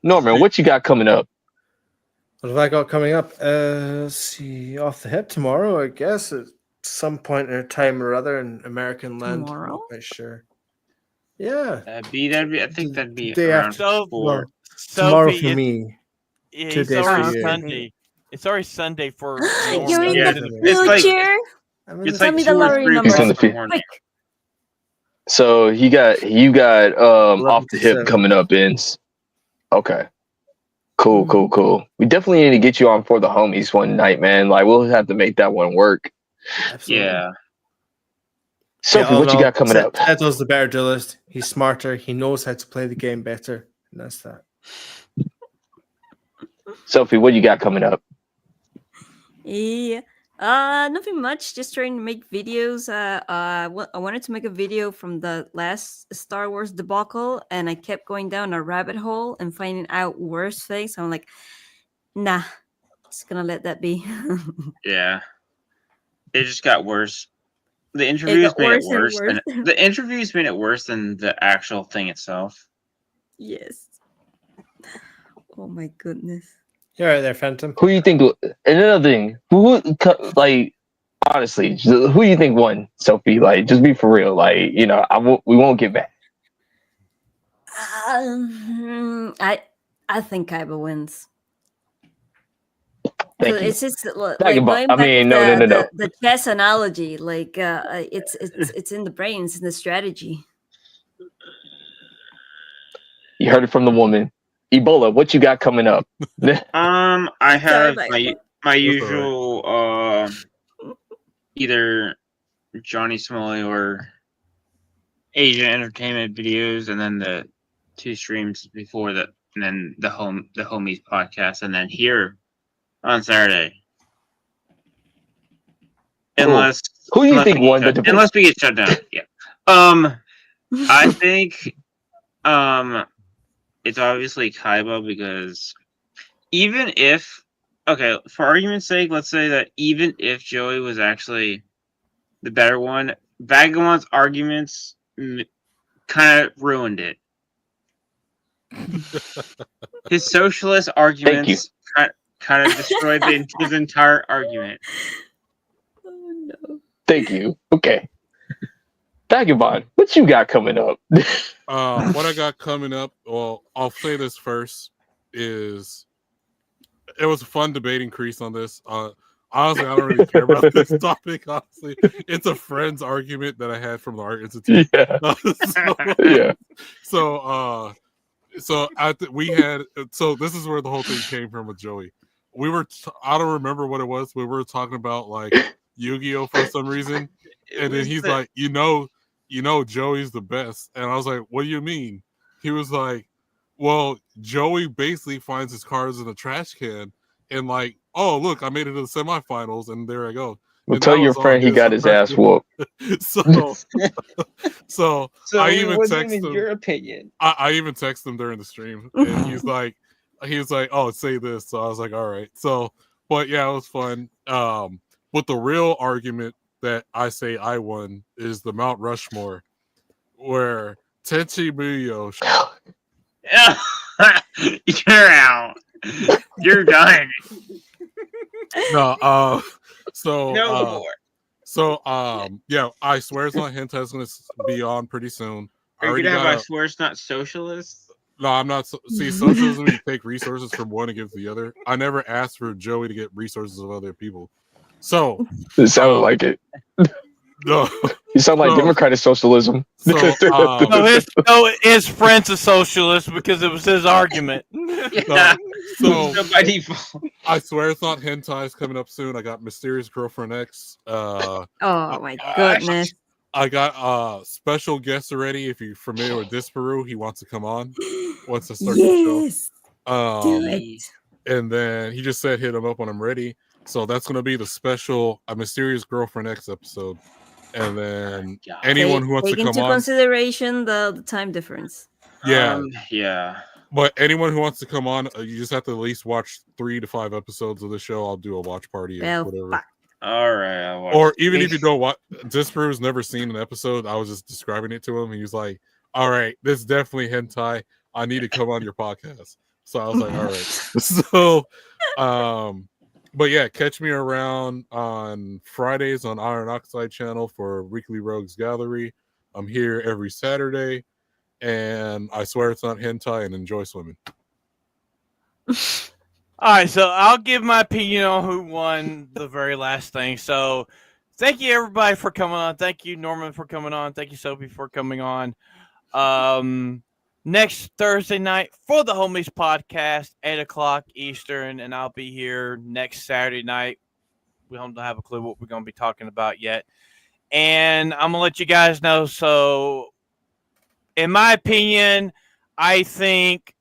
Norman, what you got coming up? What have I got coming up? Let's see, off the hip tomorrow, I guess. some point in a time or other in American land. I'm Tomorrow? not quite sure. Yeah. I think that'd be Day around after- So, 4. Well, tomorrow Sophie, for me. it's 2 days already for you. Sunday. It's already Sunday for You're in Yeah, the it's like- future? I'm in It's the- Tell like me 2 the or lottery 3 number. He's in the o'clock in the future. morning. Quick. So you got off the hip 11-7. coming up, Vince. Okay. Cool, Mhm. cool. We definitely need to get you on for the homies one night, man. Like we'll have to make that one work. Absolutely. Yeah. Sophie, all what in you all, got coming up? Seto's the better duelist. He's smarter. He knows how to play the game better. And that's that. Sophie, what you got coming up? Yeah. Nothing much. Just trying to make videos. I wanted to make a video from the last Star Wars debacle, and I kept going down a rabbit hole and finding out worse things. I'm like, nah, just gonna let that be. Yeah. It just got worse. The interviews got made it worse and worse. worse. The interviews made it worse than the actual thing itself. Yes. Oh my goodness. You're right there, Phantom. Who you think? And another thing, like honestly, who you think won, Sophie? Like, just be for real. Like, we won't get back. I think Kaiba wins. Thank So you. it's just like Dagobah. going I back mean, to no. the chess analogy. Like it's in the brain, it's in the strategy. You heard it from the woman. Ebola, what you got coming up? I have Sorry, my all right. usual either Johnny Smalley or Asia Entertainment videos, and then the 2 streams before that, and then the homies podcast, and then here on Saturday. Cool. Unless Who you unless think we get won the shut- debate? Unless we get shut down. Yeah. I think it's obviously Kaiba, because even if, okay, for argument's sake, let's say that even if Joey was actually the better one, Vagabond's arguments kind of ruined it. His socialist arguments kind of destroyed his entire argument. Oh no. Thank you. Okay. Vagabond, what you got coming up? What I got coming up, well, I'll say this first, is it was a fun debate increase on this. Honestly, I don't really care about this topic, honestly. It's a friend's argument that I had from the Art Institute. Yeah. Yeah. So this is where the whole thing came from with Joey. I don't remember what it was. We were talking about like Yu-Gi-Oh for some reason, and then he's like, Joey's the best, and I was like, what do you mean? He was like, well, Joey basically finds his cards in a trash can, and like, oh look, I made it to the semifinals, and there I go. Well, And tell that your was all friend he got his ass whooped. So I even texted him. your opinion. I even texted him during the stream, and he was like, oh, say this. So I was like, all right. So, but yeah, it was fun. But the real argument that I say I won is the Mount Rushmore, where Tenchi Muyo. You're out. You're done. No, so No more. So yeah, I swear it's not hentai. It's gonna be on pretty soon. Are you gonna have I swear it's not socialist? No, I'm not. See, socialism, you take resources from one and give to the other. I never asked for Joey to get resources of other people. So It sounded like it. no, You sound like So- Democratic socialism. so His friend's a socialist because it was his argument. Yeah. so So by default. I swear it's not hentai. It's coming up soon. I got Mysterious Girlfriend X. Oh my goodness. I got special guest already. If you're familiar with Disparu, he wants to come on once I start Yes. the Do show. it. And then he just said hit him up when I'm ready. So that's gonna be the special A Mysterious Girlfriend X episode. And then God. anyone who wants Take to come into on, consideration the time difference. yeah. Yeah. But anyone who wants to come on, you just have to at least watch 3 to 5 episodes of the show. I'll do a watch party or Well, whatever. fuck. All right. I'll watch Or it. even if you don't watch, Disparu's never seen an episode. I was just describing it to him. He was like, "All right, this is definitely hentai. I need to come on your podcast." So I was like, "All right." So, But yeah, catch me around on Fridays on Iron Oxide channel for Weekly Rogues Gallery. I'm here every Saturday, and I swear it's not hentai, and enjoy swimming. All right, so I'll give my opinion on who won the very last thing. So, thank you everybody for coming on. Thank you Norman for coming on. Thank you Sophie for coming on. Next Thursday night for the Homies podcast, 8:00 Eastern, and I'll be here next Saturday night. We don't have a clue what we're going to be talking about yet, and I'm gonna let you guys know. So, in my opinion, I think